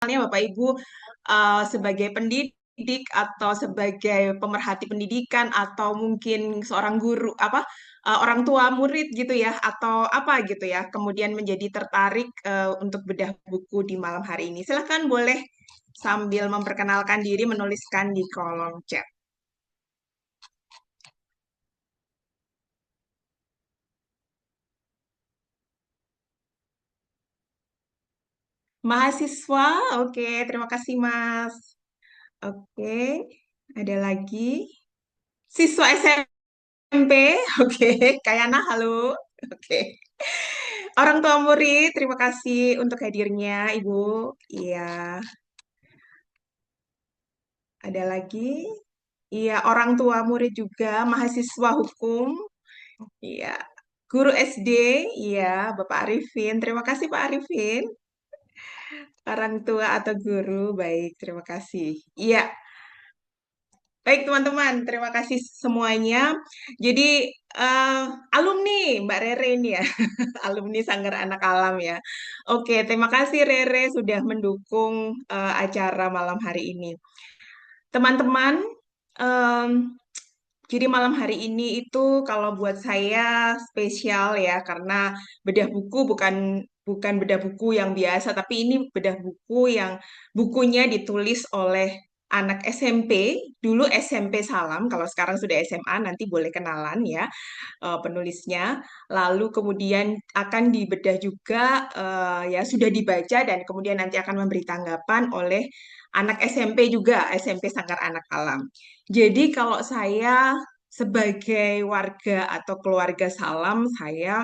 misalnya Bapak Ibu sebagai pendidik atau sebagai pemerhati pendidikan atau mungkin seorang guru apa orang tua murid gitu ya atau apa gitu ya kemudian menjadi tertarik untuk bedah buku di malam hari ini. Silahkan boleh sambil memperkenalkan diri menuliskan di kolom chat. Mahasiswa, oke, terima kasih Mas. Oke, ada lagi. Siswa SMP, oke, Kayana, halo. Oke. Orang tua murid, terima kasih untuk hadirnya, Ibu. Iya, ada lagi. Iya, orang tua murid juga, mahasiswa hukum. Iya, guru SD. Iya, Bapak Arifin. Terima kasih Pak Arifin. Orang tua atau guru, baik, terima kasih. Iya, baik teman-teman, terima kasih semuanya. Jadi eh, alumni Mbak Rere ini ya, alumni Sanggar Anak Alam ya. Oke, terima kasih Rere sudah mendukung acara malam hari ini. Teman-teman, em, jadi malam hari ini itu kalau buat saya spesial ya karena bedah buku bukan bedah buku yang biasa tapi ini bedah buku yang bukunya ditulis oleh anak SMP, dulu SMP Salam, kalau sekarang sudah SMA nanti boleh kenalan ya penulisnya. Lalu kemudian akan dibedah juga ya sudah dibaca dan kemudian nanti akan memberi tanggapan oleh anak SMP juga, SMP Sanggar Anak Alam. Jadi kalau saya sebagai warga atau keluarga Salam, saya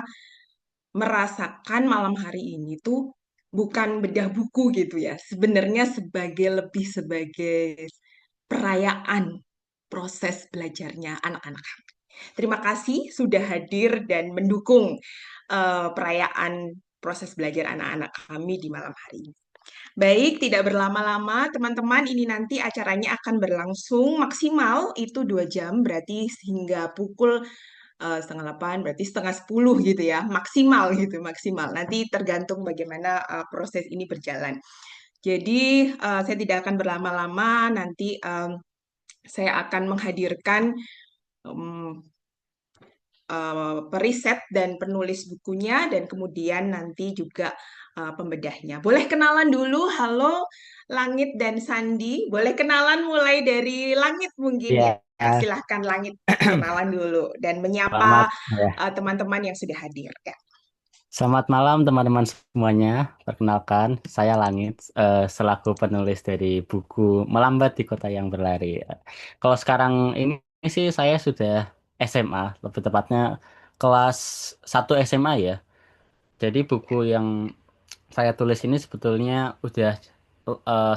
merasakan malam hari ini tuh bukan bedah buku gitu ya. Sebenarnya lebih sebagai perayaan proses belajarnya anak-anak. Terima kasih sudah hadir dan mendukung perayaan proses belajar anak-anak kami di malam hari ini. Baik, tidak berlama-lama, teman-teman. Ini nanti acaranya akan berlangsung maksimal itu 2 jam, berarti hingga pukul setengah 8, berarti setengah 10 gitu ya, maksimal gitu, maksimal. Nanti tergantung bagaimana proses ini berjalan. Jadi saya tidak akan berlama-lama, nanti saya akan menghadirkan em, periset dan penulis bukunya dan kemudian nanti juga pembedahnya. Boleh kenalan dulu, halo Langit dan Sandi. Boleh kenalan mulai dari Langit mungkin ya. Ya, Silahkan Langit kenalan dulu dan selamat menyapa ya. teman-teman yang sudah hadir. Ya. Selamat malam teman-teman semuanya. Perkenalkan, saya Langit selaku penulis dari buku Melambat di Kota yang Berlari. Kalau sekarang ini sih saya sudah SMA, lebih tepatnya kelas 1 SMA ya. Jadi buku yang saya tulis ini sebetulnya udah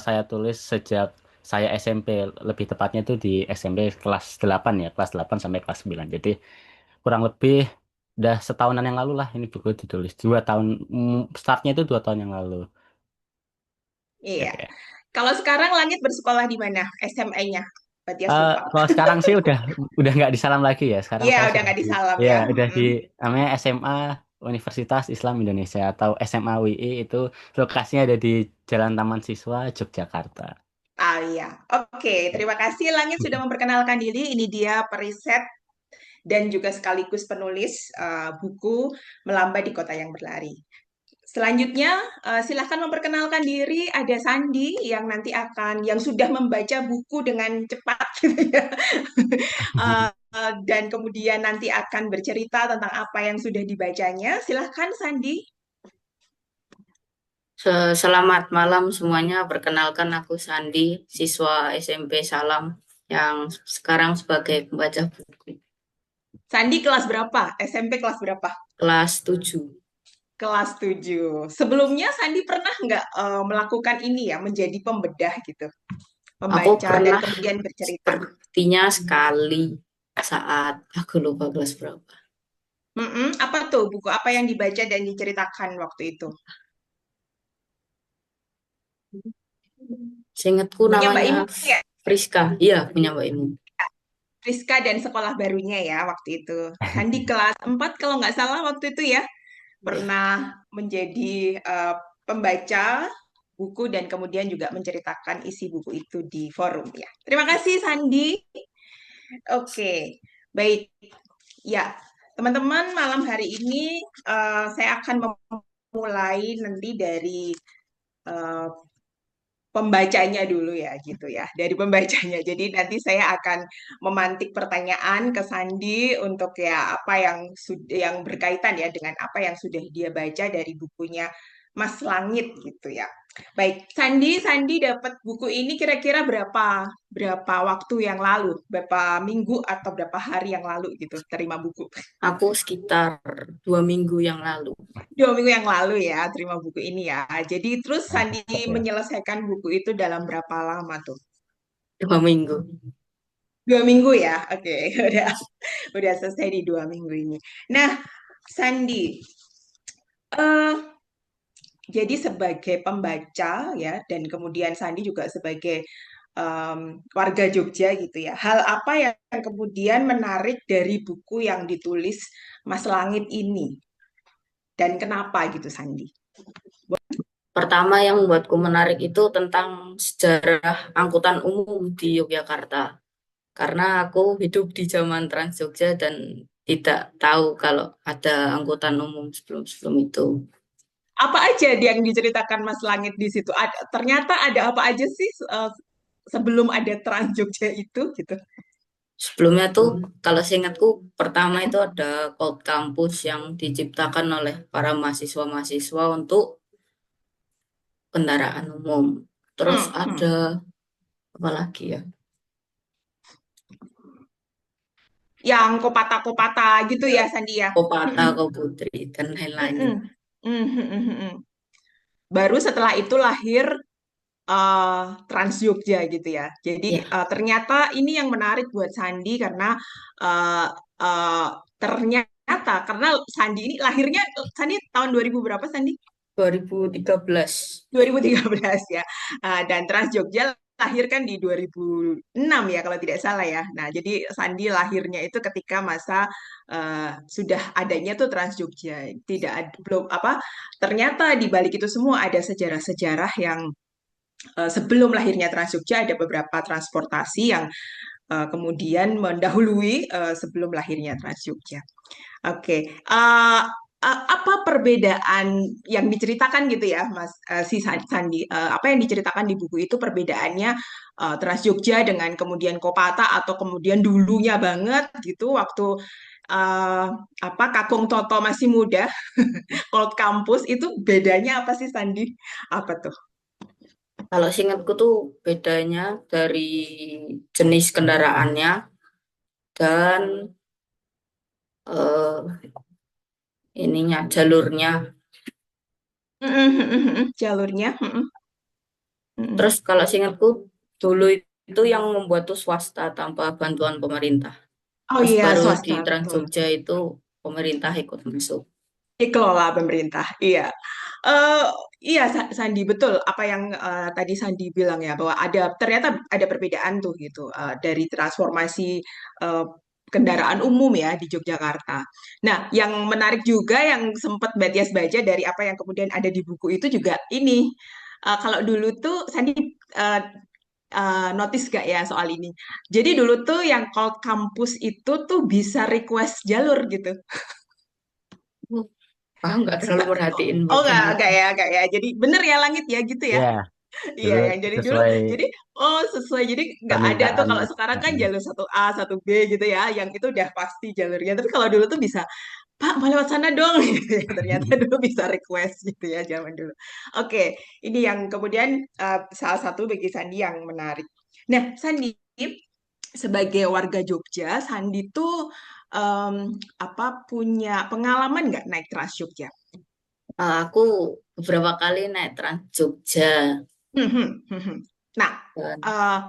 saya tulis sejak saya SMP, lebih tepatnya itu di SMP kelas 8 ya, kelas 8 sampai kelas 9. Jadi kurang lebih udah setahunan yang lalu lah ini buku ditulis 2 tahun, startnya itu 2 tahun yang lalu. Iya. Oke. Kalau sekarang Langit bersekolah di mana? SMA-nya? Batias lupa. Kalau sekarang sih udah nggak di Salam lagi ya. Sekarang Iya, saya udah sudah nggak di disalam ya ya. udah di Mm-mm. namanya SMA Universitas Islam Indonesia atau SMA UI, itu lokasinya ada di Jalan Taman Siswa, Yogyakarta. Ah iya, oke. Terima kasih Langit sudah memperkenalkan diri. Ini dia periset dan juga sekaligus penulis buku Melambai di Kota yang Berlari. Selanjutnya, silahkan memperkenalkan diri. Ada Sandi yang nanti yang sudah membaca buku dengan cepat, gitu ya. Dan kemudian nanti akan bercerita tentang apa yang sudah dibacanya. Silahkan Sandi. Selamat malam semuanya. Perkenalkan aku Sandi, siswa SMP Salam yang sekarang sebagai pembaca buku Sandi kelas berapa? SMP kelas berapa? kelas 7. Kelas 7. Sebelumnya Sandi pernah nggak melakukan ini ya, menjadi pembedah gitu? Aku Membaca dan pernah kemudian bercerita. sepertinya sekali saat aku lupa kelas berapa. Apa tuh buku apa yang dibaca dan diceritakan waktu itu? Seingatku Punya Mbak namanya Imu ya? Friska. Iya, punya Mbak Imu. Rizka dan sekolah barunya ya waktu itu. Sandi kelas 4 kalau nggak salah waktu itu ya. Pernah menjadi pembaca buku dan kemudian juga menceritakan isi buku itu di forum ya. Terima kasih Sandi. Oke, baik. Ya, teman-teman, malam hari ini saya akan memulai nanti dari eh, pembacanya dulu ya gitu ya, dari pembacanya. Jadi nanti saya akan memantik pertanyaan ke Sandi untuk ya apa yang yang berkaitan ya dengan apa yang sudah dia baca dari bukunya Mas Langit gitu ya. Baik, Sandi dapat buku ini kira-kira berapa waktu yang lalu, berapa minggu atau berapa hari yang lalu gitu terima buku. Aku sekitar 2 minggu yang lalu. 2 minggu yang lalu ya terima buku ini ya. Jadi terus Sandi Mantap ya. menyelesaikan buku itu dalam berapa lama tuh? 2 minggu. 2 minggu ya, oke, udah selesai di 2 minggu ini. Nah, Sandi, eh jadi sebagai pembaca ya, dan kemudian Sandi juga sebagai warga Jogja gitu ya. Hal apa yang kemudian menarik dari buku yang ditulis Mas Langit ini dan kenapa gitu, Sandi? Pertama yang membuatku menarik itu tentang sejarah angkutan umum di Yogyakarta. Karena aku hidup di zaman Trans Jogja dan tidak tahu kalau ada angkutan umum sebelum-sebelum itu. Apa aja yang diceritakan Mas Langit di situ? Ternyata ada apa aja sih sebelum ada Trans Jogja itu gitu? Sebelumnya tuh, kalau seingatku, pertama itu ada Code Campus yang diciptakan oleh para mahasiswa-mahasiswa untuk kendaraan umum. Terus Hmm, hmm. ada apa lagi ya? Yang kopata-kopata gitu ya, Sandi ya? Kopata, Koputri, dan lain-lainnya. Mm-mm. Mm-mm. Baru setelah itu lahir Trans Jogja gitu ya. Jadi Ya, ternyata ini yang menarik buat Sandi karena uh, uh, ternyata karena Sandi ini lahirnya Sandi tahun 2000 berapa Sandi? 2013. 2013 ya. Dan Trans Jogja lahir kan di 2006 ya kalau tidak salah ya. Nah, jadi Sandi lahirnya itu ketika masa sudah adanya tuh Trans Jogja. Tidak ada, belum apa ternyata di balik itu semua ada sejarah-sejarah yang sebelum lahirnya Trans Jogja ada beberapa transportasi yang kemudian mendahului sebelum lahirnya Trans Jogja. Oke, apa perbedaan yang diceritakan gitu ya, Mas si Sandi? Apa yang diceritakan di buku itu perbedaannya Trans Jogja dengan kemudian Kopata atau kemudian dulunya banget gitu waktu uh, apa Kakung Toto masih muda, Cold Campus itu bedanya apa sih Sandi? Apa tuh? Kalau seingatku tuh bedanya dari jenis kendaraannya dan eh, ininya jalurnya. Jalurnya. Mm-mm. Terus kalau seingatku dulu itu yang membuat tuh swasta tanpa bantuan pemerintah. Oh Terus iya, baru di swasta, Trans betul. Jogja itu pemerintah ikut masuk. Dikelola pemerintah, iya. Eh iya, Sandi, betul apa yang tadi Sandi bilang ya, bahwa ternyata ada perbedaan tuh gitu dari transformasi eh, kendaraan umum ya di Yogyakarta. Nah, yang menarik juga yang sempat Batias baca dari apa yang kemudian ada di buku itu juga ini. Kalau dulu tuh Sandi eh, notice gak ya soal ini? Jadi dulu tuh yang kalau kampus itu tuh bisa request jalur gitu. Uh, Aku nggak terlalu merhatiin Oh bagian itu. enggak ya. Jadi bener ya langit ya gitu ya. Ya, Iya dulu yang jadi dulu. sesuai Jadi oh sesuai. Jadi nggak ada tuh permintaan. kalau sekarang kan Heeh. jalur 1A, 1B gitu ya. Yang itu udah pasti jalurnya. Tapi kalau dulu tuh bisa, Pak mau lewat sana dong. Gitu ya. Ternyata dulu bisa request gitu ya zaman dulu. Oke, ini yang kemudian salah satu bagi Sandi yang menarik. Nah, Sandi sebagai warga Jogja, Sandi tuh em, apa punya pengalaman nggak naik Trans Jogja? Aku beberapa kali naik Trans Jogja Hmm, hmm, hmm, hmm. Nah, dan eh,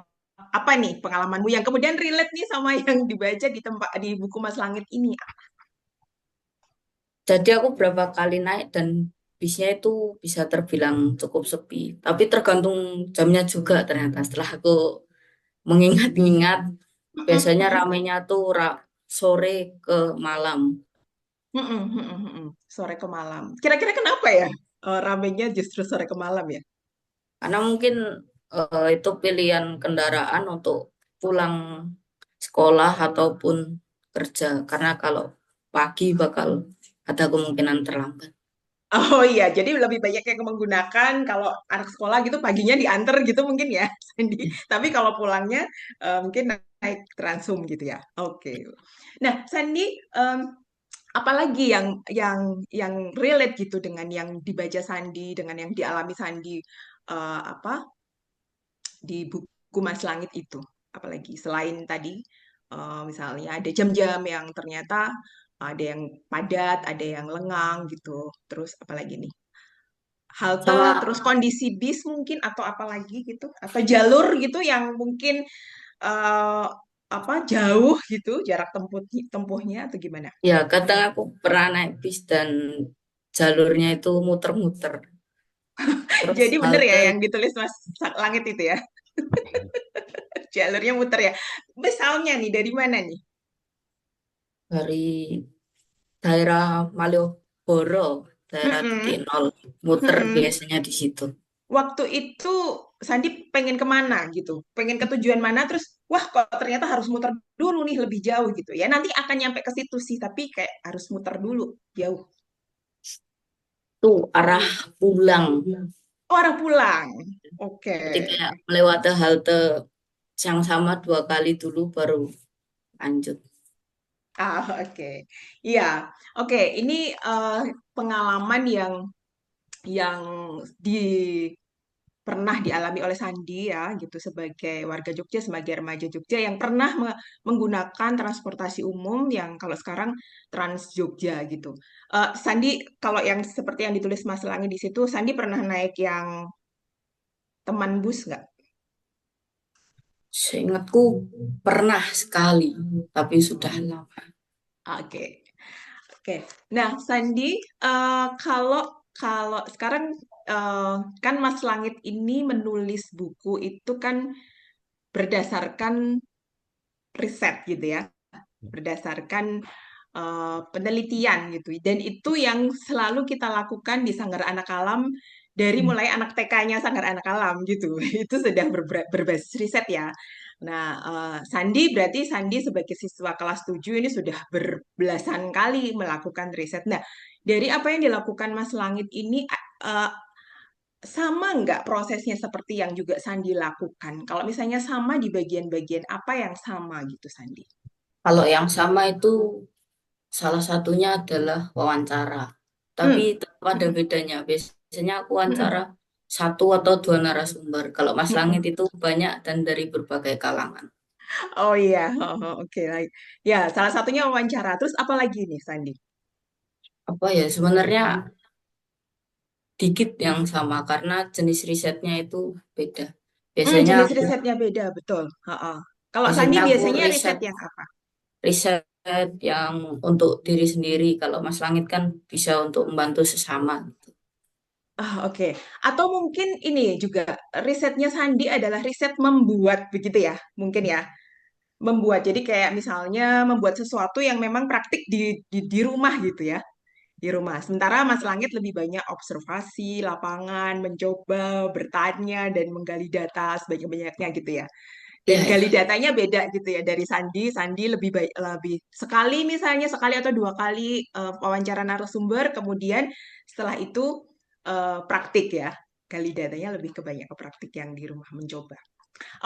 apa nih pengalamanmu yang kemudian relate nih sama yang dibaca di tempat di buku Mas Langit ini? jadi aku beberapa kali naik dan bisnya itu bisa terbilang cukup sepi. Tapi tergantung jamnya juga ternyata. Setelah aku mengingat-ingat, biasanya ramenya tuh sore ke malam. Sore ke malam. Kira-kira kenapa ya? Ramenya justru sore ke malam ya? Karena mungkin itu pilihan kendaraan untuk pulang sekolah ataupun kerja. Karena kalau pagi bakal ada kemungkinan terlambat. Oh iya, jadi lebih banyak yang menggunakan kalau anak sekolah gitu paginya diantar gitu mungkin ya, Sandi. Tapi kalau pulangnya mungkin naik Transum gitu ya. Oke. Nah, Sandi, apalagi yang relate gitu dengan yang dibaca Sandi, dengan yang dialami Sandi apa di buku Mas Langit itu? Apalagi selain tadi misalnya ada jam-jam yang ternyata ada yang padat, ada yang lengang gitu. Terus apalagi nih? Halte, Sama terus kondisi bis mungkin atau apa lagi gitu, atau jalur gitu yang mungkin eh, apa jauh gitu jarak tempuhnya atau gimana? ya kadang aku pernah naik bis dan jalurnya itu muter-muter. Terus Jadi bener ya halte yang ditulis Mas Langit itu ya, jalurnya muter ya. Misalnya nih dari mana nih? dari daerah Malioboro, daerah titik Mm-mm, nol, muter mm-mm. biasanya di situ. Waktu itu Sandi pengen kemana gitu, pengen ke tujuan mana, terus wah kok ternyata harus muter dulu nih lebih jauh gitu ya. Nanti akan nyampe ke situ sih, tapi kayak harus muter dulu jauh. Itu arah pulang. Oh, arah pulang. Oke. Jadi kayak melewati halte yang sama 2 kali dulu baru lanjut. Ah, oke. Iya. Oke, ini eh, pengalaman yang di pernah dialami oleh Sandi ya, gitu sebagai warga Jogja, sebagai remaja Jogja yang pernah menggunakan transportasi umum yang kalau sekarang Trans Jogja gitu. Sandi, kalau yang seperti yang ditulis Mas Langi di situ, Sandi pernah naik yang teman bus nggak? Seingatku pernah sekali, tapi sudah lama. Oke. Oke, nah Sandi, kalau kalau sekarang eh, kan Mas Langit ini menulis buku itu kan berdasarkan riset gitu ya, berdasarkan penelitian gitu, dan itu yang selalu kita lakukan di Sanggar Anak Alam dari mulai anak TK-nya Sanggar Anak Alam gitu, itu sudah berbasis riset ya. Nah, Sandi berarti Sandi sebagai siswa kelas 7 ini sudah berbelasan kali melakukan riset. Nah, dari apa yang dilakukan Mas Langit ini sama nggak prosesnya seperti yang juga Sandi lakukan? Kalau misalnya sama di bagian-bagian apa yang sama gitu, Sandi? Kalau yang sama itu salah satunya adalah wawancara. Tapi Hmm. tetap ada bedanya. Biasanya aku wawancara Mm-mm. satu atau dua narasumber. Kalau Mas Langit Mm-mm. itu banyak dan dari berbagai kalangan. Oh iya, oh, oh, oke, baik. Ya, salah satunya wawancara. Terus apa lagi nih, Sandi? Apa ya, sebenarnya dikit yang sama karena jenis risetnya itu beda. Biasanya Jenis aku risetnya beda, betul. Ha-ha. Kalau Sandi biasanya aku biasanya riset riset yang apa? riset yang untuk diri sendiri. Kalau Mas Langit kan bisa untuk membantu sesama. Ah, oke. Atau mungkin ini juga risetnya Sandi adalah riset membuat begitu ya, mungkin ya. Membuat. Jadi kayak misalnya membuat sesuatu yang memang praktik di rumah gitu ya. Di rumah. Sementara Mas Langit lebih banyak observasi, lapangan, mencoba, bertanya, dan menggali data sebanyak-banyaknya gitu ya. Dan Ya, gali ya. datanya beda gitu ya dari Sandi. Sandi lebih baik lebih sekali misalnya sekali atau dua kali wawancara narasumber, kemudian setelah itu praktik ya. Gali datanya lebih ke banyak ke praktik yang di rumah mencoba.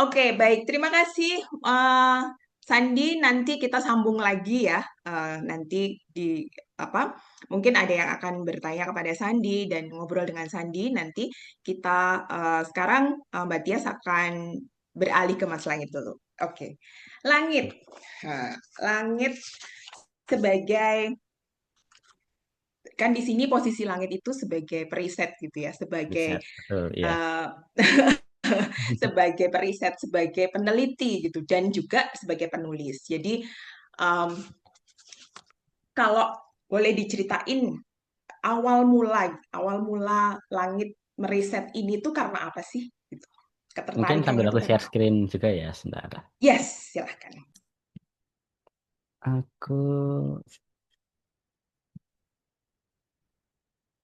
Oke, baik. Terima kasih, Sandi. Nanti kita sambung lagi ya. Nanti di apa? Mungkin ada yang akan bertanya kepada Sandi dan ngobrol dengan Sandi. Nanti kita sekarang Mbak Tias akan beralih ke Mas Langit dulu. Oke, Langit. Langit sebagai kan di sini posisi Langit itu sebagai periset gitu ya, sebagai Riset, betul, ya. eh, sebagai periset, sebagai peneliti gitu, dan juga sebagai penulis. Jadi um, kalau boleh diceritain awal mula Langit meriset ini tuh karena apa sih? Gitu. Mungkin Ketertarikannya sambil itu aku karena share apa? screen juga ya, sebentar. Yes, silahkan. Aku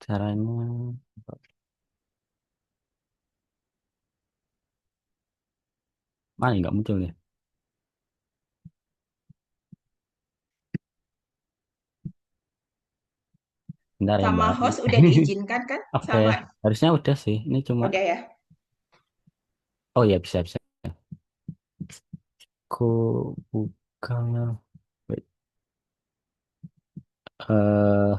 caranya Mana nggak muncul nih? Bentar ya Sama Mbak. host udah diizinkan kan? Oke, Sama harusnya udah sih. Ini cuma, udah ya. oh ya bisa bisa. Aku buka. Wait, eh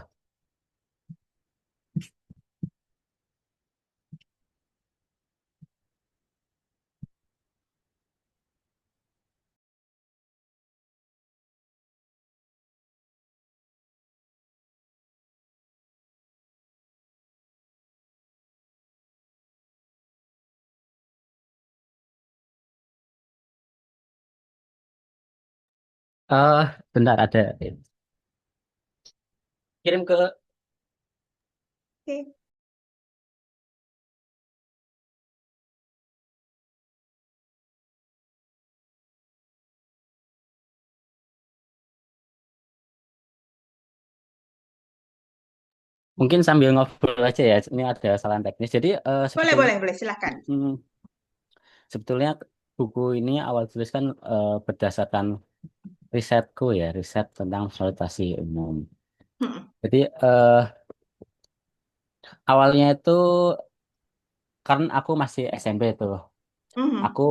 eh, bentar ada kirim ke. Oke. Mungkin sambil ngobrol aja ya. Ini ada kesalahan teknis. Jadi Boleh, sebetulnya boleh, boleh. Silakan. hmm, sebetulnya buku ini awal tulis kan berdasarkan risetku ya, riset tentang transportasi umum. Hmm. Jadi awalnya itu kan aku masih SMP tuh. Mhm. Aku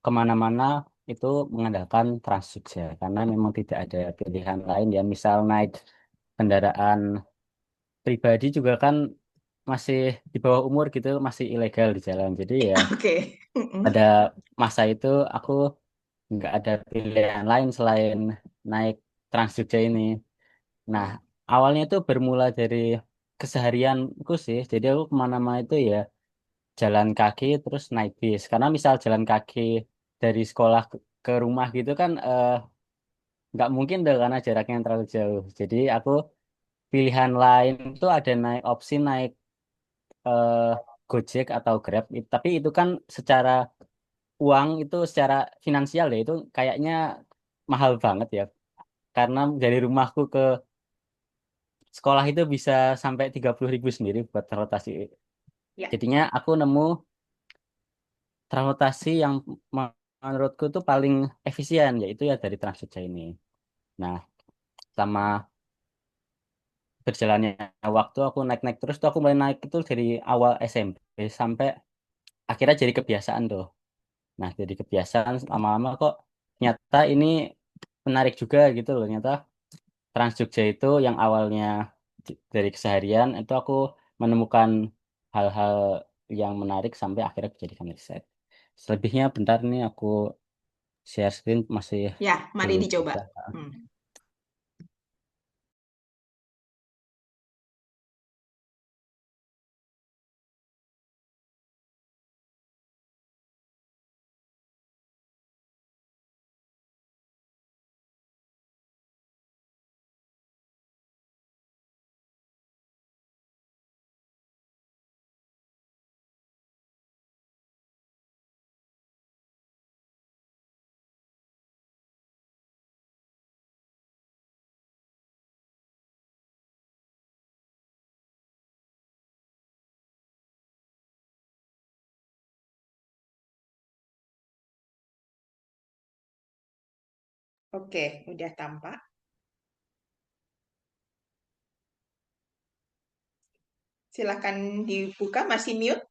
kemana-mana itu mengandalkan Trans Jogja karena memang tidak ada pilihan lain ya. Misal naik kendaraan pribadi juga kan masih di bawah umur gitu, masih ilegal di jalan. Jadi ya Oke. pada Mhm. masa itu aku nggak ada pilihan lain selain naik Trans Jogja ini. Nah, awalnya itu bermula dari keseharianku sih. Jadi aku kemana-mana itu ya jalan kaki terus naik bis. Karena misal jalan kaki dari sekolah ke rumah gitu kan nggak mungkin deh karena jaraknya yang terlalu jauh. Jadi aku pilihan lain itu ada naik opsi naik eh, Gojek atau Grab. Tapi itu kan secara uang itu secara finansial ya itu kayaknya mahal banget ya. Karena dari rumahku ke sekolah itu bisa sampai 30.000 sendiri buat transportasi. Ya. Jadinya aku nemu transportasi yang menurutku tuh paling efisien yaitu ya dari Trans Jogja ini. Nah, sama berjalannya waktu aku naik-naik terus tuh aku mulai naik itu dari awal SMP sampai akhirnya jadi kebiasaan tuh. Nah, jadi kebiasaan lama-lama kok nyata ini menarik juga gitu loh. Nyata Trans Jogja itu yang awalnya dari keseharian itu aku menemukan hal-hal yang menarik sampai akhirnya aku jadikan riset. Selebihnya bentar nih aku share screen masih Ya, mari belum dicoba. bisa. Hmm. Oke, udah tampak. Silakan dibuka, masih mute.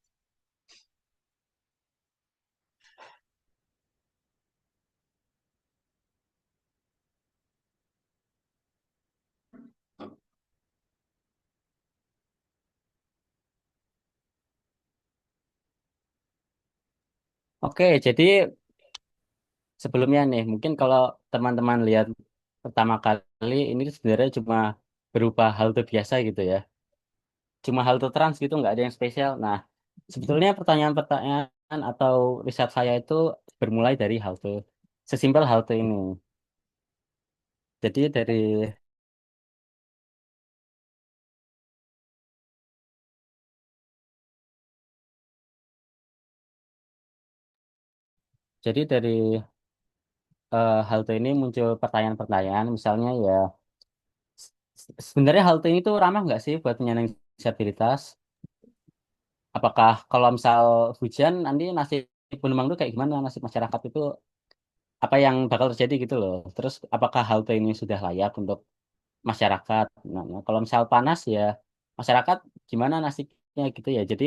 Oke, jadi sebelumnya nih, mungkin kalau teman-teman lihat pertama kali ini sebenarnya cuma berupa halte biasa gitu ya. Cuma halte trans gitu, nggak ada yang spesial. Nah, sebetulnya pertanyaan-pertanyaan atau riset saya itu bermulai dari halte. Sesimpel halte ini. Jadi dari halte ini muncul pertanyaan-pertanyaan, misalnya ya sebenarnya halte ini tuh ramah nggak sih buat penyandang disabilitas? Apakah kalau misal hujan nanti nasib penumpang itu kayak gimana, nasib masyarakat itu apa yang bakal terjadi gitu loh. Terus apakah halte ini sudah layak untuk masyarakat? Nah, kalau misal panas ya masyarakat gimana nasibnya gitu ya. Jadi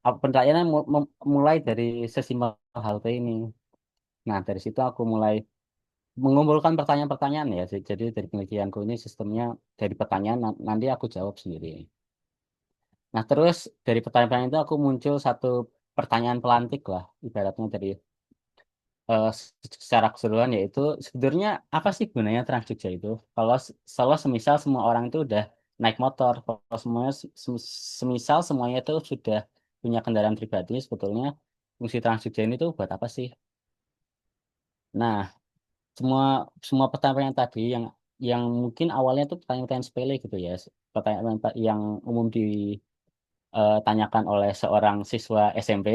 penelitiannya mulai dari sesimpel halte ini. Nah, dari situ aku mulai mengumpulkan pertanyaan-pertanyaan ya. Jadi dari penelitianku ini sistemnya dari pertanyaan nanti aku jawab sendiri. Nah, terus dari pertanyaan-pertanyaan itu aku muncul satu pertanyaan pelantik lah, ibaratnya dari secara keseluruhan yaitu sebenarnya apa sih gunanya Trans Jogja itu? Kalau semisal semua orang itu udah naik motor, kalau semuanya semisal semuanya itu sudah punya kendaraan pribadi, sebetulnya fungsi Trans Jogja ini tuh buat apa sih? Nah, semua semua pertanyaan tadi yang mungkin awalnya tuh pertanyaan-pertanyaan sepele gitu ya, pertanyaan yang umum ditanyakan oleh seorang siswa SMP,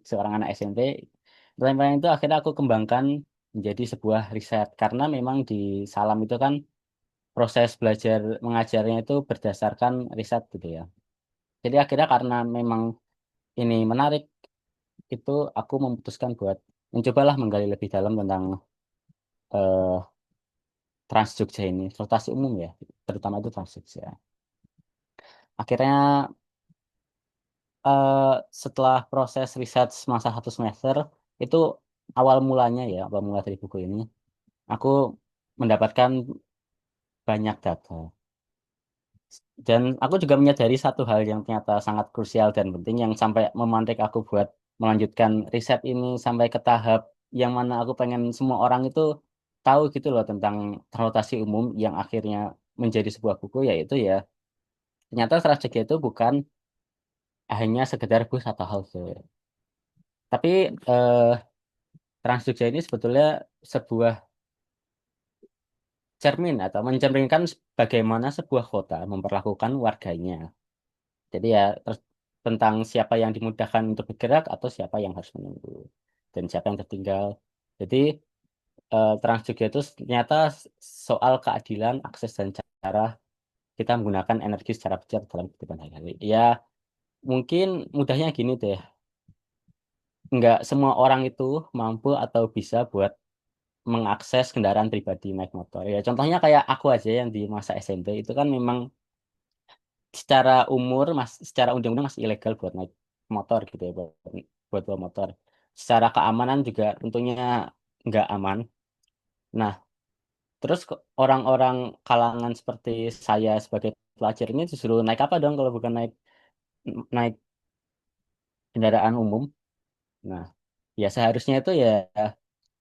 seorang anak SMP. Pertanyaan itu akhirnya aku kembangkan menjadi sebuah riset karena memang di Salam itu kan proses belajar mengajarnya itu berdasarkan riset gitu ya. Jadi akhirnya karena memang ini menarik, itu aku memutuskan buat mencobalah menggali lebih dalam tentang eh, Trans Jogja ini, transportasi umum ya, terutama itu Trans Jogja. Akhirnya eh, setelah proses riset semasa 1 semester, itu awal mulanya ya, awal mula dari buku ini, aku mendapatkan banyak data. Dan aku juga menyadari satu hal yang ternyata sangat krusial dan penting yang sampai memantik aku buat melanjutkan riset ini sampai ke tahap yang mana aku pengen semua orang itu tahu gitu loh tentang transportasi umum yang akhirnya menjadi sebuah buku, yaitu ya ternyata strategi itu bukan hanya sekedar bus atau halte. Tapi Trans Jogja ini sebetulnya sebuah cermin atau mencerminkan bagaimana sebuah kota memperlakukan warganya. Jadi ya tentang siapa yang dimudahkan untuk bergerak atau siapa yang harus menunggu dan siapa yang tertinggal. Jadi Trans Jogja itu ternyata soal keadilan, akses dan cara kita menggunakan energi secara bijak dalam kehidupan sehari-hari. Ya mungkin mudahnya gini deh, nggak semua orang itu mampu atau bisa buat mengakses kendaraan pribadi naik motor. Ya contohnya kayak aku aja yang di masa SMP itu kan memang secara umur secara undang-undang masih ilegal buat naik motor gitu ya, buat bawa motor. Secara keamanan juga tentunya nggak aman. Nah, terus orang-orang kalangan seperti saya sebagai pelajar ini disuruh naik apa dong kalau bukan naik naik kendaraan umum. Nah, ya seharusnya itu ya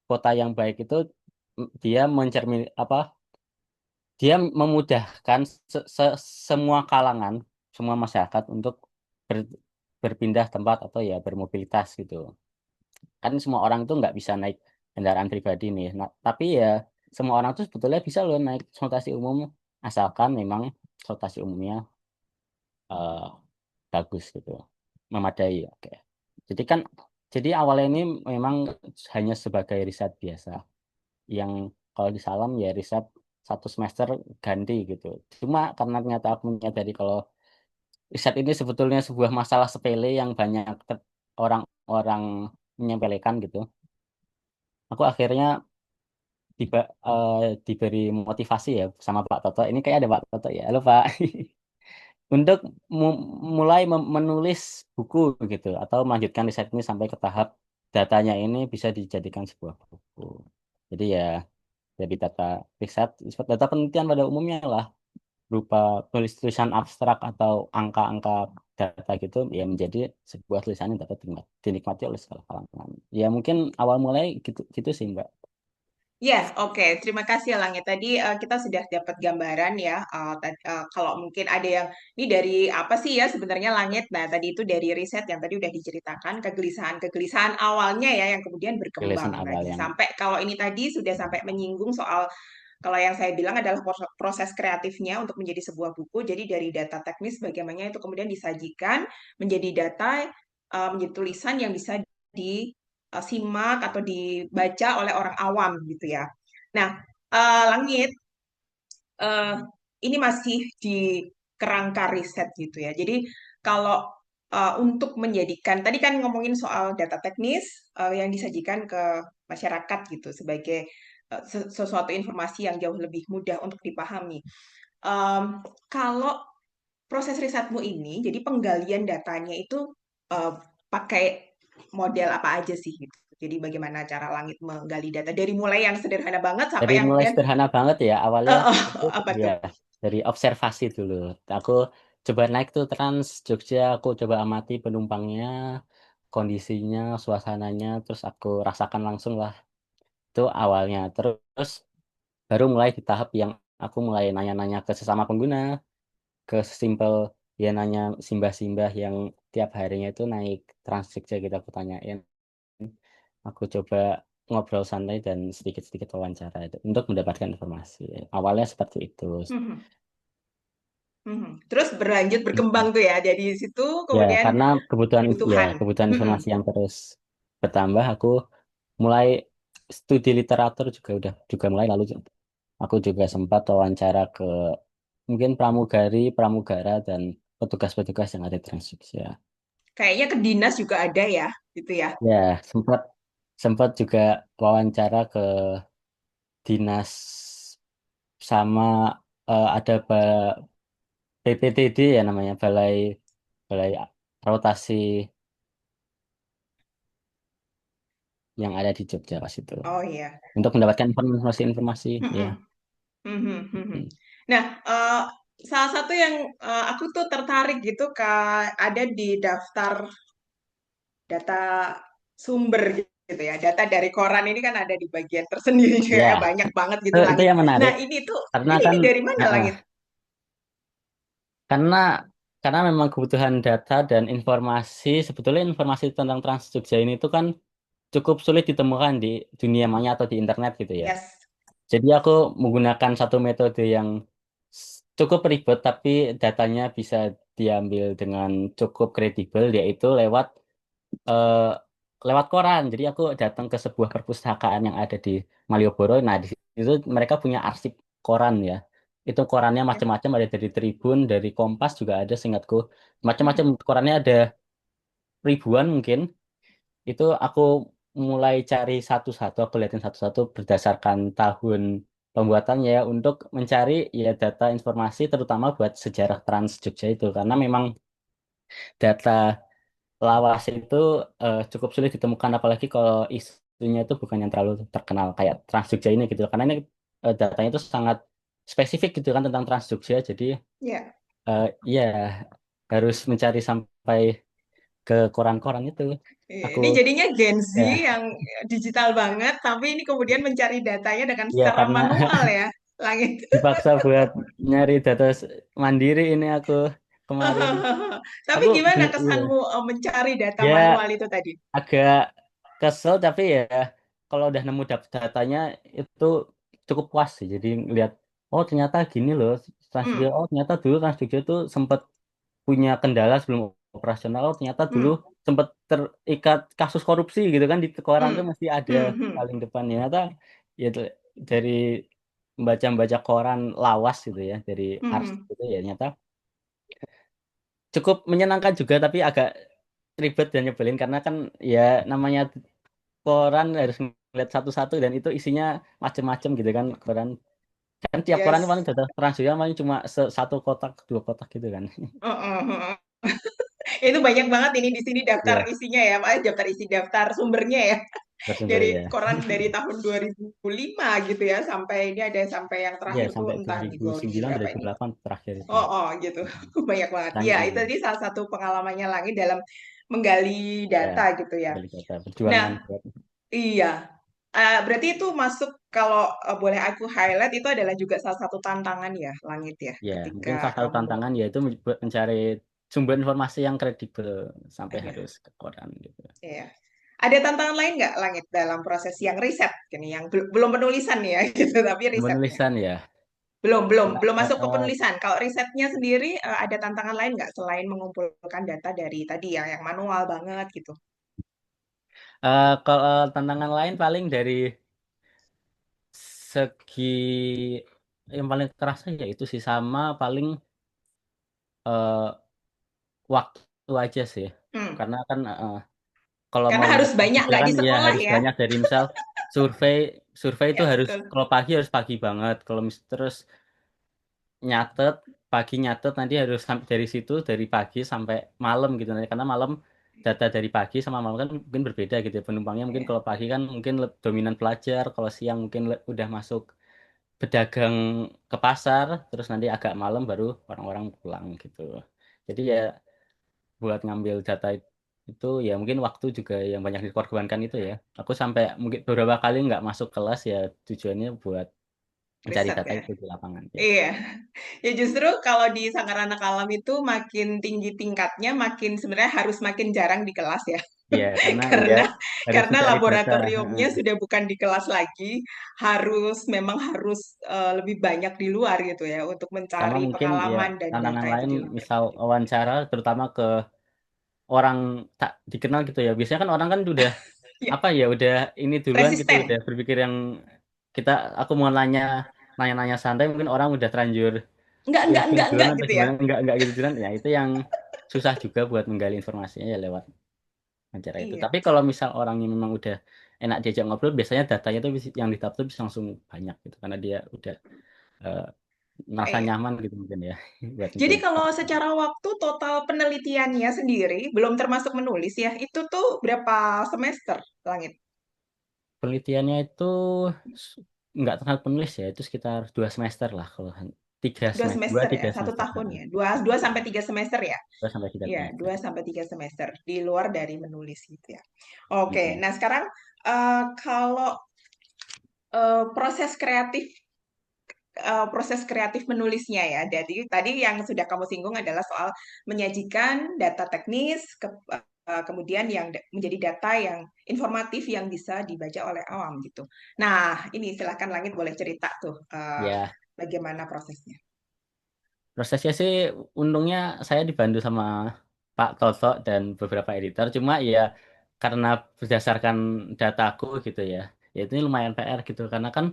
kota yang baik itu dia mencermin apa? Dia memudahkan semua kalangan, semua masyarakat untuk ber- berpindah tempat atau ya bermobilitas gitu. Kan semua orang itu nggak bisa naik kendaraan pribadi nih. Nah, tapi ya semua orang tuh sebetulnya bisa loh naik transportasi umum asalkan memang transportasi umumnya eh, bagus gitu, memadai. Oke. Jadi kan jadi awalnya ini memang hanya sebagai riset biasa yang kalau di Salam ya riset 1 semester ganti gitu. Cuma karena ternyata aku menyadari kalau riset ini sebetulnya sebuah masalah sepele yang banyak orang-orang menyepelekan gitu. Aku akhirnya diberi motivasi ya sama Pak Toto. Ini kayak ada Pak Toto ya. Halo Pak. Untuk mulai menulis buku gitu atau melanjutkan riset ini sampai ke tahap datanya ini bisa dijadikan sebuah buku. Jadi ya dari data riset, data penelitian pada umumnya lah berupa tulisan abstrak atau angka-angka data gitu ya menjadi sebuah tulisan yang dapat dinikmati oleh segala kalangan. Ya mungkin awal mulai gitu gitu sih Mbak. Yes, oke. Terima kasih ya Langit. Tadi kita sudah dapat gambaran ya. Kalau mungkin ada yang ini dari apa sih ya sebenarnya Langit. Nah, tadi itu dari riset yang tadi udah diceritakan kegelisahan-kegelisahan awalnya ya yang kemudian berkembang Rilisan awal tadi. yang Sampai kalau ini tadi sudah sampai menyinggung soal kalau yang saya bilang adalah proses kreatifnya untuk menjadi sebuah buku. Jadi dari data teknis bagaimana itu kemudian disajikan menjadi data, menjadi tulisan yang bisa disimak atau dibaca oleh orang awam gitu ya. Nah, Langit, eh, ini masih di kerangka riset gitu ya. Jadi kalau untuk menjadikan tadi kan ngomongin soal data teknis yang disajikan ke masyarakat gitu sebagai sesuatu informasi yang jauh lebih mudah untuk dipahami. Kalau proses risetmu ini, jadi penggalian datanya itu eh, pakai model apa aja sih gitu. Jadi bagaimana cara Langit menggali data dari mulai yang sederhana banget sampai Dari yang mulai kemudian sederhana banget ya, awalnya aku apa ya tuh? dari observasi dulu. Aku coba naik tuh Trans Jogja, aku coba amati penumpangnya, kondisinya, suasananya, terus aku rasakan langsung lah. Itu awalnya. Terus baru mulai di tahap yang aku mulai nanya-nanya ke sesama pengguna, ke sesimpel ya nanya simbah-simbah yang tiap harinya itu naik Trans Jogja gitu aku tanyain. Aku coba ngobrol santai dan sedikit-sedikit wawancara itu untuk mendapatkan informasi. Awalnya seperti itu. Mhm, mhm. Terus berlanjut berkembang Mhm. tuh ya. Dari situ Ya, kemudian karena kebutuhan. kebutuhan Mhm. informasi yang terus bertambah, aku mulai studi literatur juga mulai lalu aku juga sempat wawancara ke mungkin pramugari, pramugara dan petugas-petugas yang ada di Trans Jogja. Kayaknya ke dinas juga ada ya, gitu ya. Ya, sempat sempat juga wawancara ke dinas sama ada BPTD ya namanya Balai Balai Rotasi yang ada di Jogja pas itu Oh iya. untuk mendapatkan informasi-informasi ya. Mhm, mhm, mhm. Mm. Nah, salah satu yang aku tuh tertarik gitu ada di daftar data sumber gitu ya. Data dari koran ini kan ada di bagian tersendiri juga ya, Ya, banyak banget gitu itu Langit. yang Nah, menarik ini tuh karena ini kan dari mana heeh, Langit? karena karena memang kebutuhan data dan informasi sebetulnya informasi tentang Trans Jogja ini itu kan cukup sulit ditemukan di dunia maya atau di internet gitu ya. Yes. Jadi aku menggunakan satu metode yang cukup ribet tapi datanya bisa diambil dengan cukup kredibel yaitu eh, lewat koran. Jadi aku datang ke sebuah perpustakaan yang ada di Malioboro. Nah, di situ mereka punya arsip koran ya. Itu korannya Ya. macam-macam ada dari Tribun, dari Kompas juga ada seingatku. Macam-macam Mhm. korannya ada ribuan mungkin. Itu aku mulai cari satu-satu, aku liatin satu-satu berdasarkan tahun pembuatannya ya untuk mencari ya data informasi terutama buat sejarah Trans Jogja itu karena memang data lawas itu cukup sulit ditemukan apalagi kalau isunya itu bukan yang terlalu terkenal kayak Trans Jogja ini gitu karena ini datanya itu sangat spesifik gitu kan tentang Trans Jogja jadi Ya. ya harus mencari sampai ke koran-koran itu aku Ini jadinya Gen Z ya yang digital banget, tapi ini kemudian mencari datanya dengan ya secara karena manual ya, Langit. dipaksa buat nyari data mandiri ini aku kemarin Tapi aku gimana iya kesanmu mencari data ya manual itu tadi? agak kesel tapi ya kalau udah nemu datanya itu cukup puas sih jadi ngeliat oh ternyata gini loh Trans Jogja Hmm, oh ternyata dulu Trans Jogja itu sempat punya kendala sebelum operasional oh ternyata dulu hmm, sempat terikat kasus korupsi gitu kan di koran tuh hmm, masih ada hmm, hmm, paling depan ternyata ya dari membaca-baca koran lawas gitu ya dari hmm, arsip hmm. itu ya ternyata cukup menyenangkan juga tapi agak ribet dan nyebelin karena kan ya namanya koran harus ngeliat satu-satu dan itu isinya macem-macem gitu kan koran kan tiap koran itu paling Yes. data transfer paling cuma satu kotak dua kotak gitu kan Heeh, heeh. Itu banyak banget ini di sini daftar ya isinya ya, Pak. Daftar sumbernya ya. bersumber Dari ya koran dari tahun 2005 gitu ya, sampai ini ada sampai yang ya terakhir tuh sampai entah di 2009 berapa ini. 2008 terakhir itu Oh, oh gitu. Mm. Banyak banget. Ya, Canggih itu ya tadi salah satu pengalamannya Langit dalam menggali ya data gitu ya. balik data Nah, perjuangan buat iya. Berarti itu masuk kalau boleh aku highlight itu adalah juga salah satu tantangan ya, Langit ya, ya ketika mungkin salah satu kamu tantangan yaitu mencari sumber informasi yang kredibel sampai ya, harus ke koran gitu ya. Ada tantangan lain nggak, Langit, dalam proses yang riset, ini yang belum penulisan ya, gitu, tapi risetnya. penulisan ya Belum, belum, Nah, belum masuk ke penulisan. Kalau risetnya sendiri ada tantangan lain nggak selain mengumpulkan data dari tadi ya, yang manual banget gitu. kalau tantangan lain paling dari segi yang paling terasa ya itu sih sama paling eh, waktu itu aja sih. Hmm. Karena kan kalau Karena mau harus lihat banyak juga nggak di kan ya sekolah harus ya? banyak dari misal survei survei itu Ya, harus betul. kalau pagi harus pagi banget. Kalau terus nyatet pagi nyatet nanti harus dari situ dari pagi sampai malam gitu nanti karena malam data dari pagi sama malam kan mungkin berbeda gitu ya penumpangnya mungkin Ya. kalau pagi kan mungkin dominan pelajar kalau siang mungkin udah masuk pedagang ke pasar terus nanti agak malam baru orang-orang pulang gitu jadi ya buat ngambil data itu ya mungkin waktu juga yang banyak dikorbankan itu ya aku sampai mungkin beberapa kali nggak masuk kelas ya tujuannya buat mencari Riset data ya. itu di lapangan ya Iya. Ya justru kalau di Sanggar Anak Alam itu makin tinggi tingkatnya, makin sebenarnya harus makin jarang di kelas ya. ya karena ya Karena harus karena mencari data. laboratoriumnya sudah bukan di kelas lagi, memang harus lebih banyak di luar gitu ya untuk Sama mencari mungkin ya pengalaman dan tantangan data itu lain di luar misal gitu. wawancara terutama ke orang tak dikenal gitu ya. Biasanya kan orang kan udah Ya, apa ya udah ini duluan gitu udah resisten. berpikir yang kita aku mau nanya-nanya santai mungkin orang udah terlanjur ilfil duluan Enggak atau gitu ya. gimana enggak gitu duluan ya itu yang susah juga buat menggali informasinya ya lewat wawancara itu. Iya. Tapi kalau misal orangnya memang udah enak diajak ngobrol biasanya datanya tuh yang didapat bisa langsung banyak gitu karena dia udah eh, merasa Iya. nyaman gitu mungkin ya buat Jadi bikin kalau secara waktu total penelitiannya sendiri, belum termasuk menulis ya, itu tuh berapa semester, Langit? penelitiannya itu s- nggak terlalu penulis ya itu sekitar 2 semester lah kalau tiga Dua semester dua semester ya, tiga satu semester tahun ya, dua sampai tiga semester ya. 2 sampai 3 Iya, semester 2 sampai 3 semester di luar dari menulis gitu ya. Oke, Mm-mm. nah sekarang kalau proses kreatif menulisnya ya. Jadi tadi yang sudah kamu singgung adalah soal menyajikan data teknis, kemudian yang menjadi data yang informatif yang bisa dibaca oleh awam gitu. Nah, ini silahkan Langit boleh cerita tuh Ya bagaimana prosesnya. prosesnya sih untungnya saya dibantu sama Pak Toto dan beberapa editor cuma ya karena berdasarkan dataku gitu ya itu lumayan PR gitu karena kan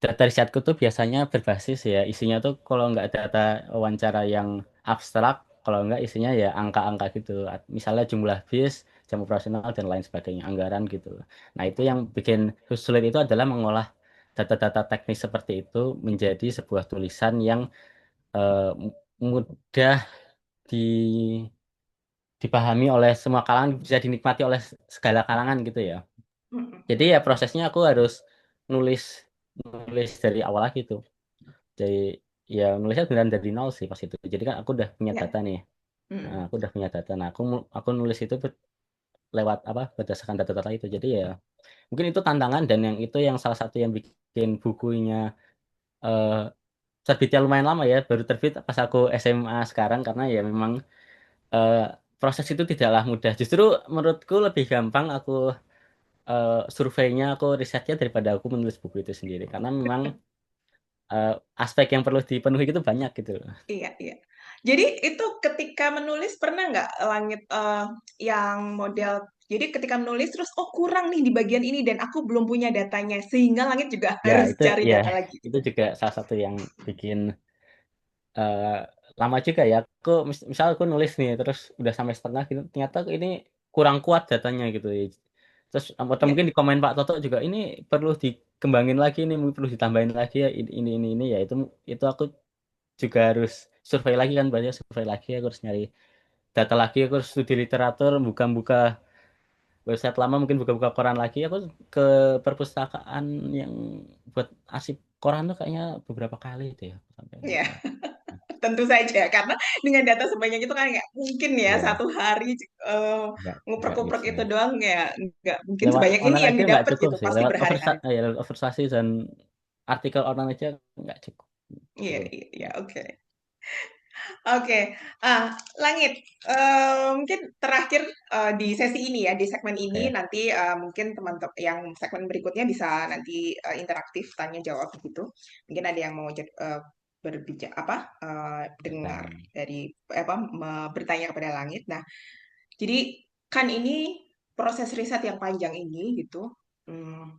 data risetku tuh biasanya berbasis ya isinya tuh kalau nggak data wawancara yang abstrak kalau nggak isinya ya angka-angka gitu misalnya jumlah bis jam operasional dan lain sebagainya anggaran gitu nah itu yang bikin sulit itu adalah mengolah data-data teknis seperti itu menjadi sebuah tulisan yang mudah di dipahami oleh semua kalangan bisa dinikmati oleh segala kalangan gitu ya Mm, jadi ya prosesnya aku harus nulis nulis dari awal lagi tuh jadi ya nulisnya beneran dari nol sih pas itu jadi kan aku udah punya ya. data nih nah, Mm. aku udah punya data nah aku nulis itu lewat apa berdasarkan data-data itu jadi ya mungkin itu tantangan dan yang itu yang salah satu yang bikin bukunya eh, terbitnya lumayan lama ya baru terbit pas aku SMA sekarang karena ya memang eh, proses itu tidaklah mudah justru menurutku lebih gampang aku surveinya aku risetnya daripada aku menulis buku itu sendiri karena memang eh, aspek yang perlu dipenuhi itu banyak gitu loh. Iya, iya. Jadi itu ketika menulis pernah nggak Langit yang model, jadi ketika menulis terus, oh kurang nih di bagian ini dan aku belum punya datanya, sehingga Langit juga Ya, harus itu cari ya data lagi itu gitu. juga salah satu yang bikin eh, lama juga ya. Aku misal aku nulis nih terus udah sampai setengah gitu, ternyata ini kurang kuat datanya gitu. Terus atau Ya, mungkin di komen Pak Toto juga ini perlu dikembangin lagi ini mungkin perlu ditambahin lagi ya ini ya itu aku juga harus survei lagi kan banyak survei lagi aku harus nyari data lagi aku harus studi literatur buka-buka website lama mungkin buka-buka koran lagi aku ke perpustakaan yang buat arsip koran tuh kayaknya beberapa kali itu ya sampai ya, tentu saja karena dengan data sebanyak itu kan nggak mungkin ya ya satu hari nggak nguprek-nguprek bisa itu doang ya nggak mungkin lewat sebanyak ini online yang aja nggak didapat cukup gitu, sih pasti lewat berhari-hari. lewat oversasi dan artikel online aja nggak cukup Iya, gitu. iya, iya, oke. Oke, Langit, mungkin terakhir di sesi ini ya, di segmen ini Oke nanti mungkin teman-teman yang segmen berikutnya bisa nanti interaktif tanya jawab gitu. Mungkin ada yang mau berbicara apa dengar bertanya dari apa bertanya kepada Langit. Nah, jadi kan ini proses riset yang panjang ini gitu. Hmm,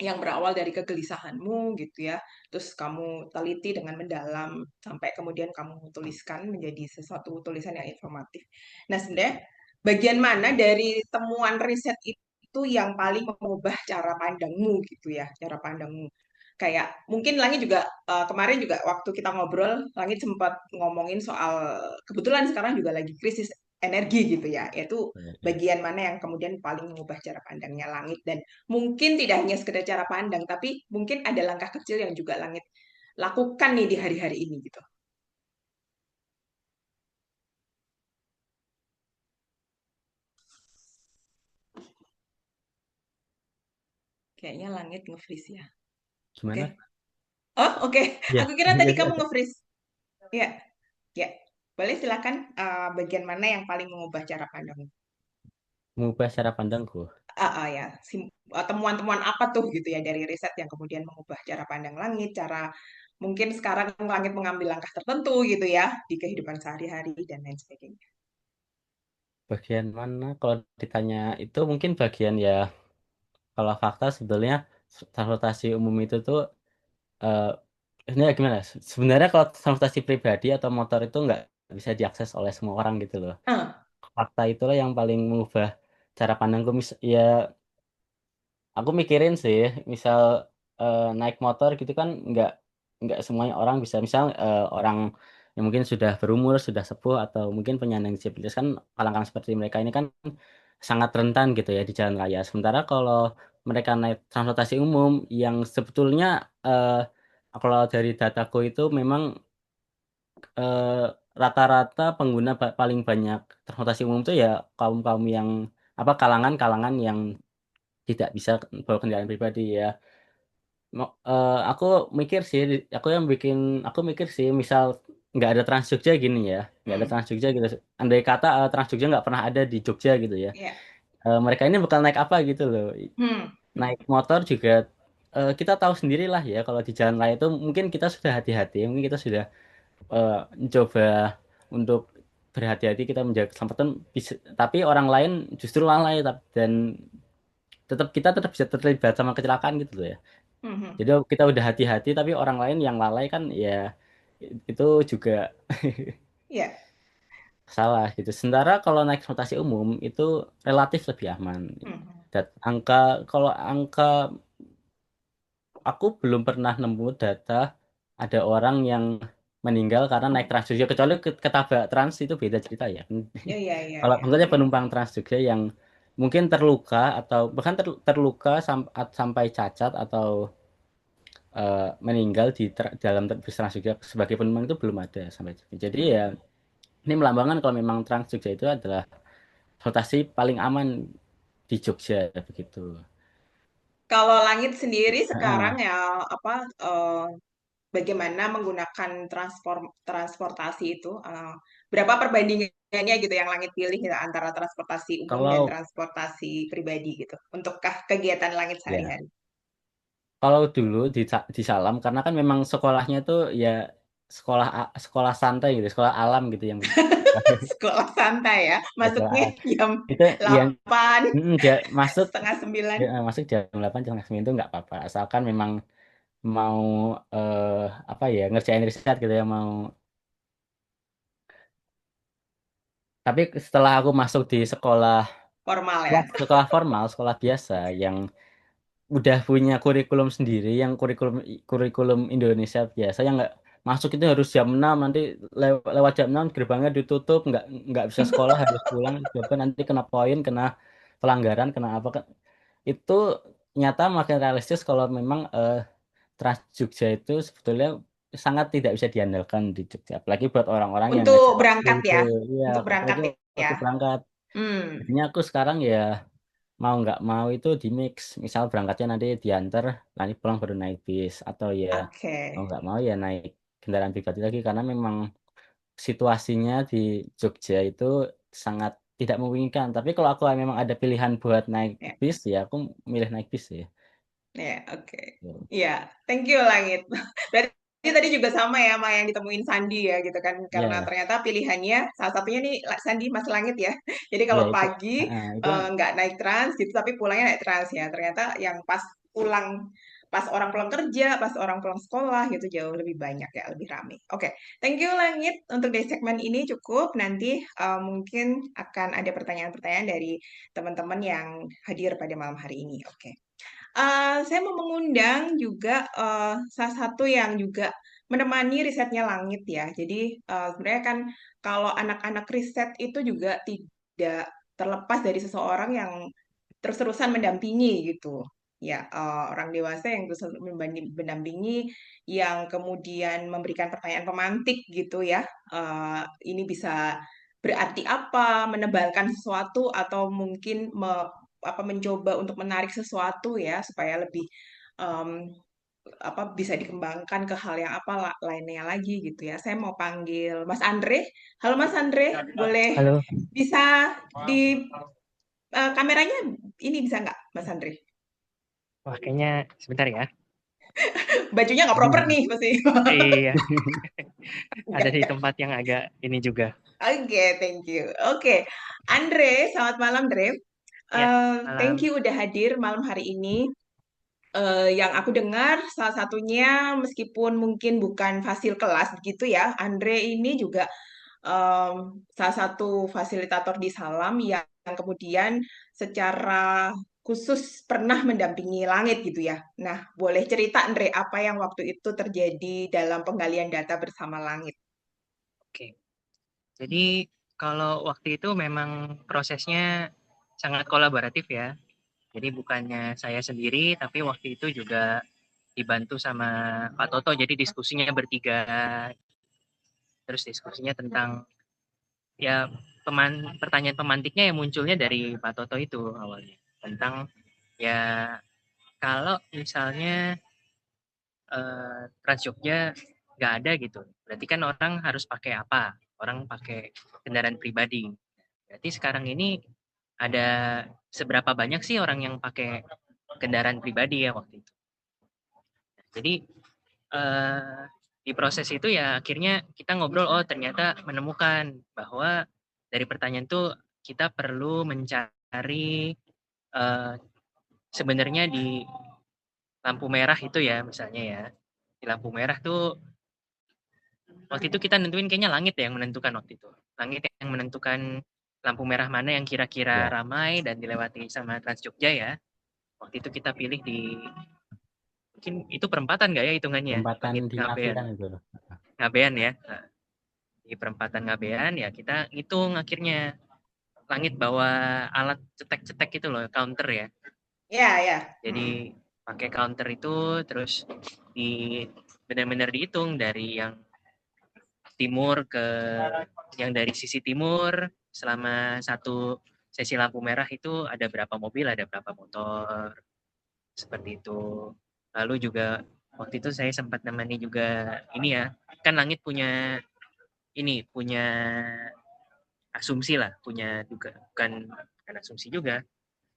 yang berawal dari kegelisahanmu gitu ya. Terus kamu teliti dengan mendalam sampai kemudian kamu tuliskan menjadi sesuatu tulisan yang informatif. Nah, sebenarnya bagian mana dari temuan riset itu yang paling mengubah cara pandangmu gitu ya, cara pandangmu. Kayak mungkin Langit juga kemarin juga waktu kita ngobrol, Langit sempat ngomongin soal kebetulan sekarang juga lagi krisis energi gitu ya, yaitu Ya, ya. bagian mana yang kemudian paling mengubah cara pandangnya Langit dan mungkin tidak hanya sekedar cara pandang, tapi mungkin ada langkah kecil yang juga Langit lakukan nih di hari-hari ini gitu. Kayaknya Langit nge-freeze ya. Oke. Gimana? Oh, oke. Ya, Aku kira tadi jadi kamu ada nge-freeze. Ya, ya. Boleh silakan bagian mana yang paling mengubah cara pandangmu? mengubah cara pandangku. Ya, temuan-temuan apa tuh gitu ya dari riset yang kemudian mengubah cara pandang Langit, cara mungkin sekarang Langit mengambil langkah tertentu gitu ya di kehidupan sehari-hari dan lain sebagainya. Bagian mana? Kalau ditanya itu mungkin bagian ya, kalau fakta sebenarnya transportasi umum itu tuh eh ini gimana? Sebenarnya kalau transportasi pribadi atau motor itu nggak bisa diakses oleh semua orang gitu loh. Ah, Fakta itulah yang paling mengubah cara pandangku. Ya, aku mikirin sih, misal naik motor gitu kan nggak semuanya orang bisa. Misal orang yang mungkin sudah berumur, sudah sepuh atau mungkin penyandang disabilitas kan kalangan seperti mereka ini kan sangat rentan gitu ya di jalan raya. Sementara kalau mereka naik transportasi umum yang sebetulnya kalau dari dataku itu memang eh, rata-rata pengguna paling banyak transportasi umum itu ya kaum-kaum yang apa kalangan-kalangan yang tidak bisa bawa kendaraan pribadi ya. Aku mikir sih, aku mikir sih, misal nggak ada Trans Jogja gini ya, nggak ada hmm, Trans Jogja gitu. Andai kata Trans Jogja nggak pernah ada di Jogja gitu ya, ya, mereka ini bakal naik apa gitu loh. hmm, Naik motor juga, kita tahu sendiri lah ya, kalau di jalan raya itu mungkin kita sudah hati-hati, mungkin kita sudah mencoba untuk berhati-hati, kita menjaga keselamatan, tapi orang lain justru lalai, dan kita tetap bisa terlibat sama kecelakaan gitu loh ya. hmm, hmm. Jadi kita udah hati-hati tapi orang lain yang lalai kan ya itu juga Ya, salah gitu. Sementara kalau naik transportasi umum itu relatif lebih aman. hmm, Dan kalau angka aku belum pernah nemu data ada orang yang meninggal karena naik Trans Jogja, kecuali ketabrak Trans itu beda cerita ya. ya, ya, ya, Kalau ya. misalnya penumpang Trans Jogja yang mungkin terluka atau bahkan terluka sampai cacat atau meninggal dalam bus Trans Jogja sebagai penumpang itu belum ada sampai ini. Jadi ya ini melambangkan kalau memang Trans Jogja itu adalah transportasi paling aman di Jogja begitu. Kalau Langit sendiri sekarang Heeh. ya apa bagaimana menggunakan transportasi itu berapa perbandingannya gitu yang Langit pilih gitu, antara transportasi umum dan Kalau transportasi pribadi gitu untuk kegiatan Langit ya, sehari-hari. kalau dulu di Salam karena kan memang sekolahnya tuh ya sekolah santai gitu, sekolah alam gitu yang Sekolah santai ya, ya, sekolah masuknya alam. jam Itu yang 8 dia masuk setengah 9. masuk jam 8 jam 9 itu nggak apa-apa asalkan memang mau eh, apa ya ngerjain riset gitu ya mau. Tapi setelah aku masuk di Formal ya. sekolah formal, sekolah biasa yang udah punya kurikulum sendiri, yang kurikulum kurikulum Indonesia biasa, yang nggak masuk itu harus jam 6, nanti lewat jam 6 gerbangnya ditutup, nggak bisa sekolah, harus pulang, sebab nanti kena poin, kena pelanggaran, kena apa kan. Itu nyata makin realistis kalau memang Trans Jogja itu sebetulnya sangat tidak bisa diandalkan di Jogja, apalagi buat orang-orang yang ngajak Untuk waktu berangkat itu, ya, iya, untuk berangkat apalagi waktu ya. berangkat. Hmm, Jadinya aku sekarang ya mau nggak mau itu di mix, misal berangkatnya nanti diantar, nanti pulang baru naik bis, atau ya oke. mau nggak mau ya naik kendaraan pribadi lagi karena memang situasinya di Jogja itu sangat tidak memungkinkan. Tapi kalau aku memang ada pilihan buat naik Ya, bis ya aku milih naik bis ya. ya, oke. Ya, Ya, thank you Langit. Berarti tadi juga sama ya sama yang ditemuin Sandi ya gitu kan, karena ya, ternyata pilihannya salah satunya nih Sandi Mas Langit ya. Jadi ya kalau itu pagi itu nggak naik trans gitu, tapi pulangnya naik trans ya. Ternyata yang pas pulang pas orang pulang kerja, pas orang pulang sekolah gitu jauh lebih banyak ya, lebih ramai. Oke, thank you Langit untuk di segmen ini cukup. Nanti mungkin akan ada pertanyaan-pertanyaan dari teman-teman yang hadir pada malam hari ini. Oke. Saya mau mengundang juga salah satu yang juga menemani risetnya Langit ya. Jadi sebenarnya kan kalau anak-anak riset itu juga tidak terlepas dari seseorang yang terus-terusan mendampingi gitu. Ya, orang dewasa yang terus mendampingi, yang kemudian memberikan pertanyaan pemantik gitu ya. Ini bisa berarti apa, menebalkan sesuatu, atau mungkin mencoba untuk menarik sesuatu ya supaya lebih em, bisa dikembangkan ke hal yang lainnya lagi gitu ya. Saya mau panggil Mas Andre. Halo Mas Andre, boleh Halo, bisa di kameranya ini bisa nggak Mas Andre? wah kayaknya sebentar ya. Bajunya nggak proper nih pasti. Iya, ada di Nggak. tempat yang agak ini juga. Oke, thank you. Oke, Andre, selamat malam, Andre. Ya, Thank malam. you udah hadir malam hari ini. Yang aku dengar salah satunya meskipun mungkin bukan fasil kelas begitu ya, Andre ini juga salah satu fasilitator di Salam yang kemudian secara khusus pernah mendampingi Langit gitu ya. Nah, boleh cerita Andre apa yang waktu itu terjadi dalam penggalian data bersama Langit? Oke. Jadi kalau waktu itu memang prosesnya sangat kolaboratif ya. Jadi bukannya saya sendiri, tapi waktu itu juga dibantu sama Pak Toto. Jadi diskusinya bertiga. Terus diskusinya tentang ya pertanyaan pemantiknya yang munculnya dari Pak Toto itu awalnya. Tentang ya kalau misalnya Trans Jogja nggak ada gitu. Berarti kan orang harus pakai apa? Orang pakai kendaraan pribadi. Berarti sekarang ini ada seberapa banyak sih orang yang pakai kendaraan pribadi ya waktu itu. Jadi eh, di proses itu ya akhirnya kita ngobrol, oh ternyata menemukan bahwa dari pertanyaan itu kita perlu mencari eh, sebenarnya di lampu merah itu ya misalnya ya. Di lampu merah tuh waktu itu kita nentuin kayaknya langit ya yang menentukan waktu itu. Langit yang menentukan lampu merah mana yang kira-kira Ya, ramai dan dilewati sama Trans Jogja ya. Waktu itu kita pilih di mungkin itu perempatan nggak ya hitungannya? perempatan Langit di Ngabean. Ngabean itu. Ngabean ya. Nah, di perempatan Ngabean ya kita hitung akhirnya langit bawa alat cetek-cetek itu loh, counter ya. Ya, ya. Jadi pakai counter itu terus di benar-benar dihitung dari yang timur ke yang dari sisi timur selama satu sesi lampu merah itu ada berapa mobil, ada berapa motor, seperti itu. Lalu juga waktu itu saya sempat nemani juga ini ya, kan Langit punya ini punya asumsi lah, punya juga bukan asumsi juga.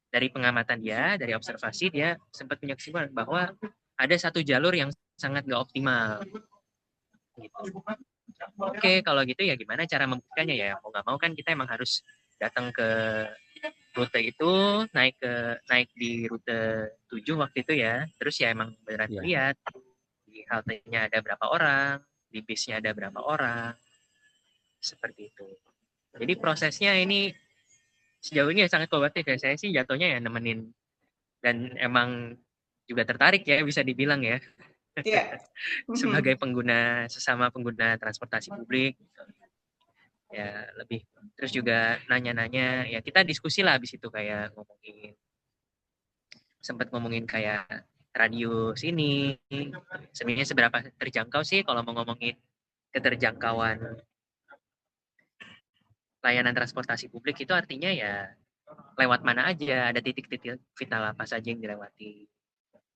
Dari pengamatan dia, dari observasi dia sempat punya kesimpulan bahwa ada satu jalur yang sangat gak optimal. Gitu. Oke, kalau gitu ya gimana cara membukanya ya? Mau nggak mau kan kita emang harus datang ke rute itu, naik di rute 7 waktu itu ya. Terus ya emang beneran Ya, lihat di haltenya ada berapa orang, di bisnya ada berapa orang, seperti itu. Jadi prosesnya ini sejauh ini sangat kolaboratif ya. Saya sih jatuhnya ya nemenin dan emang juga tertarik ya bisa dibilang ya Ya. sebagai sesama pengguna transportasi publik ya lebih terus juga nanya-nanya ya kita diskusi lah habis itu kayak sempat ngomongin kayak radius ini sebenarnya seberapa terjangkau sih kalau mau ngomongin keterjangkauan layanan transportasi publik itu artinya ya lewat mana aja ada titik-titik vital apa saja yang dilewati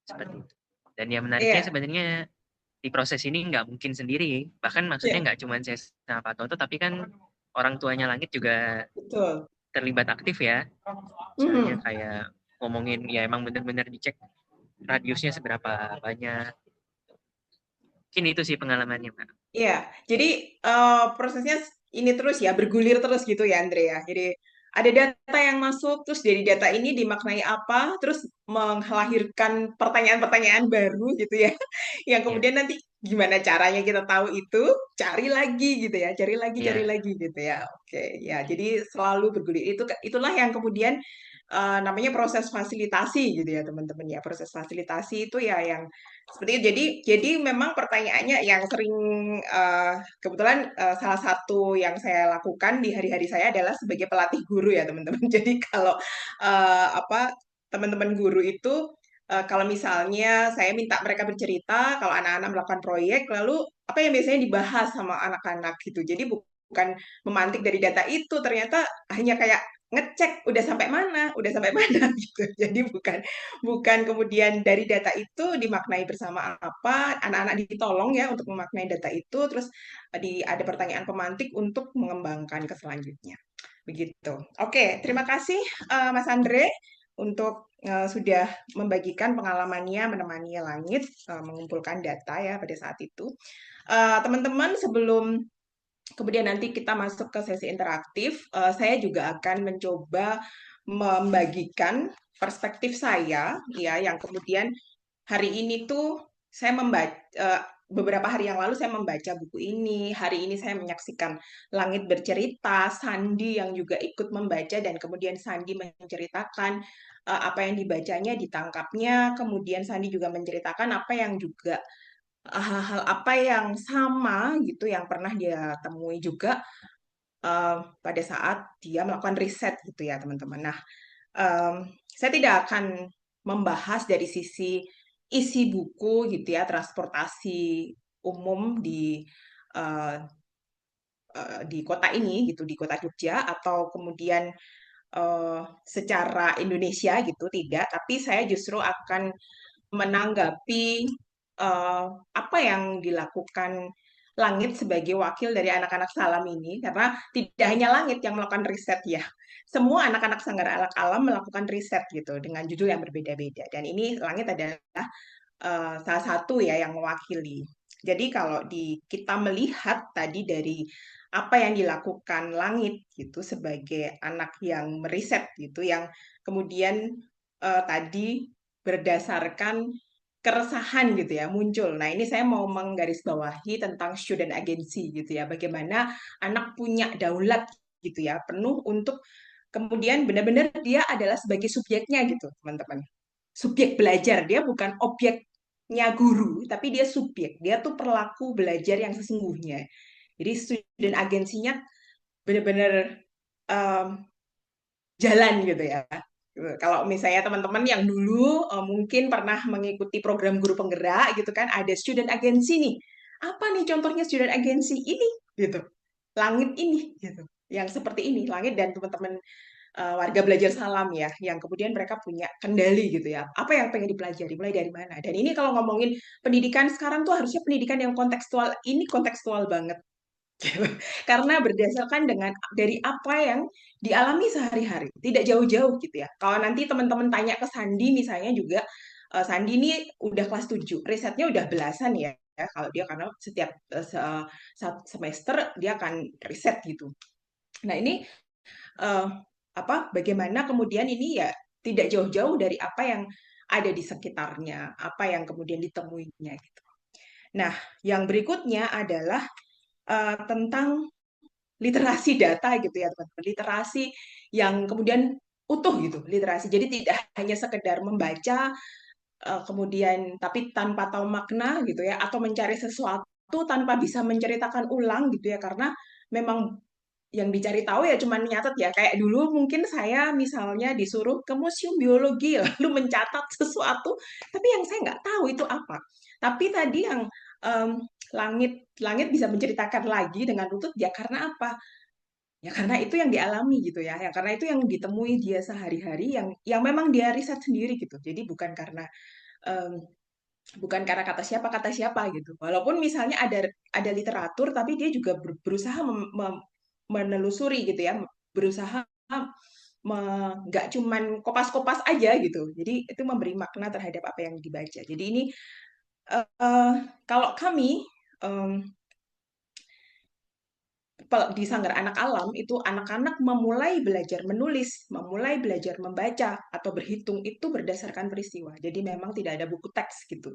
seperti itu dan yang menariknya Iya, sebenarnya di proses ini nggak mungkin sendiri bahkan maksudnya iya, nggak cuma saya sama Pak Toto tapi kan orang tuanya Langit juga betul. terlibat aktif ya misalnya Mhm. kayak ngomongin ya emang bener-bener dicek radiusnya seberapa banyak mungkin itu sih pengalamannya Mbak. Iya, jadi prosesnya ini terus ya, bergulir terus gitu ya, Andre ya. Jadi ada data yang masuk, terus dari data ini dimaknai apa, terus melahirkan pertanyaan-pertanyaan baru gitu ya, yang Iya, kemudian nanti gimana caranya kita tahu itu, cari lagi gitu ya, cari iya, lagi gitu ya. Oke, ya, jadi selalu bergulir itu, itulah yang kemudian namanya proses fasilitasi gitu ya teman-teman ya. Proses fasilitasi itu ya yang seperti itu. Jadi memang pertanyaannya yang sering kebetulan salah satu yang saya lakukan di hari-hari saya adalah sebagai pelatih guru ya teman-teman. Jadi kalau apa teman-teman guru itu kalau misalnya saya minta mereka bercerita, kalau anak-anak melakukan proyek, lalu apa yang biasanya dibahas sama anak-anak gitu. Jadi bukan memantik dari data itu, ternyata hanya kayak ngecek udah sampai mana gitu. Jadi bukan bukan kemudian dari data itu dimaknai bersama apa, anak-anak ditolong ya untuk memaknai data itu, terus ada pertanyaan pemantik untuk mengembangkan ke selanjutnya. Begitu. Oke, terima kasih Mas Andre untuk sudah membagikan pengalamannya menemani Langit mengumpulkan data ya pada saat itu. Teman-teman, sebelum kemudian nanti kita masuk ke sesi interaktif, saya juga akan mencoba membagikan perspektif saya ya yang kemudian hari ini tuh saya membaca beberapa hari yang lalu saya membaca buku ini, hari ini saya menyaksikan Langit bercerita, Sandi yang juga ikut membaca dan kemudian Sandi menceritakan apa yang dibacanya, ditangkapnya, kemudian Sandi juga menceritakan apa yang juga hal-hal apa yang sama gitu yang pernah dia temui juga pada saat dia melakukan riset gitu ya teman-teman. Nah, saya tidak akan membahas dari sisi isi buku gitu ya, transportasi umum uh, di kota ini gitu, di kota Jogja atau kemudian secara Indonesia gitu, tidak. Tapi saya justru akan menanggapi apa yang dilakukan Langit sebagai wakil dari anak-anak Salam ini, karena tidak hanya Langit yang melakukan riset ya, semua anak-anak Sanggar Anak Alam melakukan riset gitu dengan judul yang berbeda-beda. Dan ini Langit adalah salah satu ya yang mewakili. Jadi kalau kita melihat tadi dari apa yang dilakukan Langit gitu sebagai anak yang meriset gitu, yang kemudian tadi berdasarkan keresahan gitu ya muncul. Nah, ini saya mau menggarisbawahi tentang student agency gitu ya. Bagaimana anak punya daulat gitu ya, penuh untuk kemudian benar-benar dia adalah sebagai subjeknya gitu, teman-teman. Subjek belajar, dia bukan objeknya guru, tapi dia subjek. Dia tuh perlaku belajar yang sesungguhnya. Jadi student agensinya benar-benar um, jalan gitu ya. Kalau misalnya teman-teman yang dulu mungkin pernah mengikuti program guru penggerak gitu kan, ada student agency nih. Apa nih contohnya student agency ini gitu. Langit ini gitu. Yang seperti ini, Langit dan teman-teman warga belajar salam ya, yang kemudian mereka punya kendali gitu ya. Apa yang pengen dipelajari, mulai dari mana. Dan ini kalau ngomongin pendidikan sekarang tuh harusnya pendidikan yang kontekstual, ini kontekstual banget. Karena berdasarkan dengan dari apa yang dialami sehari-hari, tidak jauh-jauh gitu ya. Kalau nanti teman-teman tanya ke Sandi misalnya juga, Sandi ini udah kelas 7, risetnya udah belasan ya. Kalau dia karena setiap semester dia akan riset gitu. Nah, ini eh, bagaimana kemudian ini ya tidak jauh-jauh dari apa yang ada di sekitarnya, apa yang kemudian ditemuinya gitu. Nah, yang berikutnya adalah tentang literasi data gitu ya teman-teman, literasi yang kemudian utuh gitu, literasi. Jadi tidak hanya sekedar membaca kemudian tapi tanpa tahu makna gitu ya, atau mencari sesuatu tanpa bisa menceritakan ulang gitu ya, karena memang yang dicari tahu ya cuman nyatet ya. Kayak dulu mungkin saya misalnya disuruh ke museum biologi lalu mencatat sesuatu, tapi yang saya nggak tahu itu apa. Tapi tadi yang em, langit bisa menceritakan lagi dengan lutut ya karena apa? Ya karena itu yang dialami gitu ya. Ya karena itu yang ditemui dia sehari-hari yang memang dia riset sendiri gitu. Jadi em, bukan karena kata siapa gitu. Walaupun misalnya ada literatur, tapi dia juga berusaha menelusuri gitu ya, berusaha nggak cuman kopas-kopas aja gitu. Jadi itu memberi makna terhadap apa yang dibaca. Jadi ini kalau kami em, di Sanggar Anak Alam itu anak-anak memulai belajar menulis, memulai belajar membaca atau berhitung itu berdasarkan peristiwa. Jadi memang tidak ada buku teks gitu.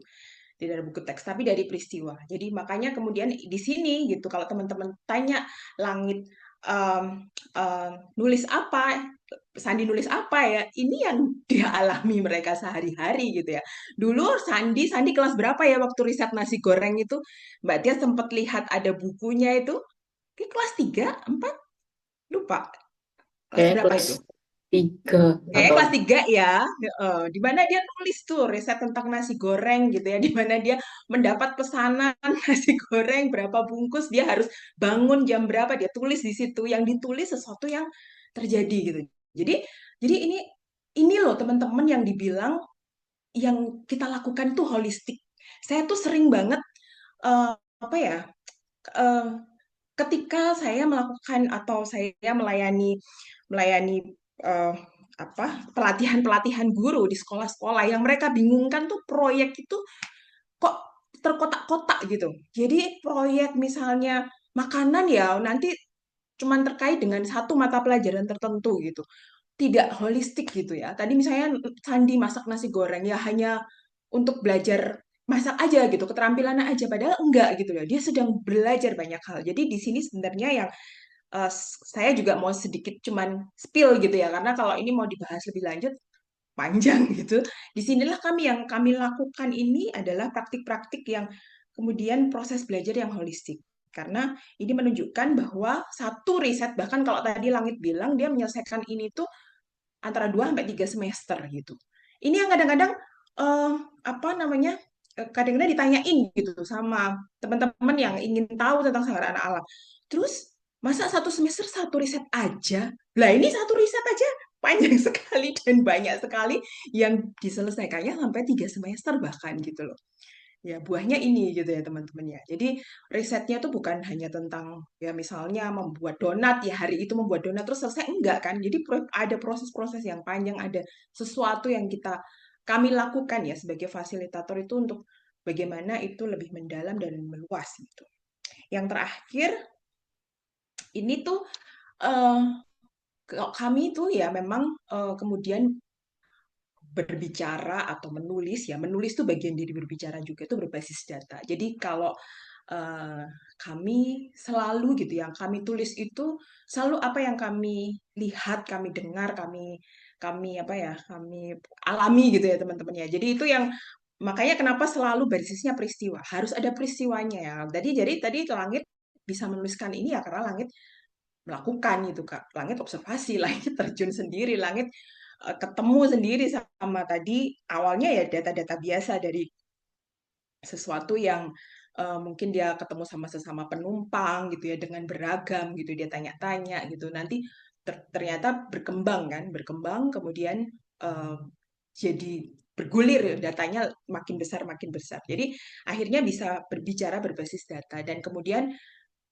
Tidak ada buku teks, tapi dari peristiwa. Jadi makanya kemudian di sini gitu kalau teman-teman tanya Langit nulis apa, Sandi nulis apa ya? Ini yang dia alami mereka sehari-hari gitu ya. Dulu Sandi kelas berapa ya waktu riset nasi goreng itu? Mbak Tia sempat lihat ada bukunya itu. Kelas 3, 4, lupa. Kelas Kayak berapa kelas itu? 3 Kayaknya atau kelas 3 ya. Heeh. Di mana dia nulis tuh riset tentang nasi goreng gitu ya. Di mana dia mendapat pesanan nasi goreng berapa bungkus, dia harus bangun jam berapa, dia tulis di situ. Yang ditulis sesuatu yang terjadi gitu. Jadi jadi ini loh teman-teman yang dibilang yang kita lakukan tuh holistik. Saya tuh sering banget eh, apa ya? eh, Ketika saya melakukan atau saya melayani melayani eh, apa pelatihan-pelatihan guru di sekolah-sekolah yang mereka bingungkan tuh proyek itu kok terkotak-kotak gitu. Jadi proyek misalnya makanan ya nanti cuman terkait dengan satu mata pelajaran tertentu gitu. Tidak holistik gitu ya. Tadi misalnya Sandi masak nasi goreng ya hanya untuk belajar masak aja gitu, keterampilannya aja padahal enggak gitu ya. Dia sedang belajar banyak hal. Jadi di sini sebenarnya yang saya juga mau sedikit cuman spill gitu ya karena kalau ini mau dibahas lebih lanjut panjang gitu. Disinilah kami lakukan ini adalah praktik-praktik yang kemudian proses belajar yang holistik. Karena ini menunjukkan bahwa satu riset, bahkan kalau tadi Langit bilang dia menyelesaikan ini tuh antara 2 sampai 3 semester gitu. Ini yang kadang-kadang eh, apa namanya? Kadang-kadang ditanyain gitu sama teman-teman yang ingin tahu tentang Sanggar Anak Alam. Terus masa satu semester satu riset aja? Lah ini satu riset aja panjang sekali dan banyak sekali yang diselesaikannya sampai 3 semester bahkan gitu loh. Ya, buahnya ini gitu ya teman-teman ya. Jadi risetnya tuh bukan hanya tentang ya misalnya membuat donat ya hari itu membuat donat terus selesai enggak kan. Jadi ada proses-proses yang panjang, ada sesuatu yang kami lakukan ya sebagai fasilitator itu untuk bagaimana itu lebih mendalam dan meluas gitu. Yang terakhir ini tuh eh, kami tuh ya memang kemudian berbicara atau menulis tuh bagian dari berbicara juga itu berbasis data. Jadi kalau eh, kami selalu gitu yang kami tulis itu selalu apa yang kami lihat, kami dengar, kami kami apa ya, kami alami gitu ya teman-teman ya. Jadi itu yang makanya kenapa selalu basisnya peristiwa. Harus ada peristiwanya ya. Jadi tadi Langit bisa menuliskan ini ya karena Langit melakukan itu Kak. Langit observasi, Langit terjun sendiri, Langit ketemu sendiri sama tadi awalnya ya data-data biasa dari sesuatu yang mungkin dia ketemu sama sesama penumpang gitu ya dengan beragam gitu dia tanya-tanya gitu nanti ternyata berkembang kan berkembang kemudian eh, jadi bergulir datanya makin besar jadi akhirnya bisa berbicara berbasis data dan kemudian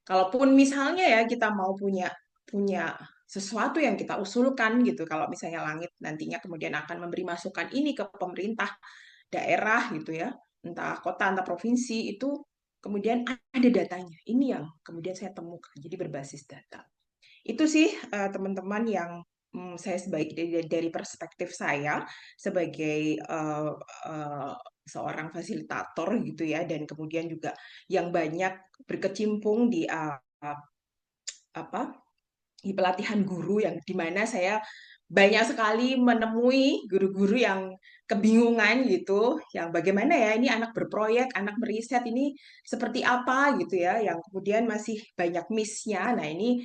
kalaupun misalnya ya kita mau punya punya sesuatu yang kita usulkan gitu, kalau misalnya Langit nantinya kemudian akan memberi masukan ini ke pemerintah daerah gitu ya, entah kota, entah provinsi itu kemudian ada datanya. Ini yang kemudian saya temukan. Jadi berbasis data. Itu sih teman-teman yang saya sebagai dari perspektif saya sebagai seorang fasilitator gitu ya dan kemudian juga yang banyak berkecimpung di apa di pelatihan guru yang dimana saya banyak sekali menemui guru-guru yang kebingungan gitu, yang bagaimana ya ini anak berproyek, anak meriset ini seperti apa gitu ya, yang kemudian masih banyak miss-nya. Nah ini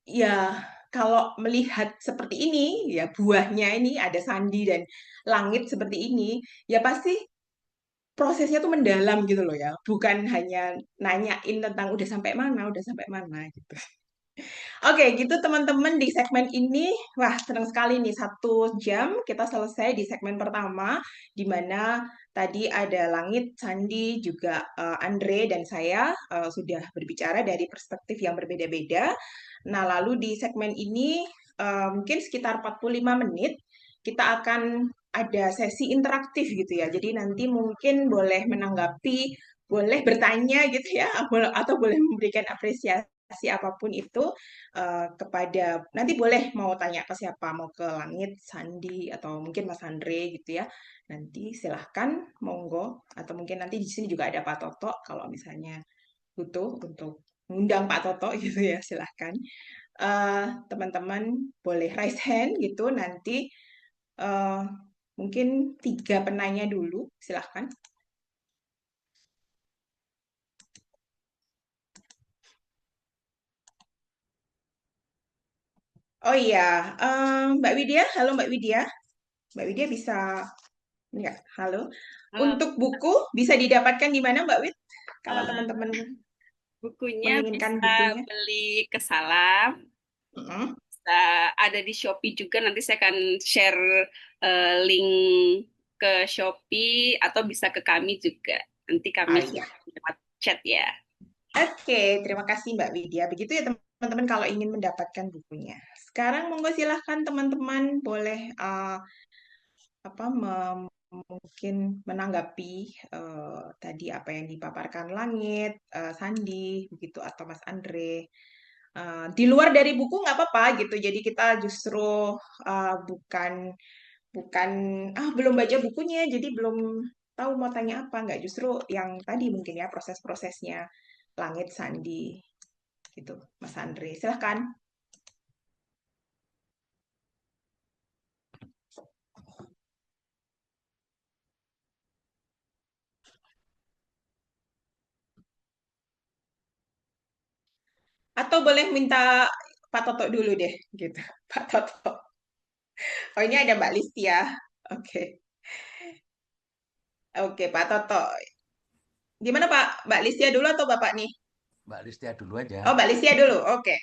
ya kalau melihat seperti ini ya buahnya ini ada Sandi dan Langit seperti ini, ya pasti prosesnya tuh mendalam gitu loh ya, bukan hanya nanyain tentang udah sampai mana gitu. Oke, gitu teman-teman di segmen ini. Wah, senang sekali nih. 1 jam kita selesai di segmen pertama, di mana tadi ada Langit, Sandi, juga Andre, dan saya sudah berbicara dari perspektif yang berbeda-beda. Nah, lalu di segmen ini mungkin sekitar 45 menit, kita akan ada sesi interaktif gitu ya. Jadi nanti mungkin boleh menanggapi, boleh bertanya gitu ya, atau boleh memberikan apresiasi apapun itu kepada nanti boleh mau tanya ke siapa, mau ke Langit, Sandi atau mungkin Mas Andre gitu ya. Nanti silahkan monggo atau mungkin nanti di sini juga ada Pak Toto kalau misalnya butuh untuk mengundang Pak Toto gitu ya silahkan. Teman-teman boleh raise hand gitu nanti eh, mungkin 3 penanya dulu silahkan. Oh iya, Mbak Widya, halo Mbak Widya. Mbak Widya bisa enggak? Halo. Eh, Untuk buku bisa didapatkan di mana Mbak Wid? Kalau eh, teman-teman bukunya menginginkan bisa bukunya. beli ke Salam, Mm-mm. bisa ada di Shopee juga. Nanti saya akan share link ke Shopee atau bisa ke kami juga. Nanti kami Ah iya. share lewat chat ya. Oke, terima kasih Mbak Widya. Begitu ya teman-teman kalau ingin mendapatkan bukunya. Sekarang monggo silahkan teman-teman boleh apa mungkin menanggapi tadi apa yang dipaparkan Langit, Sandi, begitu atau Mas Andre. Di luar dari buku nggak apa-apa gitu. Jadi kita justru bukan bukan belum baca bukunya, jadi belum tahu mau tanya apa. Nggak justru yang tadi mungkin ya proses-prosesnya Langit, Sandi, gitu, Mas Andre. Silahkan. Atau boleh minta Pak Toto dulu deh, gitu. Pak Toto. Oh ini ada Mbak Listia. Oke, oke Pak Toto. Gimana Pak? Mbak Listia dulu atau Bapak nih? Mbak Listia dulu aja. Oh Mbak Listia dulu. Oke.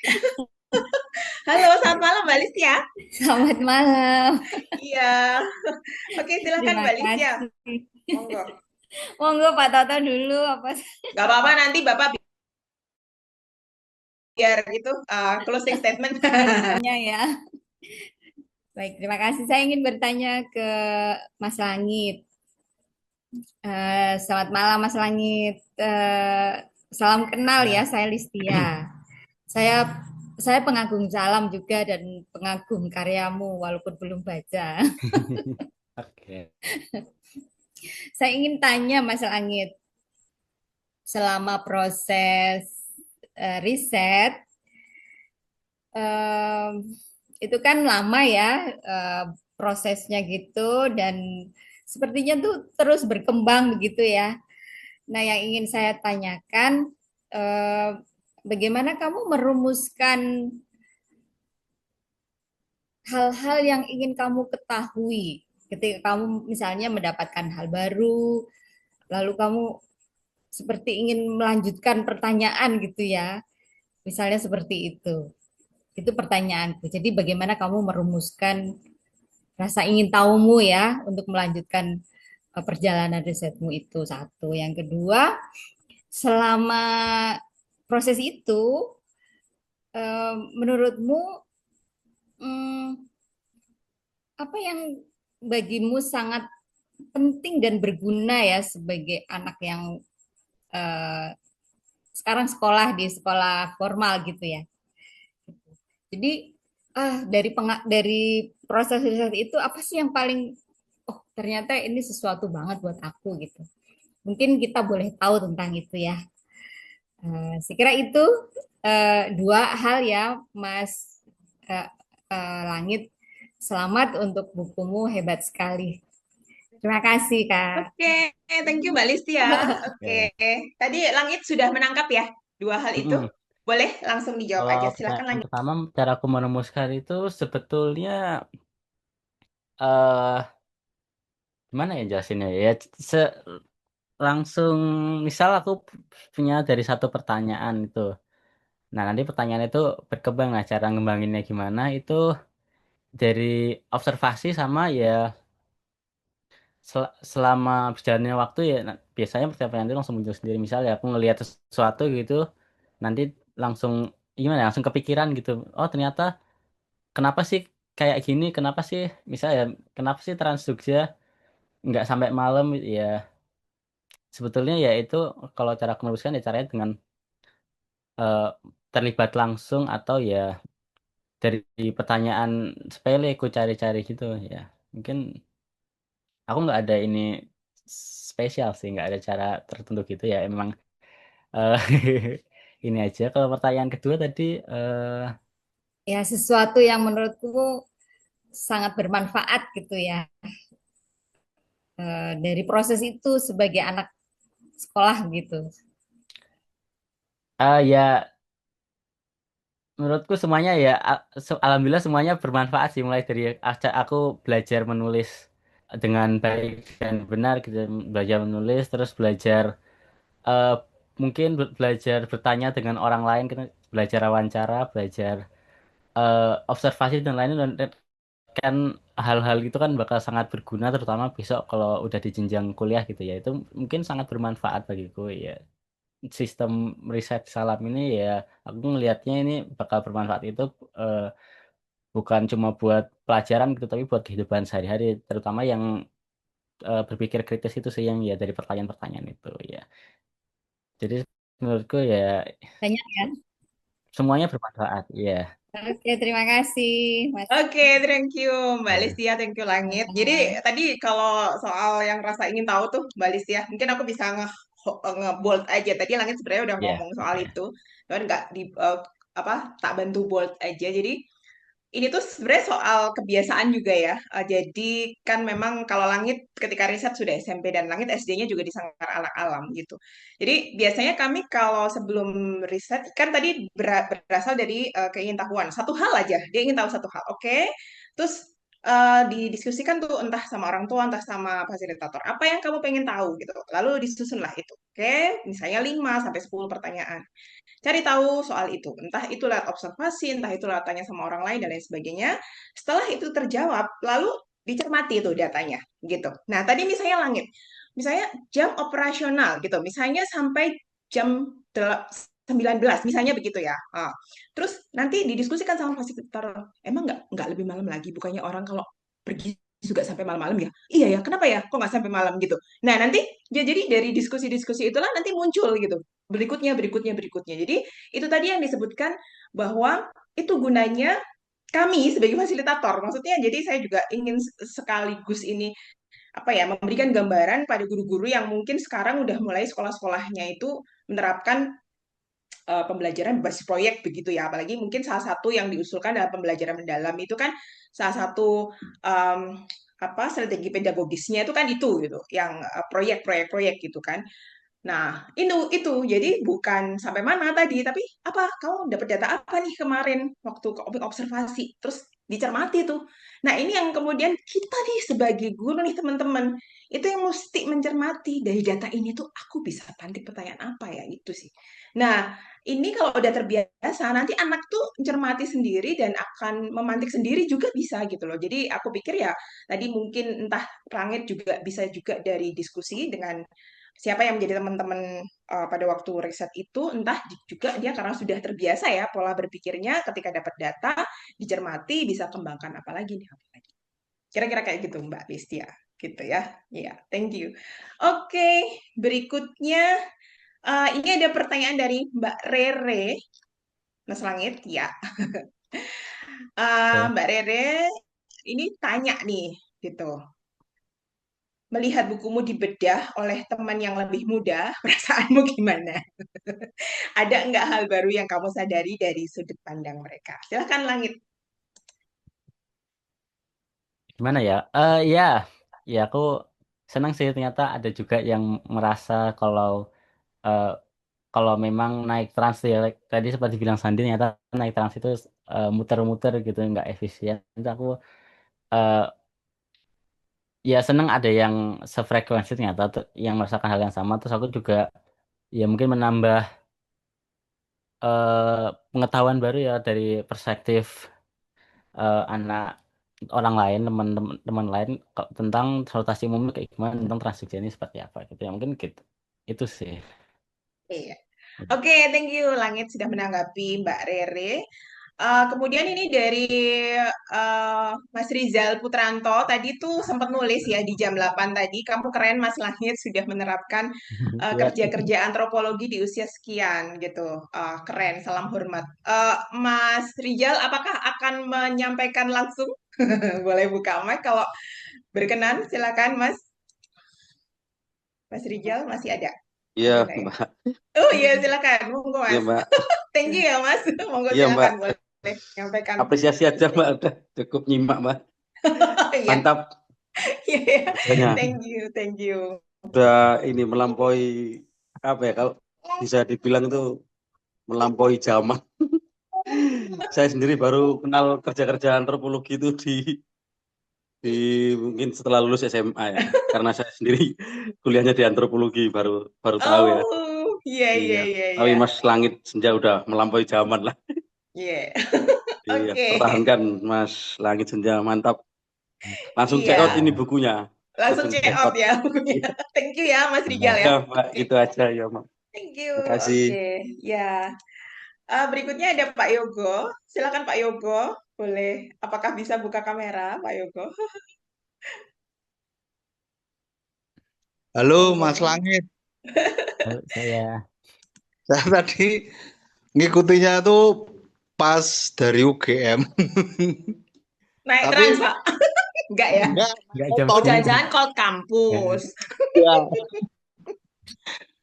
Halo, selamat malam Mbak Listia. Selamat malam. Iya. Oke, silakan Terima Mbak Listia. kasih. Monggo. Monggo Pak Toto dulu apa Gak apa-apa nanti Bapak biar gitu closing statement. tanya ya. Baik, terima kasih. Saya ingin bertanya ke Mas Langit. Selamat malam Mas Langit. Salam kenal ya, Ya, saya Listia. Saya saya pengagum Salam juga dan pengagum karyamu walaupun belum baca. Oke. Saya ingin tanya Mas Langit, selama proses riset em, itu kan lama ya prosesnya gitu dan sepertinya tuh terus berkembang begitu ya. Nah, yang ingin saya tanyakan, eh, bagaimana kamu merumuskan hal-hal yang ingin kamu ketahui ketika kamu misalnya mendapatkan hal baru, lalu kamu seperti ingin melanjutkan pertanyaan gitu ya, misalnya seperti itu. Itu pertanyaanku. Jadi bagaimana kamu merumuskan rasa ingin tahumu ya untuk melanjutkan perjalanan risetmu itu satu. Yang kedua, selama proses itu, menurutmu hmm, apa yang bagimu sangat penting dan berguna ya sebagai anak yang eh, sekarang sekolah di sekolah formal gitu ya. Jadi dari proses riset itu apa sih yang paling oh ternyata ini sesuatu banget buat aku gitu. Mungkin kita boleh tahu tentang itu ya. Saya kira itu dua hal ya, Mas eh, Langit. Selamat untuk bukumu, hebat sekali. Terima kasih, Kak. Oke, thank you Mbak Listia. Oke, Oke. tadi Langit sudah menangkap ya 2 hal itu. Mm-mm. Boleh langsung dijawab Kalau aja. Silakan pertanyaan lanjut. pertama, cara aku merumuskan itu sebetulnya eh gimana ya jelasinnya ya? Langsung misal aku punya dari satu pertanyaan itu. Nah, nanti pertanyaan itu berkembang. Nah, cara ngembanginnya gimana itu dari observasi sama ya selama berjalannya waktu ya biasanya pertanyaan itu langsung muncul sendiri. Misal ya aku ngelihat sesuatu gitu, nanti langsung gimana ya, langsung kepikiran gitu. Oh, ternyata kenapa sih kayak gini? Kenapa sih misalnya kenapa sih Trans Jogja nggak sampai malam ya sebetulnya ya itu kalau cara aku meneruskan ya caranya dengan terlibat langsung atau ya dari pertanyaan sepele aku cari-cari gitu ya. Mungkin aku nggak ada ini spesial sih, nggak ada cara tertentu gitu ya. Emang eh, ini aja. Kalau pertanyaan kedua tadi Ya, sesuatu yang menurutku sangat bermanfaat gitu ya, dari proses itu sebagai anak sekolah gitu. ya menurutku semuanya ya alhamdulillah semuanya bermanfaat sih, mulai dari aku belajar menulis dengan baik dan benar gitu, belajar menulis, terus belajar eh, mungkin belajar bertanya dengan orang lain, kita belajar wawancara, belajar observasi dan lainnya, dan kan hal-hal itu kan bakal sangat berguna terutama besok kalau udah di jenjang kuliah gitu ya, itu mungkin sangat bermanfaat bagiku ya. Sistem riset salam ini ya aku ngelihatnya ini bakal bermanfaat itu eh, bukan cuma buat pelajaran gitu tapi buat kehidupan sehari-hari, terutama yang berpikir kritis itu sih, yang ya dari pertanyaan-pertanyaan itu ya. Jadi menurutku ya Banyak ya. semuanya bermanfaat ya. Oke, terima kasih, Mas. Oke, thank you Mbak Ya. Listia, thank you Langit. Jadi tadi kalau soal yang rasa ingin tahu tuh Mbak Listia, mungkin aku bisa nge-bold aja. Tadi Langit sebenarnya udah Ya, ngomong soal oke. itu, cuman nggak di apa tak bantu bold aja. Jadi ini tuh sebenarnya soal kebiasaan juga ya. Jadi kan memang kalau Langit ketika riset sudah SMP dan Langit SD-nya juga di Sanggar Anak Alam gitu. Jadi biasanya kami kalau sebelum riset kan tadi berasal dari keingintahuan. Satu hal aja, dia ingin tahu satu hal. Oke. Terus didiskusikan tuh entah sama orang tua, entah sama fasilitator. Apa yang kamu pengen tahu gitu. Lalu disusunlah itu. Oke, misalnya 5 sampai 10 pertanyaan. Cari tahu soal itu. Entah itu lewat observasi, entah itu lewat tanya sama orang lain dan lain sebagainya. Setelah itu terjawab, lalu dicermati itu datanya gitu. Nah, tadi misalnya langit. Misalnya jam operasional gitu. Misalnya sampai jam 19 misalnya begitu ya. Terus nanti didiskusikan sama fasilitator. Emang nggak lebih malam lagi? Bukannya orang kalau pergi juga sampai malam-malam ya? Iya ya, kenapa ya? Kok nggak sampai malam gitu? Nah, nanti jadi dari diskusi-diskusi itulah nanti muncul gitu berikutnya, berikutnya, berikutnya. Jadi itu tadi yang disebutkan bahwa itu gunanya kami sebagai fasilitator. Maksudnya jadi saya juga ingin sekaligus ini apa ya memberikan gambaran pada guru-guru yang mungkin sekarang udah mulai sekolah-sekolahnya itu menerapkan pembelajaran berbasis proyek begitu ya. Apalagi mungkin salah satu yang diusulkan dalam pembelajaran mendalam itu kan salah satu um, apa strategi pedagogisnya itu kan itu gitu, yang proyek-proyek gitu kan. Nah, itu jadi bukan sampai mana tadi, tapi apa kamu dapat data apa nih kemarin waktu ke observasi, terus dicermati tuh. Nah, ini yang kemudian kita nih sebagai guru nih teman-teman, itu yang mesti mencermati dari data ini tuh aku bisa pantik pertanyaan apa ya itu sih. Nah, ini kalau udah terbiasa, nanti anak tuh mencermati sendiri dan akan memantik sendiri juga bisa gitu loh. Jadi aku pikir ya tadi mungkin entah Langit juga bisa juga dari diskusi dengan siapa yang menjadi teman-teman pada waktu riset itu, entah juga dia karena sudah terbiasa ya pola berpikirnya ketika dapat data dicermati bisa kembangkan apalagi nih apalagi. Kira-kira kayak gitu Mbak Listia gitu ya. Iya, thank you. Oke, berikutnya ini ada pertanyaan dari Mbak Rere, Mas Langit ya. Oke. Mbak Rere ini tanya nih gitu. Melihat bukumu dibedah oleh teman yang lebih muda, perasaanmu gimana? Ada nggak hal baru yang kamu sadari dari sudut pandang mereka? Silahkan Langit. Gimana ya? Ya, ya aku senang sih ternyata ada juga yang merasa kalau eh, kalau memang naik trans ya, tadi seperti bilang Sandi, ternyata naik trans itu muter-muter gitu, nggak efisien. Itu aku eh, ya senang ada yang sefrekuensi ternyata yang merasakan hal yang sama. Terus aku juga ya mungkin menambah pengetahuan baru ya dari perspektif anak orang lain, teman-teman lain tentang transportasi umum kayak gimana, tentang transisi ini seperti apa gitu ya, mungkin gitu. Itu sih. Iya. Oke, thank you Langit sudah menanggapi Mbak Rere. Kemudian ini dari Mas Rizal Putranto tadi tuh sempat nulis ya di jam 8 tadi, kamu keren Mas Langit sudah menerapkan Ya, kerja-kerja antropologi di usia sekian gitu. Keren, salam hormat. Mas Rizal, apakah akan menyampaikan langsung? Boleh buka mic kalau berkenan, silakan Mas. Mas Rizal masih ada? Iya, Ada nggak ya? Mbak. Oh iya, silakan. Monggo Iya, Mas. Mbak. Thank you ya Mas. Monggo Iya, Mbak. silakan boleh menyampaikan. Apresiasi aja, Mbak. Udah cukup nyimak, Mbak. Iya, Mantap iya, iya. kerjanya. Thank you, thank you. Udah ini melampaui apa ya, kalau bisa dibilang itu melampaui zaman. Saya sendiri baru kenal kerja-kerja antropologi itu di mungkin setelah lulus SMA ya. Karena saya sendiri kuliahnya di antropologi baru baru tahu ya. Oh, iya, iya, Iya. iya, Tapi iya. Mas Langit Senja udah melampaui zaman lah. Iya. Iya, Oke. pertahankan Mas Langit Senja, mantap. Langsung check out Iya, ini bukunya. langsung Langsung check check out out. ya bukunya. Thank you ya Mas Rijal ya. Ya, Mbak, Oke, gitu aja ya, Mbak. thank you. Terima kasih. Oke, ya. Berikutnya ada Pak Yogo. Silakan Pak Yogo. Boleh. Apakah bisa buka kamera, Pak Yogo? Halo Mas Monggo. Langit, saya saya tadi ngikutinya tuh pas dari UGM. Naik Tapi trans, Pak? Enggak ya? nggak jam Oh, motor 10. jangan-jangan call Ya. kampus. ya,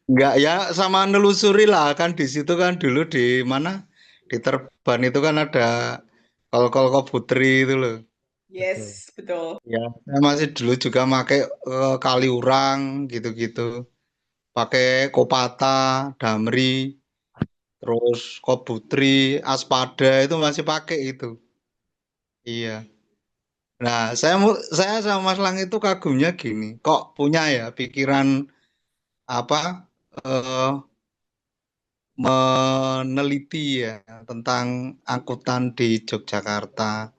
enggak ya sama nelusuri lah kan di situ kan dulu di mana di Terban itu kan ada kol-kol Putri itu loh. Betul. Yes, betul. Ya, saya masih dulu juga pakai Kaliurang gitu-gitu. Pakai Kopata, Damri, terus Koputri, Aspada itu masih pakai itu. Iya. Nah, saya sama Mas Lang itu kagumnya gini, kok punya ya pikiran apa eh, meneliti ya tentang angkutan di Yogyakarta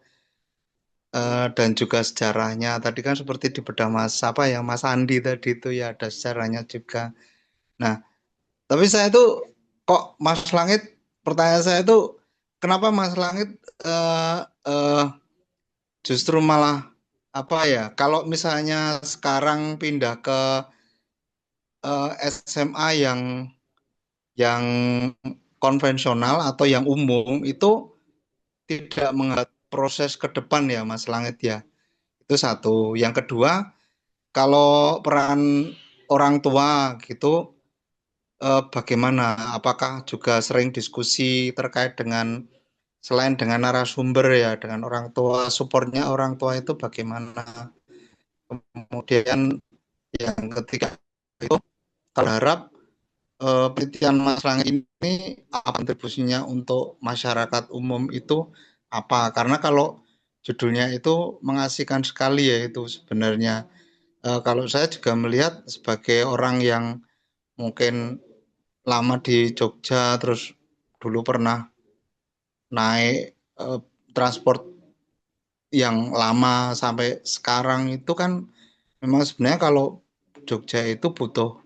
dan juga sejarahnya. Tadi kan seperti di bedah Mas apa ya Mas Andi tadi itu ya ada sejarahnya juga. Nah, tapi saya tuh kok Mas Langit pertanyaan saya tuh kenapa Mas Langit eh, eh, justru malah apa ya kalau misalnya sekarang pindah ke SMA yang konvensional atau yang umum itu tidak menghambat proses ke depan ya Mas Langit ya. Itu satu. Yang kedua, kalau peran orang tua gitu bagaimana? Apakah juga sering diskusi terkait dengan selain dengan narasumber ya dengan orang tua, supportnya orang tua itu bagaimana? Kemudian yang ketiga itu terharap penelitian Mas Langit ini apa kontribusinya untuk masyarakat umum itu apa? Karena kalau judulnya itu mengasihkan sekali ya itu sebenarnya. Kalau saya juga melihat sebagai orang yang mungkin lama di Jogja, terus dulu pernah naik transport yang lama sampai sekarang itu kan memang sebenarnya kalau Jogja itu butuh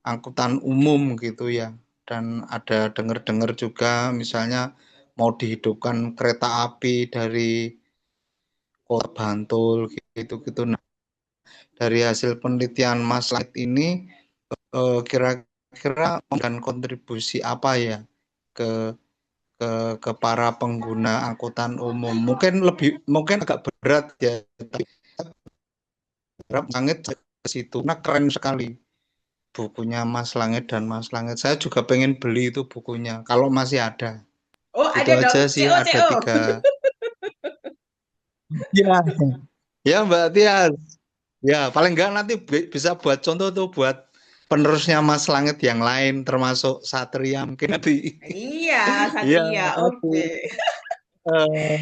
angkutan umum gitu ya. Dan ada dengar-dengar juga misalnya mau dihidupkan kereta api dari Kota Bantul gitu-gitu. Nah, dari hasil penelitian Mas Lait ini kira-kira memberikan kontribusi apa ya ke ke para pengguna angkutan umum. Mungkin agak berat ya, tapi harap Langit ke situ. Nah, keren sekali bukunya Mas Langit dan Mas Langit. Saya juga pengen beli itu bukunya kalau masih ada. Oh, Itu ada aja dong. sih, CO, ada CO. 3. Ya, ya Mbak Tias. Ya, paling enggak nanti bisa buat contoh tuh buat penerusnya Mas Langit yang lain termasuk Satria mungkin nanti. Iya, Iya, Satria. makasih. Oke. Eh,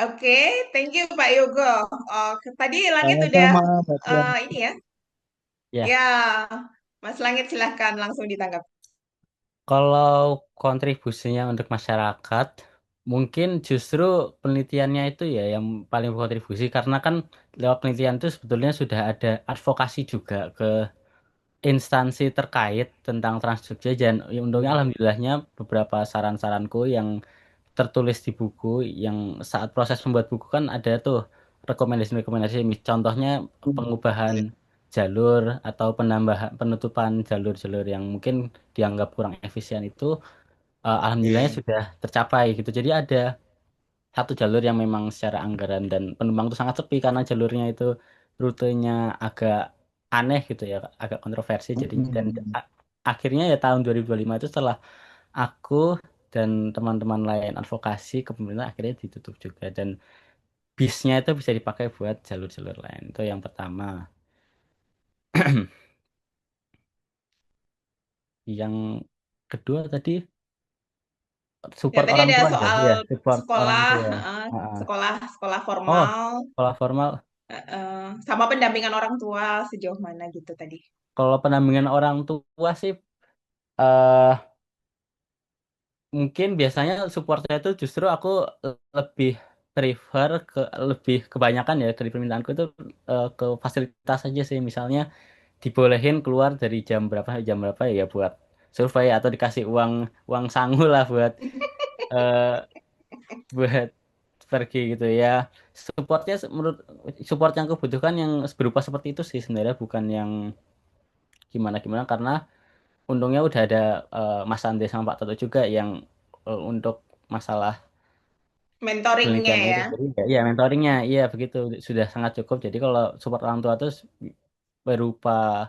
Oke, thank you Pak Yogo. Tadi Langit udah sama-sama Mbak Tias. ini ya. Ya, Ya, Mas Langit silahkan langsung ditangkap. kalau kontribusinya untuk masyarakat, mungkin justru penelitiannya itu ya yang paling berkontribusi karena kan lewat penelitian itu sebetulnya sudah ada advokasi juga ke instansi terkait tentang Trans Jogja dan ya, untungnya alhamdulillahnya beberapa saran-saranku yang tertulis di buku yang saat proses membuat buku kan ada tuh rekomendasi-rekomendasi contohnya pengubahan jalur atau penambahan penutupan jalur-jalur yang mungkin dianggap kurang efisien itu alhamdulillahnya sudah tercapai gitu. Jadi ada satu jalur yang memang secara anggaran dan penumpang itu sangat sepi karena jalurnya itu rutenya agak aneh gitu ya, agak kontroversi. Jadi dan akhirnya ya tahun 2025 itu setelah aku dan teman-teman lain advokasi ke pemerintah akhirnya ditutup juga dan bisnya itu bisa dipakai buat jalur-jalur lain. Itu yang pertama. Yang kedua tadi Ya support tadi orang ada tua ya, soal iya, support orang sekolah, tua. heeh, Heeh. sekolah sekolah Oh, formal, sekolah formal. sama pendampingan orang tua sejauh mana gitu tadi. Kalau pendampingan orang tua sih eh mungkin biasanya supportnya itu justru aku lebih prefer ke lebih kebanyakan ya dari permintaanku itu ke fasilitas aja sih. Misalnya dibolehin keluar dari jam berapa sampai jam berapa ya buat survei atau dikasih uang uang sangu lah buat eh, buat pergi gitu ya. Supportnya menurut support yang kebutuhan yang berupa seperti itu sih sebenarnya bukan yang gimana-gimana karena untungnya udah ada Mas Ande sama Pak Toto juga yang untuk masalah Mentoringnya penelitiannya itu ya. jadi ya mentoringnya iya begitu sudah sangat cukup jadi kalau support orang tua terus berupa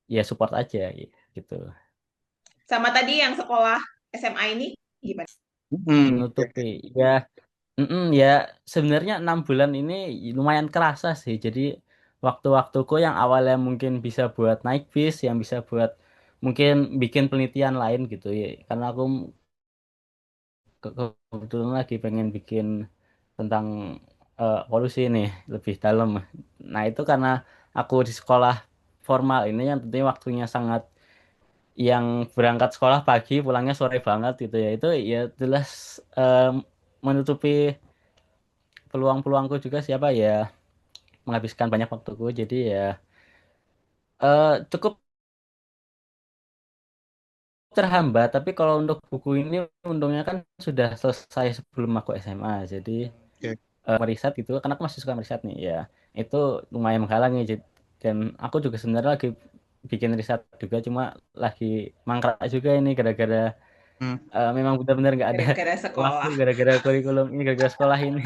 ya support aja gitu Sama tadi yang sekolah SMA ini gimana? menutupi ya ya sebenarnya 6 bulan ini lumayan kerasa sih jadi waktu-waktuku yang awalnya mungkin bisa buat naik bis yang bisa buat mungkin bikin penelitian lain gitu ya karena aku kebetulan lagi pengen bikin tentang polusi nih lebih dalam. Nah itu karena aku di sekolah formal ini yang tentunya waktunya sangat yang berangkat sekolah pagi pulangnya sore banget gitu ya itu ya jelas menutupi peluang-peluangku juga siapa ya menghabiskan banyak waktuku jadi ya cukup terhambat tapi kalau untuk buku ini untungnya kan sudah selesai sebelum aku SMA jadi meriset gitu karena aku masih suka meriset nih ya itu lumayan menghalangi dan aku juga sebenarnya lagi bikin riset juga cuma lagi mangkrak juga ini gara-gara memang benar-benar nggak ada Gara-gara waktu sekolah. gara-gara kurikulum ini gara-gara sekolah ini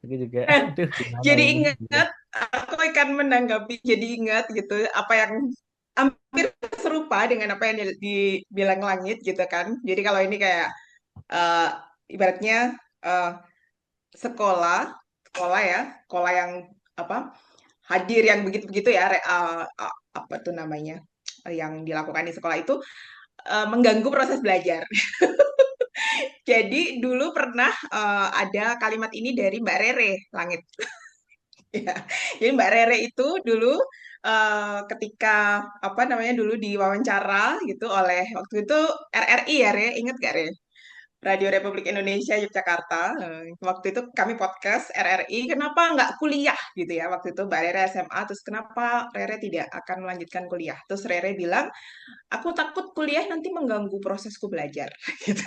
aku juga aduh gimana Jadi ini gitu. ingat, aku akan menanggapi, jadi ingat gitu, apa yang hampir serupa dengan apa yang dibilang Langit gitu kan. Jadi kalau ini kayak eh, ibaratnya eh, sekolah, sekolah ya, sekolah yang apa hadir yang begitu-begitu ya, apa tuh namanya, yang dilakukan di sekolah itu mengganggu proses belajar. Jadi dulu pernah ada kalimat ini dari Mbak Rere Langit. Ya. Jadi Mbak Rere itu dulu ketika apa namanya dulu diwawancara gitu oleh waktu itu RRI ya Re, inget gak Re? Radio Republik Indonesia Yogyakarta. Waktu itu kami podcast RRI, kenapa nggak kuliah gitu ya? Waktu itu Mbak Rere SMA, terus kenapa Rere tidak akan melanjutkan kuliah? Terus Rere bilang, aku takut kuliah nanti mengganggu prosesku belajar. Gitu.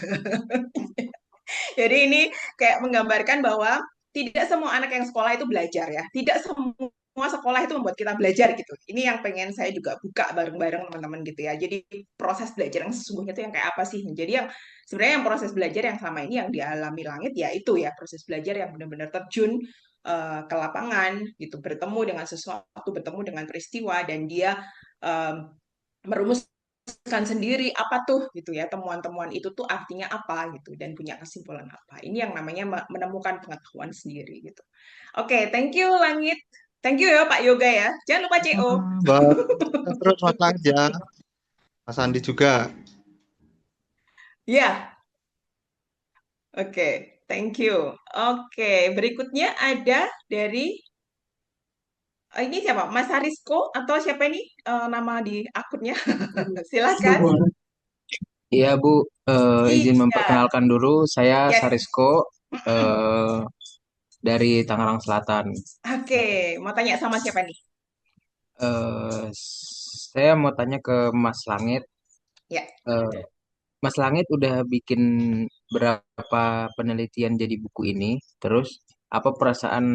Jadi ini kayak menggambarkan bahwa tidak semua anak yang sekolah itu belajar ya. Tidak semua sekolah itu membuat kita belajar gitu. Ini yang pengen saya juga buka bareng-bareng teman-teman gitu ya. Jadi proses belajar yang sesungguhnya itu yang kayak apa sih? Jadi yang sebenarnya yang proses belajar yang selama ini yang dialami Langit ya itu ya proses belajar yang benar-benar terjun ke lapangan gitu, bertemu dengan sesuatu, bertemu dengan peristiwa dan dia merumuskan sendiri apa tuh gitu ya temuan-temuan itu tuh artinya apa gitu dan punya kesimpulan apa. Ini yang namanya menemukan pengetahuan sendiri gitu. Oke, thank you Langit. Thank you ya Pak Yoga ya. Jangan lupa CO. Mbak, terus Mas aja, Mas Andi juga. Ya, oke. Thank you. Oke, berikutnya ada dari ini siapa? Mas Harisko atau siapa ini nama di akunnya? Silakan. Iya Bu, izin Iya. memperkenalkan dulu, saya Yes. Sarisko dari Tangerang Selatan. Oke, mau tanya sama siapa nih? eh, saya mau tanya ke Mas Langit. Ya. Eh, Mas Langit udah bikin berapa penelitian jadi buku ini? Terus apa perasaan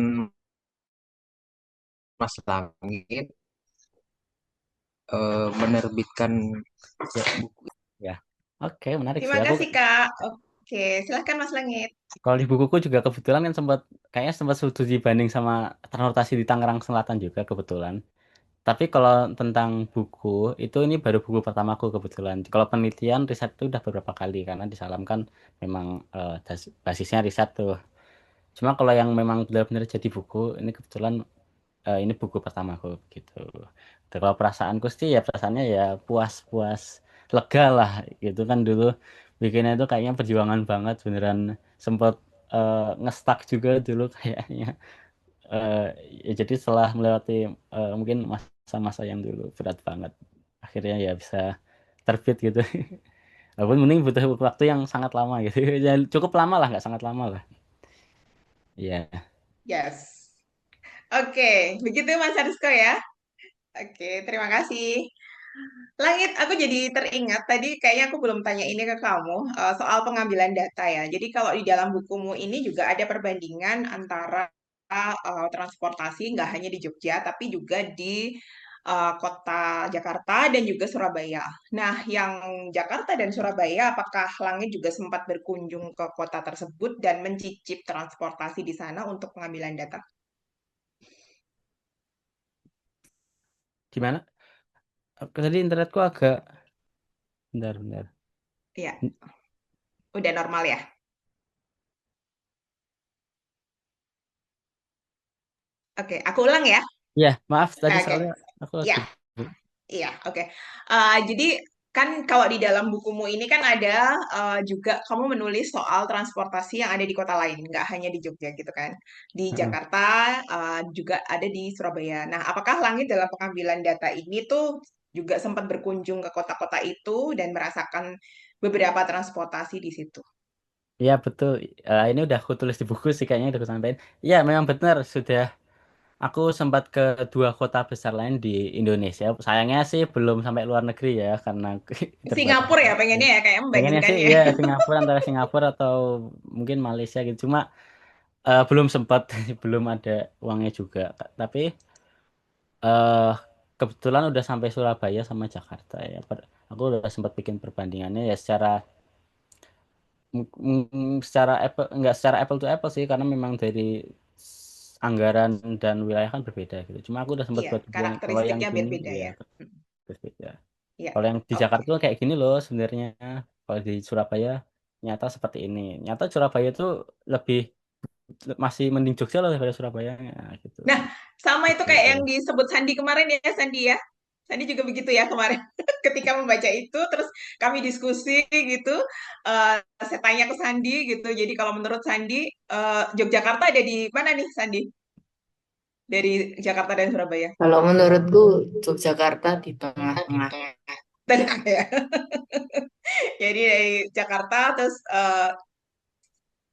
Mas Langit menerbitkan Ya, buku ini? ya. Oke, menarik sih. Terima Aku kasih, Kak. Oke, silahkan Mas Langit. kalau di bukuku juga kebetulan kan kayaknya sempat studi banding sama transportasi di Tangerang Selatan juga kebetulan. Tapi kalau tentang buku, itu ini baru buku pertamaku kebetulan. Kalau penelitian, riset itu udah beberapa kali, karena di Salam kan memang basisnya riset tuh. Cuma kalau yang memang benar-benar jadi buku, ini kebetulan ini buku pertamaku gitu. Dan kalau perasaanku sih ya perasaannya ya puas-puas, lega lah gitu kan dulu bikinnya itu kayaknya perjuangan banget beneran sempet ngestak juga dulu kayaknya. Eh, Ya jadi setelah melewati mungkin masa-masa yang dulu berat banget, akhirnya ya bisa terbit gitu. Walaupun mending butuh waktu yang sangat lama gitu. Ya cukup lama lah, nggak sangat lama lah. Iya. Yes. Oke, begitu Mas Arisko ya. Oke, terima kasih. Langit, aku jadi teringat tadi kayaknya aku belum tanya ini ke kamu soal pengambilan data ya. Jadi kalau di dalam bukumu ini juga ada perbandingan antara transportasi nggak hanya di Jogja tapi juga di kota Jakarta dan juga Surabaya. Nah, yang Jakarta dan Surabaya, apakah Langit juga sempat berkunjung ke kota tersebut dan mencicip transportasi di sana untuk pengambilan data? Gimana? Tadi internetku agak bentar. Iya, udah normal ya. Oke, aku ulang ya. Ya, maaf tadi Oke, soalnya aku ya. lagi. Iya, oke. Jadi kan kalau di dalam bukumu ini kan ada juga kamu menulis soal transportasi yang ada di kota lain, nggak hanya di Jogja gitu kan. Di Heeh. Jakarta juga ada di Surabaya. Nah, apakah Langit dalam pengambilan data ini tuh juga sempat berkunjung ke kota-kota itu dan merasakan beberapa transportasi di situ? Iya betul. Ini udah aku tulis di buku sih kayaknya udah aku sampaikan. Iya memang benar sudah. Aku sempat ke dua kota besar lain di Indonesia. Sayangnya sih belum sampai luar negeri ya karena terbatas Singapura ya waktu. pengennya ya kayak Pengennya sih membandingkannya. ya Singapura, antara Singapura atau mungkin Malaysia gitu. Cuma belum sempat, belum ada uangnya juga. Tapi eh kebetulan udah sampai Surabaya sama Jakarta ya. Aku udah sempat bikin perbandingannya ya secara apple, nggak secara apple to apple sih karena memang dari anggaran dan wilayah kan berbeda gitu. Cuma aku udah sempat Iya, buat buang kalau yang karakteristiknya gini beda-beda ya ya. berbeda. Iya, Kalau yang di oke. Jakarta tuh kayak gini loh sebenarnya. Kalau di Surabaya nyata seperti ini. Nyata Surabaya tuh lebih masih mending Jogja loh daripada Surabaya gitu. Nah, sama itu Gitu. kayak yang disebut Sandi kemarin ya, Sandi ya. Sandi juga begitu ya kemarin. Ketika membaca itu, terus kami diskusi gitu. eh, saya tanya ke Sandi gitu. Jadi kalau menurut Sandi, Yogyakarta ada di mana nih, Sandi? Dari Jakarta dan Surabaya. Kalau menurutku Yogyakarta di tengah-tengah. Tengah ya. Jadi dari Jakarta, terus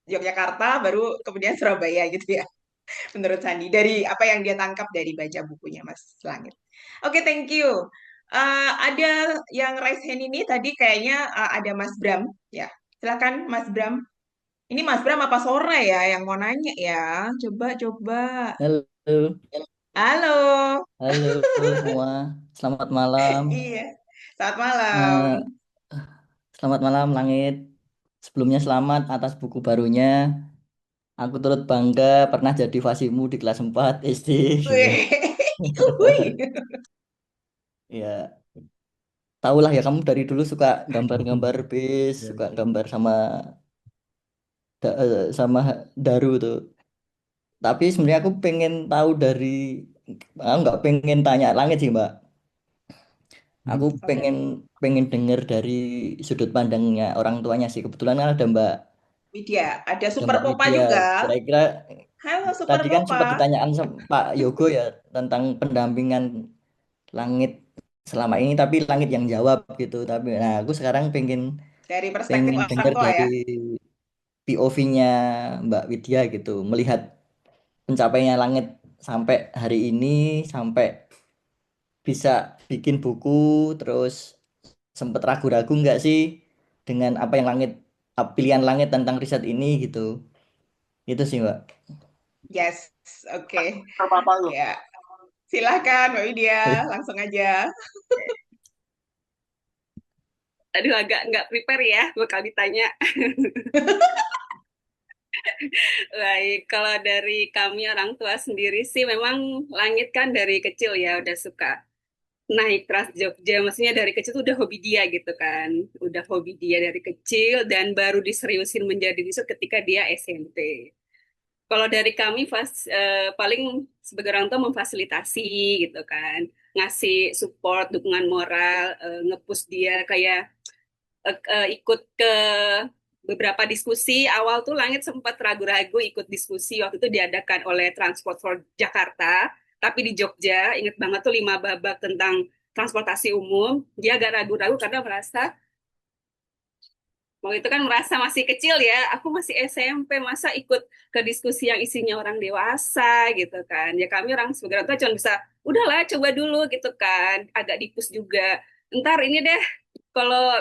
Yogyakarta, baru kemudian Surabaya gitu ya. Menurut Sandi dari apa yang dia tangkap dari baca bukunya Mas Langit. Oke, thank you. Ada yang raise hand ini tadi kayaknya ada Mas Bram ya. Silakan Mas Bram. Ini Mas Bram apa sore ya yang mau nanya ya? Coba. Halo, Halo. halo semua. Selamat malam. Iya. Selamat malam. Eh, selamat malam Langit. Sebelumnya selamat atas buku barunya. Aku turut bangga pernah jadi fasimu di kelas 4 SD gitu. Wih. Wih. Ya, tahulah ya kamu dari dulu suka gambar-gambar bis, Ya, suka gambar sama sama Daru tuh. Tapi sebenarnya aku pengen tahu dari, aku nggak pengen tanya Langit sih Mbak. Aku Oke. pengen pengen dengar dari sudut pandangnya orang tuanya sih. Kebetulan kan Widya, ada ada Super Mbak Popa Widya. juga. Kira-kira Halo Super tadi kan Popa. sempat ditanyakan sama Pak Yogo ya tentang pendampingan Langit selama ini, tapi Langit yang jawab gitu. Tapi nah aku sekarang pengen Dari perspektif pengen orang dengar tua dari ya. POV-nya Mbak Widya gitu, melihat pencapaiannya Langit sampai hari ini, sampai bisa bikin buku, terus sempet ragu-ragu nggak sih dengan apa yang pilihan langit tentang riset ini gitu. Itu sih Mbak. Yes, oke. Apa-apa lu? Ya, silahkan Mbak Widya, langsung aja. Aduh, agak nggak prepare ya, bakal ditanya. Baik, kalau dari kami orang tua sendiri sih memang Langit kan dari kecil ya udah suka naik Trans Jogja. Maksudnya dari kecil tuh udah hobi dia gitu kan. Udah hobi dia dari kecil dan baru diseriusin menjadi riset ketika dia SMP. Kalau dari kami paling sebagai orang tua memfasilitasi gitu kan. Ngasih support, dukungan moral, nge-push dia kayak ikut ke beberapa diskusi. Awal tuh Langit sempat ragu-ragu ikut diskusi waktu itu diadakan oleh Transport for Jakarta, tapi di Jogja inget banget tuh 5 babak tentang transportasi umum. Dia agak ragu-ragu karena merasa waktu itu kan merasa masih kecil ya, aku masih SMP, masa ikut ke diskusi yang isinya orang dewasa gitu kan. Ya kami orang sebagai orang tua cuma bisa, udahlah coba dulu gitu kan, agak dipus juga. Ntar ini deh, kalau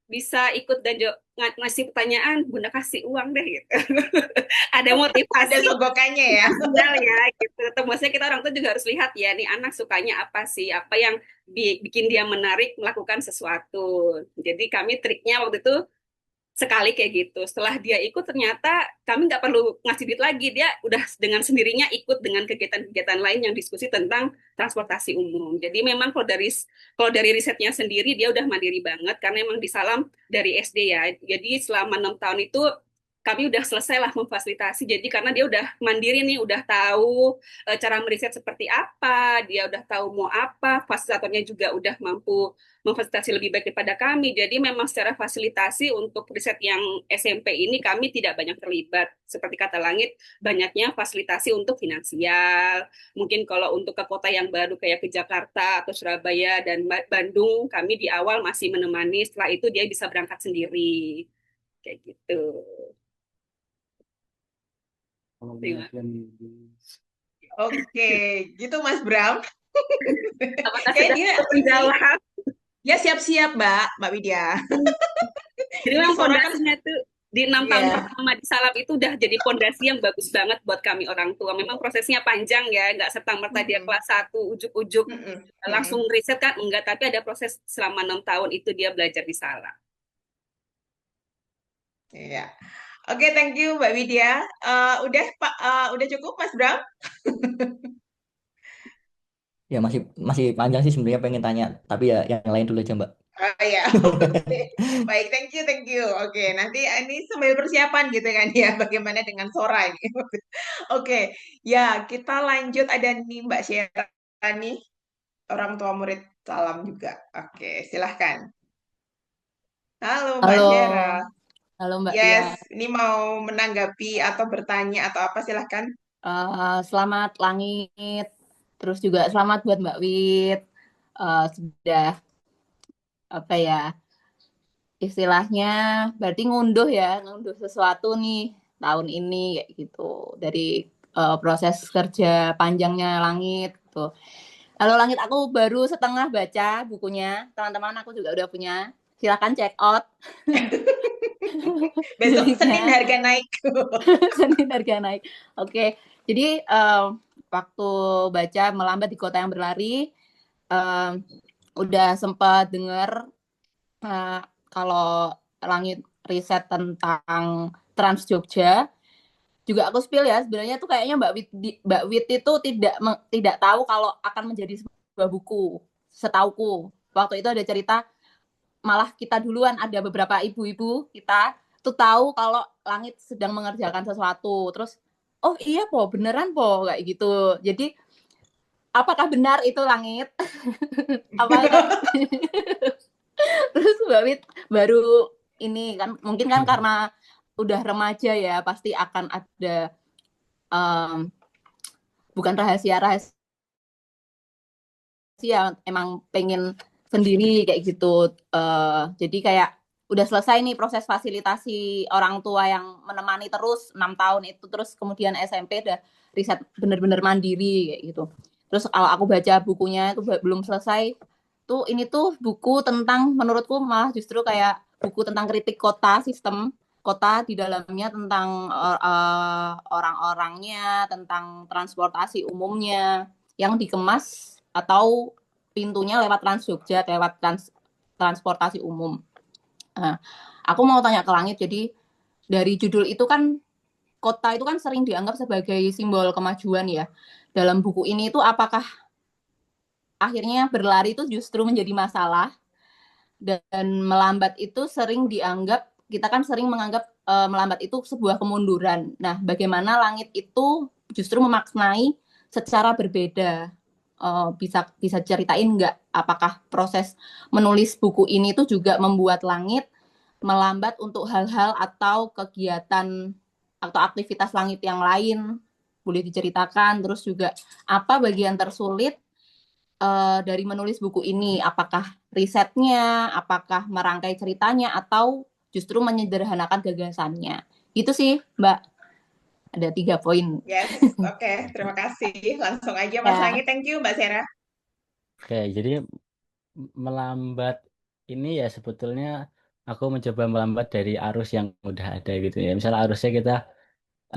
bisa ikut dan ngasih pertanyaan, Bunda kasih uang deh gitu. Ada Ada motivasi sogokannya ya. finansial ya gitu. Atau maksudnya kita orang tua juga harus lihat ya, nih anak sukanya apa sih, apa yang bikin dia menarik melakukan sesuatu. Jadi kami triknya waktu itu sekali kayak gitu. Setelah dia ikut ternyata kami nggak perlu ngasih duit lagi. Dia udah dengan sendirinya ikut dengan kegiatan-kegiatan lain yang diskusi tentang transportasi umum. Jadi memang kalau dari risetnya sendiri dia udah mandiri banget karena memang di Salam dari SD ya. Jadi selama 6 tahun itu kami udah selesai lah memfasilitasi. Jadi karena dia udah mandiri nih, udah tahu cara meriset seperti apa, dia udah tahu mau apa, fasilitatornya juga udah mampu memfasilitasi lebih baik daripada kami. Jadi memang secara fasilitasi untuk riset yang SMP ini kami tidak banyak terlibat. Seperti kata Langit, banyaknya fasilitasi untuk finansial. Mungkin kalau untuk ke kota yang baru kayak ke Jakarta atau Surabaya dan Bandung, kami di awal masih menemani. Setelah itu dia bisa berangkat sendiri. Kayak gitu. Terima. Oke, gitu Mas Bram. Apakah Kayak sudah dia cukup ini, menjawab? ya siap-siap Mbak Widya. Jadi Ini memang Sora kan, fondasinya tuh di 6 tahun iya. pertama di Salam itu udah jadi fondasi yang bagus banget buat kami orang tua. Memang prosesnya panjang ya, nggak serta-merta dia kelas 1 ujuk-ujuk langsung riset kan, enggak. Tapi ada proses selama 6 tahun itu dia belajar di Salam. Iya. Oke, thank you Mbak Widya. Udah Pak, udah cukup Mas Bram? Ya masih panjang sih sebenarnya pengen tanya, tapi ya yang lain dulu aja Mbak. Oh ya, baik, thank you. Oke, nanti ini sambil persiapan gitu kan ya, bagaimana dengan Sora ini. Oke, ya kita lanjut ada nih Mbak Syera nih, orang tua murid Salam juga. Oke, silahkan. Halo Mbak Halo, Syera. halo Mbak Tia. Yes, ini mau menanggapi atau bertanya atau apa silahkan. Selamat Langit, terus juga selamat buat Mbak Wit. Sudah apa ya istilahnya, berarti ngunduh sesuatu nih tahun ini kayak gitu dari proses kerja panjangnya Langit gitu. Halo Langit, aku baru setengah baca bukunya, teman-teman aku juga udah punya. Silakan check out. Besok Senin Linknya. harga naik. Senin harga naik. Oke, jadi waktu baca Melambat di Kota yang Berlari, udah sempat dengar kalau Langit riset tentang Trans Jogja. Juga aku spill ya, sebenarnya tuh kayaknya Mbak Wit itu tidak tahu kalau akan menjadi sebuah buku. Setauku, waktu itu ada cerita malah kita duluan, ada beberapa ibu-ibu kita tuh tahu kalau Langit sedang mengerjakan sesuatu, terus oh iya po, beneran po, kayak gitu. Jadi apakah benar itu Langit? Apakah terus Mbak Wit baru ini kan mungkin kan karena udah remaja ya, pasti akan ada bukan rahasia emang pengen sendiri kayak gitu. Jadi kayak udah selesai nih proses fasilitasi orang tua yang menemani terus 6 tahun itu, terus kemudian SMP udah riset bener-bener mandiri kayak gitu. Terus kalau aku baca bukunya itu belum selesai. Tuh ini tuh buku tentang menurutku malah justru kayak buku tentang kritik kota, sistem kota di dalamnya tentang orang-orangnya, tentang transportasi umumnya yang dikemas atau pintunya lewat Trans Jogja, lewat transportasi umum. Nah, aku mau tanya ke Langit, jadi dari judul itu kan kota itu kan sering dianggap sebagai simbol kemajuan ya. Dalam buku ini itu apakah akhirnya berlari itu justru menjadi masalah dan melambat itu sering dianggap, kita kan sering menganggap melambat itu sebuah kemunduran. Nah, bagaimana Langit itu justru memaknai secara berbeda? Bisa ceritain nggak apakah proses menulis buku ini tuh juga membuat Langit melambat untuk hal-hal atau kegiatan atau aktivitas Langit yang lain? Boleh diceritakan. Terus juga apa bagian tersulit dari menulis buku ini? Apakah risetnya, apakah merangkai ceritanya, atau justru menyederhanakan gagasannya? Gitu sih, Mbak. Ada 3 poin. Yes, oke, terima kasih. Langsung aja Mas Ya. Langit, thank you Mbak Sera. Oke, jadi melambat ini ya sebetulnya aku mencoba melambat dari arus yang udah ada gitu ya. Misalnya arusnya kita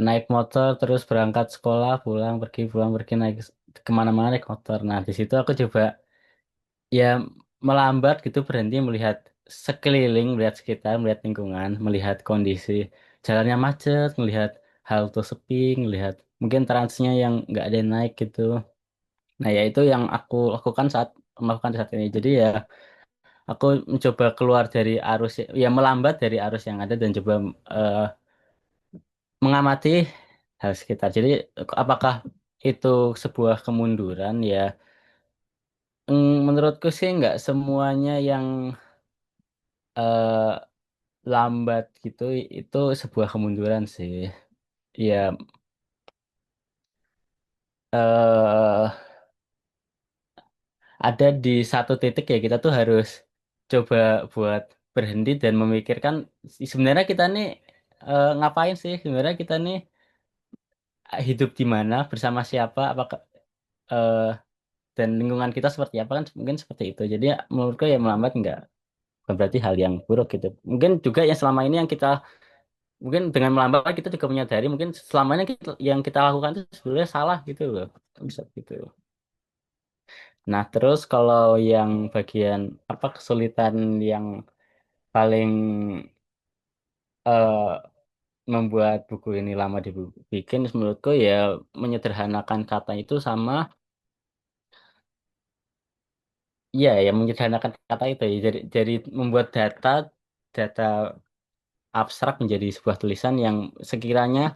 naik motor terus berangkat sekolah, pulang pergi naik kemana-mana naik motor. Nah di situ aku coba ya melambat gitu, berhenti melihat sekeliling, melihat sekitar, melihat lingkungan, melihat kondisi jalannya macet, melihat halte sepi, melihat mungkin transnya yang nggak ada yang naik gitu. Nah ya itu yang aku lakukan saat melakukan saat ini. Jadi ya aku mencoba keluar dari arus, ya melambat dari arus yang ada dan coba eh, mengamati hal sekitar. Jadi apakah itu sebuah kemunduran ya? Menurutku sih nggak semuanya yang eh, lambat gitu itu sebuah kemunduran sih. Ya eh ada di satu titik ya kita tuh harus coba buat berhenti dan memikirkan sebenarnya kita nih ngapain sih? Sebenarnya kita nih hidup di mana, bersama siapa, apakah eh, dan lingkungan kita seperti apa, kan mungkin seperti itu. Jadi ya, menurutku ya melambat enggak bukan berarti hal yang buruk gitu. Mungkin juga yang selama ini yang kita mungkin dengan melambat kita juga menyadari mungkin selamanya yang kita lakukan itu sebenarnya salah gitu loh. Bisa gitu. Nah, terus kalau yang bagian apa kesulitan yang paling eh, membuat buku ini lama dibikin menurutku ya menyederhanakan kata itu sama iya ya menyederhanakan kata itu ya. Jadi membuat data abstrak menjadi sebuah tulisan yang sekiranya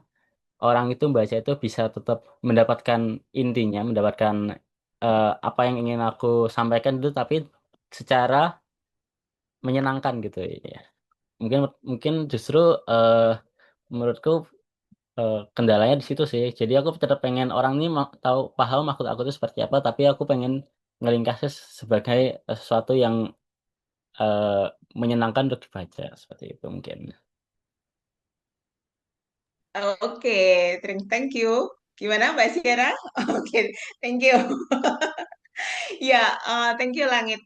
orang itu membaca itu bisa tetap mendapatkan intinya, mendapatkan apa yang ingin aku sampaikan itu tapi secara menyenangkan gitu ya. Mungkin mungkin justru eh, menurutku kendalanya di situ sih. Jadi aku tetap pengen orang ini tahu paham maksud aku itu seperti apa, tapi aku pengen ngeringkasnya sebagai sesuatu yang eh, menyenangkan untuk dibaca seperti itu mungkin. Oke, thank you. Gimana Mbak Sera? Oke, thank you. Ya, thank you Langit.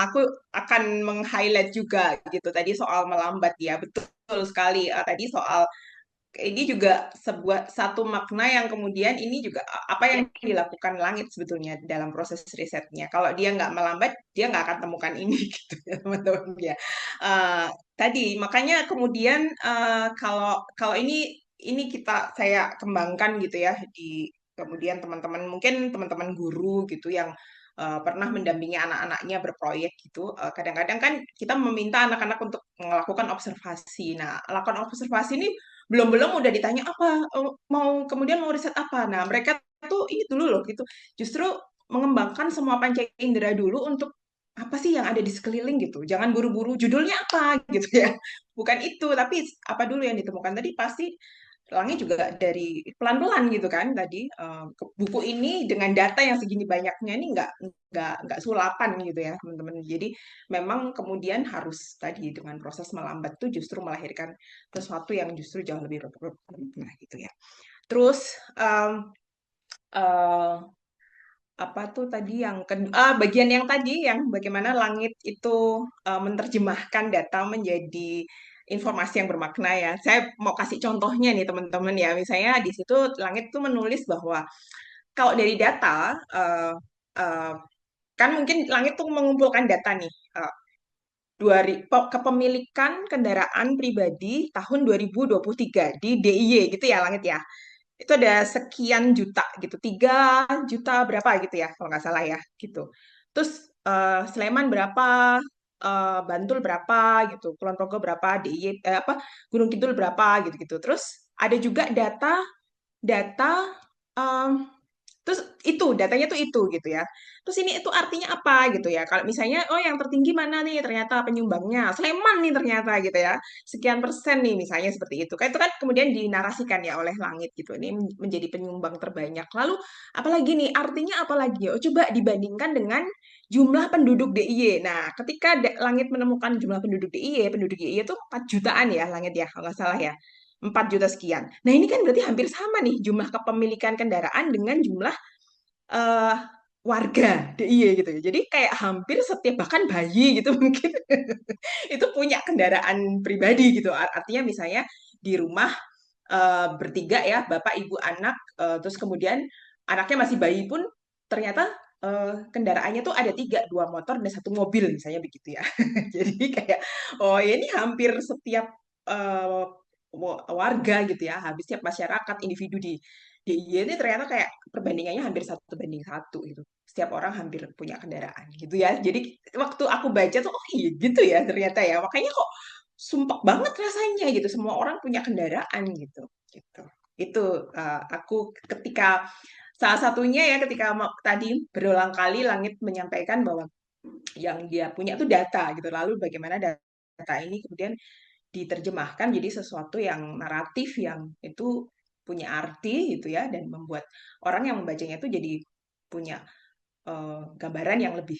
Aku akan meng-highlight juga gitu tadi soal melambat ya, betul sekali. Tadi soal ini juga sebuah satu makna yang kemudian ini juga apa yang dilakukan Langit sebetulnya dalam proses risetnya. Kalau dia nggak melambat, dia nggak akan temukan ini gitu ya teman-teman ya. Tadi makanya kemudian kalau kalau ini saya kembangkan gitu ya di kemudian teman-teman mungkin teman-teman guru gitu yang pernah mendampingi anak-anaknya berproyek gitu. Kadang-kadang kan kita meminta anak-anak untuk melakukan observasi. Nah, lakukan observasi ini belum-belum udah ditanya apa mau kemudian mau riset apa. Nah, mereka tuh ini dulu loh gitu. Justru mengembangkan semua panca indera dulu untuk apa sih yang ada di sekeliling gitu. Jangan buru-buru judulnya apa gitu ya. Bukan itu, tapi apa dulu yang ditemukan tadi pasti Langit juga dari pelan-pelan gitu kan tadi buku ini dengan data yang segini banyaknya ini nggak sulapan gitu ya teman-teman. Jadi memang kemudian harus tadi dengan proses melambat tuh justru melahirkan sesuatu yang justru jauh lebih bermakna gitu ya. Terus apa tuh tadi yang bagian yang tadi yang bagaimana langit itu menerjemahkan data menjadi informasi yang bermakna ya. Saya mau kasih contohnya nih teman-teman ya. Misalnya di situ langit tuh menulis bahwa kalau dari data eh, kan mungkin langit tuh mengumpulkan data nih. Kepemilikan kendaraan pribadi tahun 2023 di DIY gitu ya langit ya. Itu ada sekian juta gitu, 3 juta berapa gitu ya kalau nggak salah ya gitu. Terus Sleman berapa, Bantul berapa gitu, Kulon Progo berapa, DIY apa Gunung Kidul berapa gitu-gitu. Terus ada juga data data em, terus itu datanya tuh itu gitu ya. Terus ini itu artinya apa gitu ya? Kalau misalnya oh yang tertinggi mana nih ternyata penyumbangnya Sleman nih ternyata gitu ya. Sekian persen nih misalnya seperti itu. Kan itu kan kemudian dinarasikan ya oleh langit gitu. Ini menjadi penyumbang terbanyak. Lalu apalagi nih artinya apalagi? Oh coba dibandingkan dengan jumlah penduduk DIY. Nah, ketika langit menemukan jumlah penduduk DIY, penduduk DIY itu 4 jutaan ya langit ya kalau nggak salah ya. 4 juta sekian. Nah, ini kan berarti hampir sama nih jumlah kepemilikan kendaraan dengan jumlah eh, warga DIY gitu ya. Jadi kayak hampir setiap bahkan bayi gitu mungkin itu punya kendaraan pribadi gitu. Artinya misalnya di rumah bertiga ya, bapak, ibu, anak, terus kemudian anaknya masih bayi pun ternyata kendaraannya tuh ada tiga, dua motor dan satu mobil misalnya begitu ya. Jadi kayak oh ya ini hampir setiap eh, warga gitu ya, habis setiap masyarakat individu di IY ini ternyata kayak perbandingannya hampir 1 banding 1 gitu. Setiap orang hampir punya kendaraan gitu ya. Jadi waktu aku baca tuh oh iya gitu ya ternyata ya. Makanya kok sumpek banget rasanya gitu. Semua orang punya kendaraan gitu. Gitu. Itu aku ketika salah satunya ya ketika tadi berulang kali Langit menyampaikan bahwa yang dia punya itu data gitu. Lalu bagaimana data ini kemudian diterjemahkan jadi sesuatu yang naratif yang itu punya arti gitu ya dan membuat orang yang membacanya itu jadi punya gambaran yang lebih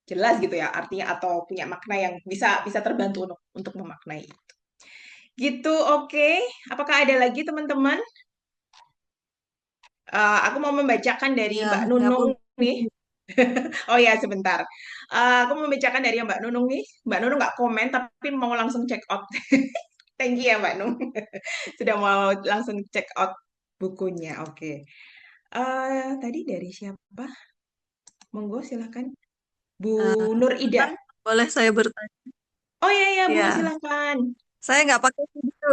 jelas gitu ya artinya atau punya makna yang bisa bisa terbantu untuk memaknai itu. Gitu, oke. Apakah ada lagi teman-teman? Aku mau membacakan dari Iya, Mbak ya Nunung pun. nih. Oh ya, sebentar. Aku mau membacakan dari Mbak Nunung nih. Mbak Nunung nggak komen, tapi mau langsung check out. Thank you ya Mbak Nung. Sudah mau langsung check out bukunya. Oke. Tadi dari siapa? Monggo silakan. Bu Eh, Nur Ida. Kan boleh saya bertanya? Oh iya ya Bu, Ya, silakan. saya nggak pakai video.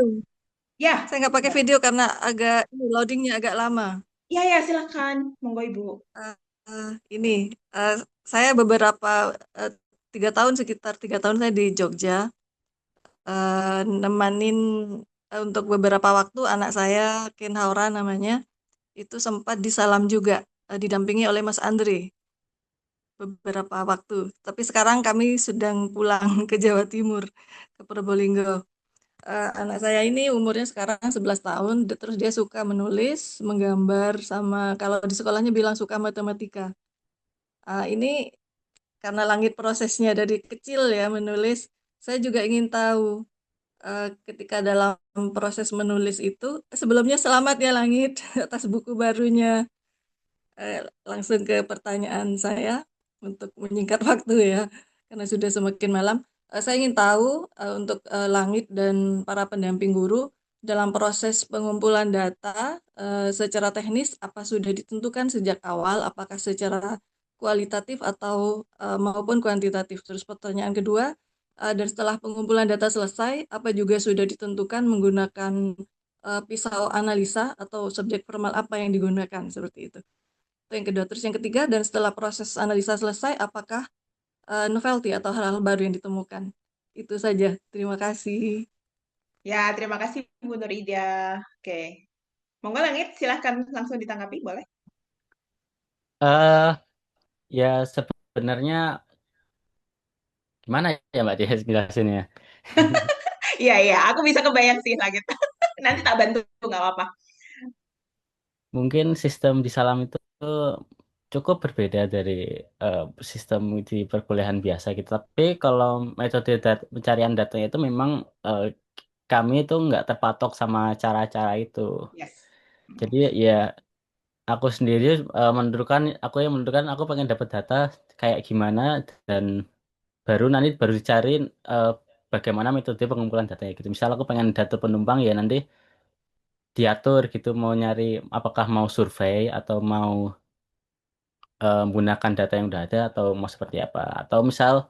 Ya, Saya nggak pakai video karena agak loadingnya agak lama. ya ya silakan. Monggo Ibu. Eh, ini eh, saya beberapa eh, 3 tahun sekitar 3 tahun saya di Jogja nemanin untuk beberapa waktu anak saya Ken Haura namanya itu sempat disalam juga didampingi oleh Mas Andre beberapa waktu. Tapi sekarang kami sedang pulang ke Jawa Timur ke Probolinggo. Anak saya ini umurnya sekarang 11 tahun, terus dia suka menulis, menggambar, sama kalau di sekolahnya bilang suka matematika. Ini karena langit prosesnya dari kecil ya menulis, saya juga ingin tahu ketika dalam proses menulis itu, sebelumnya selamat ya Langit atas buku barunya. Langsung ke pertanyaan saya untuk menyingkat waktu ya, karena sudah semakin malam. Saya ingin tahu untuk Langit dan para pendamping guru dalam proses pengumpulan data secara teknis apa sudah ditentukan sejak awal, apakah secara kualitatif atau maupun kuantitatif. Terus pertanyaan kedua, dan setelah pengumpulan data selesai, apa juga sudah ditentukan menggunakan pisau analisa atau subjek formal apa yang digunakan seperti itu. Itu yang kedua. Terus yang ketiga, dan setelah proses analisa selesai, apakah novelty atau hal-hal baru yang ditemukan? Itu saja. Terima kasih. Ya, terima kasih Bu Nur Ida. Oke. Monggo Langit, silahkan langsung ditanggapi, boleh? eh ya sebenarnya gimana ya Mbak Tia jelasinnya? Iya, iya, aku bisa kebayang sih Langit. Nanti tak bantu, nggak apa-apa. Mungkin sistem di Salam itu cukup berbeda dari eh, sistem di perkuliahan biasa gitu. Tapi kalau metode pencarian datanya itu memang eh, kami itu nggak terpatok sama cara-cara itu. Yes. Jadi ya aku sendiri menentukan aku pengen dapat data kayak gimana dan baru dicari bagaimana metode pengumpulan datanya gitu. Misal aku pengen data penumpang ya nanti diatur gitu mau nyari apakah mau survei atau mau menggunakan data yang udah ada atau mau seperti apa. Atau misal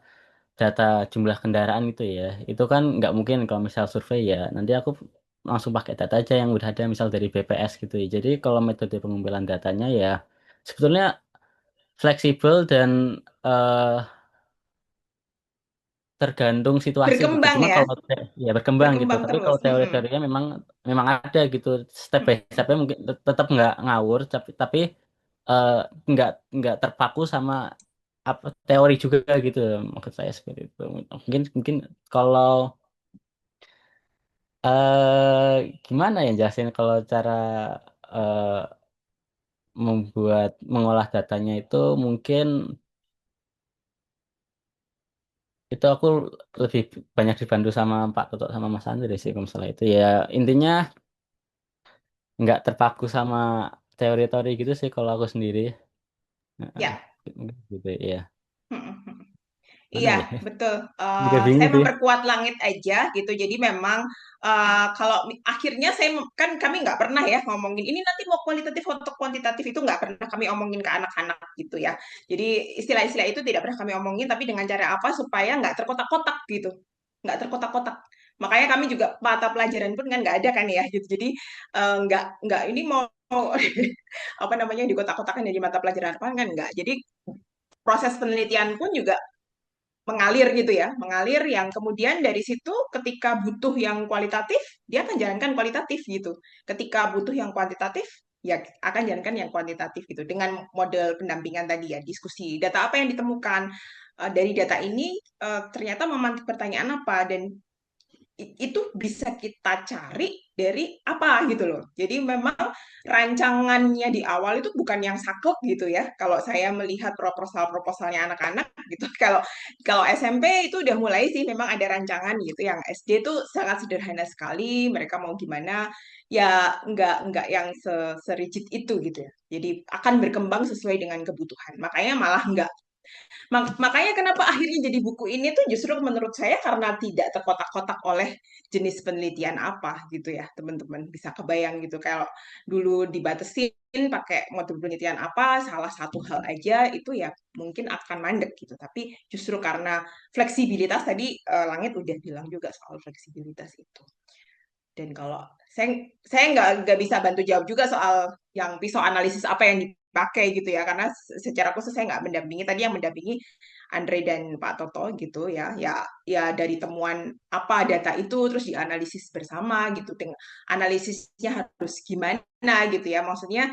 data jumlah kendaraan gitu ya. Itu kan nggak mungkin kalau misal survei ya. Nanti aku langsung pakai data aja yang udah ada misal dari BPS gitu ya. Jadi kalau metode pengumpulan datanya ya sebetulnya fleksibel dan eh, tergantung situasi gitu. Berkembang Cuma ya, kalau ya berkembang gitu. berkembang Tapi terus. kalau teori-teorinya memang memang ada gitu. Step by stepnya mungkin tetap nggak ngawur, tapi eh, nggak terpaku sama apa teori juga gitu. Maksud saya seperti itu. Mungkin mungkin kalau gimana ya jelasin kalau cara eh, mengolah datanya itu mungkin itu aku lebih banyak dibantu sama Pak Toto sama Mas Andri sih kalau misalnya itu ya intinya nggak terpaku sama teori-teori gitu sih kalau aku sendiri. Heeh, Ya. gitu ya. Mana Iya, ya? betul. Juga bingung Saya sih. memperkuat langit aja gitu. Jadi memang kalau akhirnya kan kami nggak pernah ya ngomongin ini nanti mau kualitatif atau kuantitatif itu nggak pernah kami omongin ke anak-anak gitu ya. Jadi istilah-istilah itu tidak pernah kami omongin, tapi dengan cara apa supaya nggak terkotak-kotak gitu, nggak terkotak-kotak. Makanya kami juga mata pelajaran pun kan nggak ada kan ya gitu. Jadi nggak ini mau apa namanya di kotak-kotakan jadi mata pelajaran apa kan nggak. Jadi proses penelitian pun juga mengalir gitu ya, mengalir yang kemudian dari situ ketika butuh yang kualitatif, dia akan jalankan kualitatif gitu. Ketika butuh yang kuantitatif, ya akan jalankan yang kuantitatif gitu. Dengan model pendampingan tadi ya, diskusi. Data apa yang ditemukan dari data ini ternyata memantik pertanyaan apa dan itu bisa kita cari dari apa gitu loh. Jadi memang rancangannya di awal itu bukan yang saklek gitu ya. Kalau saya melihat proposal-proposalnya anak-anak gitu. Kalau kalau SMP itu udah mulai sih memang ada rancangan gitu. Yang SD itu sangat sederhana sekali. Mereka mau gimana ya nggak yang serigid itu gitu ya. Jadi akan berkembang sesuai dengan kebutuhan. Makanya malah nggak makanya kenapa akhirnya jadi buku ini tuh justru menurut saya karena tidak terkotak-kotak oleh jenis penelitian apa gitu ya teman-teman bisa kebayang gitu kalau dulu dibatesin pakai modul penelitian apa salah satu hal aja itu ya mungkin akan mandek gitu tapi justru karena fleksibilitas tadi Langit udah bilang juga soal fleksibilitas itu dan kalau saya nggak bisa bantu jawab juga soal yang pisau analisis apa yang dipakai gitu ya karena secara khusus saya nggak mendampingi tadi yang mendampingi Andre dan Pak Toto gitu ya ya dari temuan apa data itu terus dianalisis bersama gitu dengan analisisnya harus gimana gitu ya maksudnya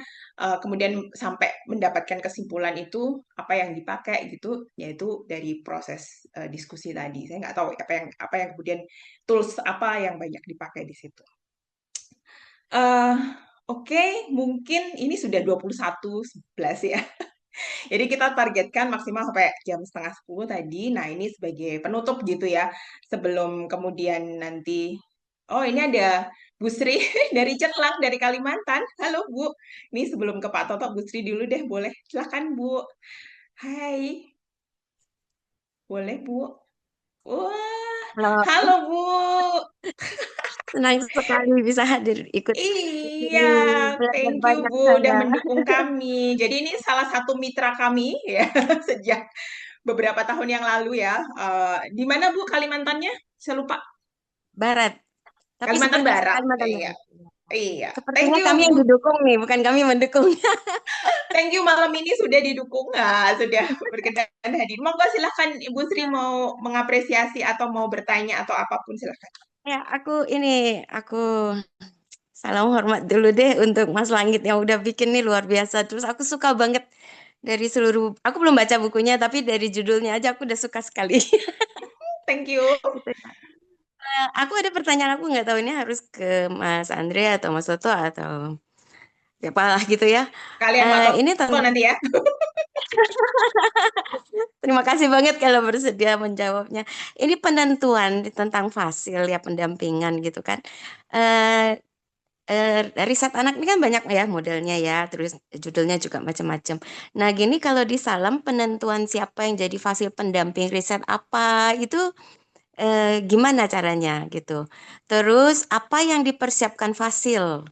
kemudian sampai mendapatkan kesimpulan itu apa yang dipakai gitu yaitu dari proses diskusi tadi saya nggak tahu apa yang kemudian tools apa yang banyak dipakai di situ. Eh, Oke, mungkin ini sudah 21.11 ya. Jadi kita targetkan maksimal sampai jam setengah 10 tadi. Nah, ini sebagai penutup gitu ya. Sebelum kemudian nanti, oh ini ada Bu Sri dari Celang, dari Kalimantan. Halo Bu, ini sebelum ke Pak Toto, Bu Sri dulu deh, boleh? Silakan Bu. Hai, boleh Bu? Wah, Halo, halo Bu. senang sekali bisa hadir ikut Iya, belajar thank you banyak Bu udah saya. mendukung kami. Jadi ini salah satu mitra kami ya sejak beberapa tahun yang lalu ya. Di mana Bu Kalimantannya? Saya lupa. Barat, tapi Kalimantan seperti Barat. Kalimantan Iya, Barat. iya. Thank Sepertinya you kami yang Bu. didukung nih, bukan kami mendukung. Thank you malam ini sudah didukung sudah berkenan hadir. Monggo silahkan Ibu Sri mau mengapresiasi atau mau bertanya atau apapun silahkan. Ya, aku salam hormat dulu deh untuk Mas Langit yang udah bikin nih luar biasa. Terus aku suka banget dari seluruh, aku belum baca bukunya, tapi dari judulnya aja aku udah suka sekali. Thank you. Gitu. Aku ada pertanyaan, aku nggak tahu ini harus ke Mas Andre atau Mas Toto atau siapa lah gitu ya. Kalian Pak Ini Toto tentang nanti ya. Terima kasih banget kalau bersedia menjawabnya. Ini penentuan tentang fasil ya pendampingan gitu kan. Eh riset anak ini kan banyak ya modelnya ya, terus judulnya juga macam-macam. Nah, gini kalau di Salam penentuan siapa yang jadi fasil pendamping riset apa itu gimana caranya gitu. Terus apa yang dipersiapkan fasil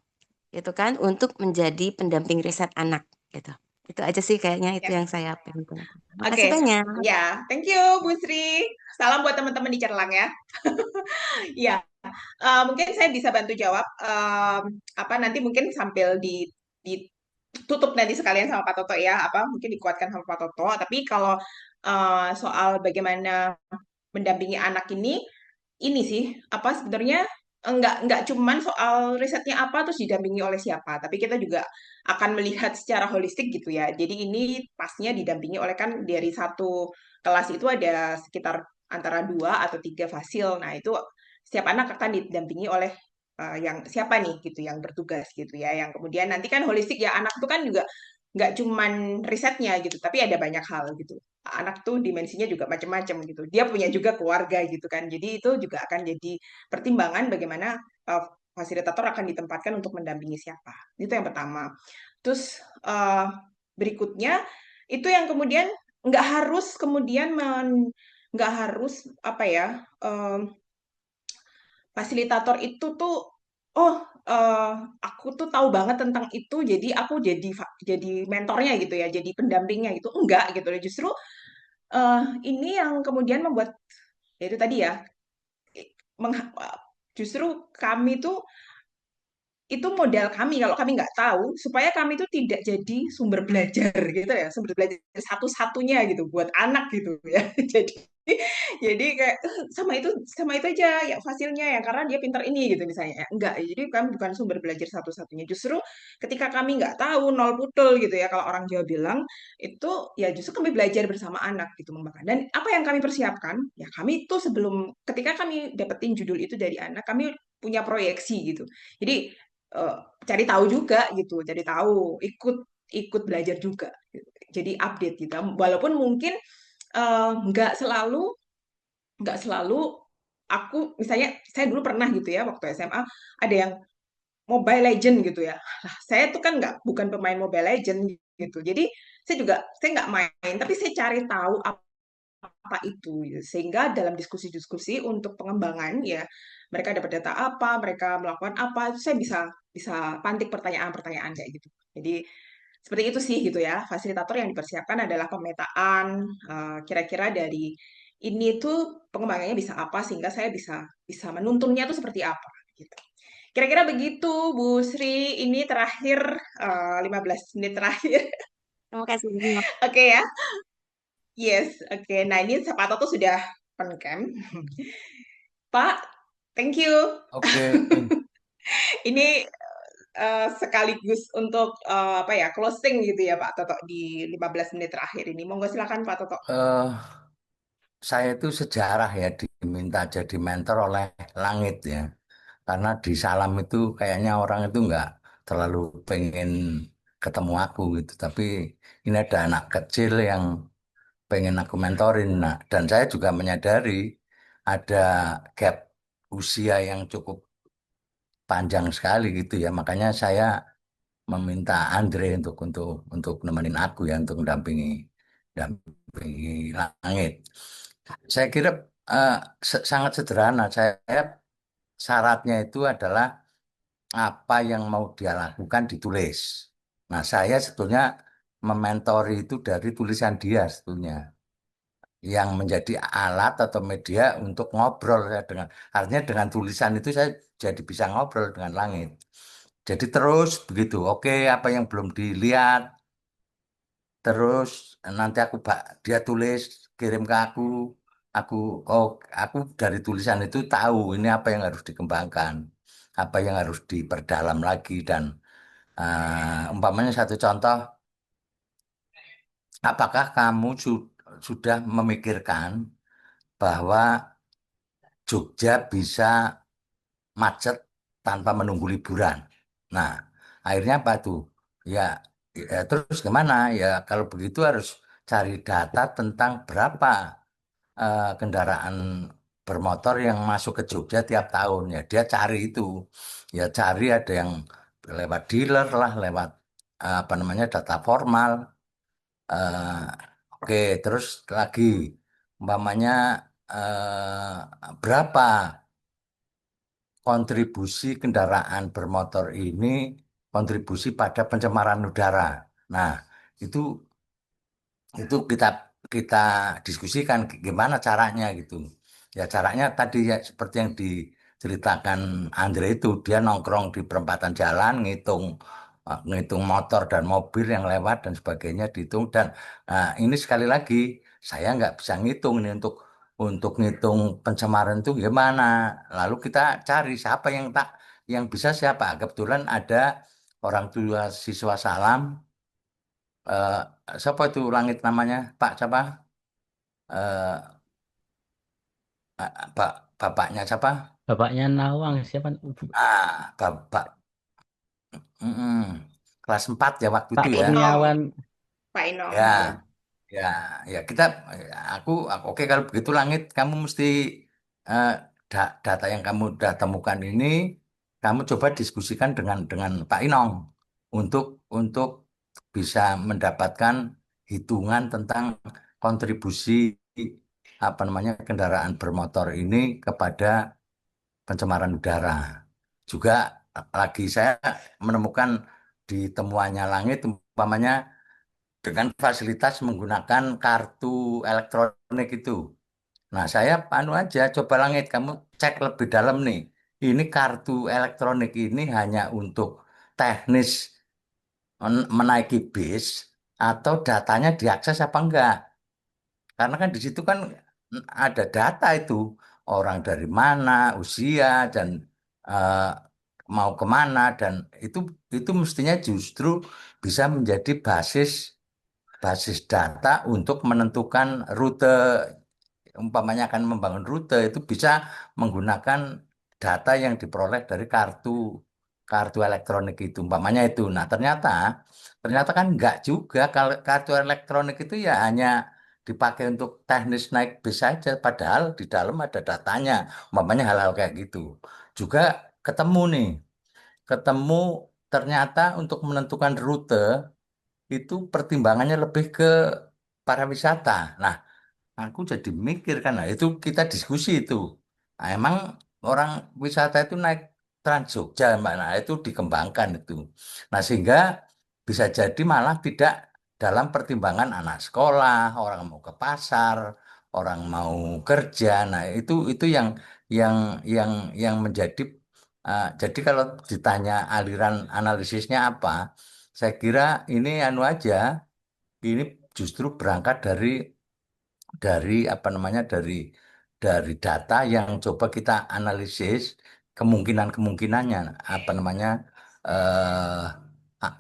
gitu kan untuk menjadi pendamping riset anak gitu. Itu aja sih kayaknya itu Ya. yang saya pengen tanyakan. Makasih Oke, banyak. ya, thank you Bu Sri. Salam buat teman-teman di Cerlang ya. Ya, mungkin saya bisa bantu jawab. Apa nanti mungkin sambil ditutup nanti sekalian sama Pak Toto ya. Apa mungkin dikuatkan sama Pak Toto. Tapi kalau soal bagaimana mendampingi anak ini sih apa sebenarnya nggak cuman soal risetnya apa terus didampingi oleh siapa, tapi kita juga akan melihat secara holistik gitu ya. Jadi ini pasnya didampingi oleh kan dari satu kelas itu ada sekitar antara 2 atau 3 fasil. Nah itu setiap anak akan didampingi oleh yang siapa nih gitu yang bertugas gitu ya. Yang kemudian nanti kan holistik ya anak itu kan juga nggak cuman risetnya gitu, tapi ada banyak hal gitu. Anak tuh dimensinya juga macam-macam gitu. Dia punya juga keluarga gitu kan. Jadi itu juga akan jadi pertimbangan bagaimana fasilitator akan ditempatkan untuk mendampingi siapa. Itu yang pertama. Terus berikutnya itu yang kemudian nggak harus kemudian nggak harus apa ya fasilitator itu tuh oh aku tuh tahu banget tentang itu jadi aku jadi mentornya gitu ya jadi pendampingnya gitu enggak gitu loh justru ini yang kemudian membuat ya itu tadi ya meng- justru kami tuh itu modal kami kalau kami nggak tahu supaya kami itu tidak jadi sumber belajar gitu ya sumber belajar satu-satunya gitu buat anak gitu ya jadi kayak sama itu aja ya fasilnya ya karena dia pintar ini gitu misalnya ya. Enggak jadi kami bukan sumber belajar satu-satunya justru ketika kami nggak tahu nol putul gitu ya kalau orang Jawa bilang itu ya justru kami belajar bersama anak gitu membanggakan dan apa yang kami persiapkan ya kami itu sebelum ketika kami dapetin judul itu dari anak kami punya proyeksi gitu jadi eh, cari tahu juga gitu, cari tahu, ikut ikut belajar juga. Gitu. Jadi update gitu. Walaupun mungkin nggak nggak selalu aku misalnya saya dulu pernah gitu ya waktu SMA ada yang Mobile Legend gitu ya. Lah, saya tuh kan nggak bukan pemain Mobile Legend gitu. Jadi saya nggak main, tapi saya cari tahu apa itu gitu. Sehingga dalam diskusi-diskusi untuk pengembangan ya mereka dapat data apa, mereka melakukan apa, itu saya bisa bisa pantik pertanyaan-pertanyaan kayak gitu. Jadi seperti itu sih gitu ya. Fasilitator yang dipersiapkan adalah pemetaan kira-kira dari ini tuh pengembangannya bisa apa sehingga saya bisa bisa menuntunnya tuh seperti apa gitu. Kira-kira begitu Bu Sri, ini terakhir 15 menit terakhir. Terima kasih banyak. Oke ya. Yes, oke. Nah, ini Pak Toto sudah on cam. Pak, thank you. Oke, Ini sekaligus untuk apa ya, closing gitu ya Pak Toto di 15 menit terakhir ini. Monggo silakan Pak Toto. eh, saya itu sejarah ya diminta jadi mentor oleh langit ya. Karena di Salam itu kayaknya orang itu nggak terlalu pengen ketemu aku gitu. Tapi ini ada anak kecil yang pengen aku mentorin. Nah, dan saya juga menyadari ada gap usia yang cukup panjang sekali gitu ya. Makanya saya meminta Andre untuk nemenin aku ya untuk mendampingi langit. Saya kira eh, sangat sederhana. Saya syaratnya itu adalah apa yang mau dia lakukan ditulis. Nah, saya sebetulnya mementori itu dari tulisan dia sebetulnya yang menjadi alat atau media untuk ngobrol saya dengan artinya dengan tulisan itu saya jadi bisa ngobrol dengan langit. Jadi terus begitu. Oke, apa yang belum dilihat, terus nanti dia tulis kirim ke aku. Aku oh aku dari tulisan itu tahu ini apa yang harus dikembangkan, apa yang harus diperdalam lagi dan umpamanya satu contoh, apakah kamu sudah memikirkan bahwa Jogja bisa macet tanpa menunggu liburan? Nah, akhirnya apa tuh? Ya, terus gimana? Ya, kalau begitu harus cari data tentang berapa kendaraan bermotor yang masuk ke Jogja tiap tahun ya dia cari itu ya cari ada yang lewat dealer lah lewat apa namanya data formal. eh, oke terus lagi umpamanya berapa kontribusi kendaraan bermotor ini kontribusi pada pencemaran udara. Nah, itu itu kita diskusikan gimana caranya gitu. Ya caranya tadi ya seperti yang diceritakan Andre itu dia nongkrong di perempatan jalan ngitung motor dan mobil yang lewat dan sebagainya dihitung dan ini sekali lagi saya nggak bisa ngitung ini untuk ngitung pencemaran itu gimana. Lalu kita cari siapa yang bisa siapa. Kebetulan ada orang tua siswa Salam eh, siapa itu langit namanya Pak siapa eh bapaknya siapa Bapaknya Nawang siapa? bapak mm-mm, kelas 4 ya waktu Pak itu ya Inom, Kurniawan. Pak Inom, ya ya. ya ya kita aku oke kalau begitu langit kamu mesti eh, data yang kamu udah temukan ini kamu coba diskusikan dengan Pak Inong untuk untuk bisa mendapatkan hitungan tentang kontribusi apa namanya kendaraan bermotor ini kepada pencemaran udara. Juga lagi saya menemukan di temuannya langit umpamanya dengan fasilitas menggunakan kartu elektronik itu. Nah, saya anu aja coba langit kamu cek lebih dalam nih. Ini kartu elektronik ini hanya untuk teknis menaiki bis atau datanya diakses apa enggak? Karena kan di situ kan ada data itu orang dari mana, usia dan eh, mau kemana dan itu itu mestinya justru bisa menjadi basis basis data untuk menentukan rute umpamanya akan membangun rute itu bisa menggunakan data yang diperoleh dari kartu kartu elektronik itu umpamanya itu. Nah, ternyata ternyata kan enggak juga kalau kartu elektronik itu ya hanya dipakai untuk teknis naik bis saja padahal di dalam ada datanya umpamanya hal-hal kayak gitu. Juga ketemu nih, ketemu ternyata untuk menentukan rute itu pertimbangannya lebih ke para wisata. Nah, aku jadi mikir kan, nah, itu kita diskusi itu. Nah, emang orang wisata itu naik Trans Jogja, Mbak. Nah, itu dikembangkan itu. Nah, sehingga bisa jadi malah tidak dalam pertimbangan anak sekolah, orang mau ke pasar, orang mau kerja. Nah, itu yang yang yang menjadi jadi kalau ditanya aliran analisisnya apa, saya kira ini anu aja, ini justru berangkat dari apa namanya dari data yang coba kita analisis kemungkinan-kemungkinannya apa namanya eh,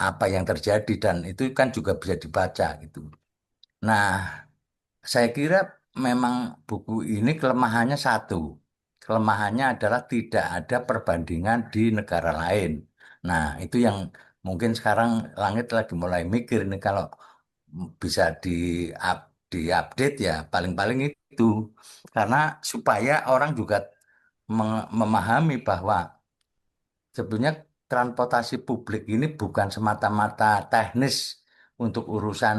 apa yang terjadi dan itu kan juga bisa dibaca gitu. Nah, saya kira memang buku ini kelemahannya satu. Kelemahannya adalah tidak ada perbandingan di negara lain. Nah, itu yang mungkin sekarang Langit lagi mulai mikir nih kalau bisa diupdate ya paling-paling itu karena supaya orang juga memahami bahwa sebenarnya transportasi publik ini bukan semata-mata teknis untuk urusan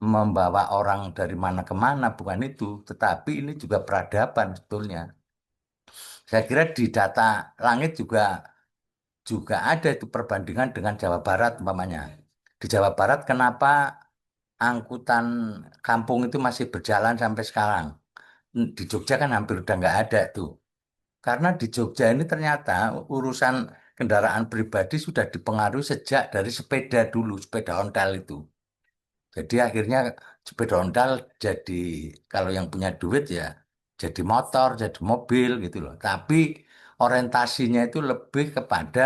membawa orang dari mana ke mana bukan itu tetapi ini juga peradaban sebetulnya. Saya kira di data langit juga juga ada itu perbandingan dengan Jawa Barat umpamanya. Di Jawa Barat kenapa angkutan kampung itu masih berjalan sampai sekarang. Di Jogja kan hampir udah nggak ada tuh. Karena di Jogja ini ternyata urusan kendaraan pribadi sudah dipengaruhi sejak dari sepeda dulu, sepeda ontel itu. Jadi akhirnya sepeda ontel jadi kalau yang punya duit ya jadi motor, jadi mobil gitu loh. Tapi orientasinya itu lebih kepada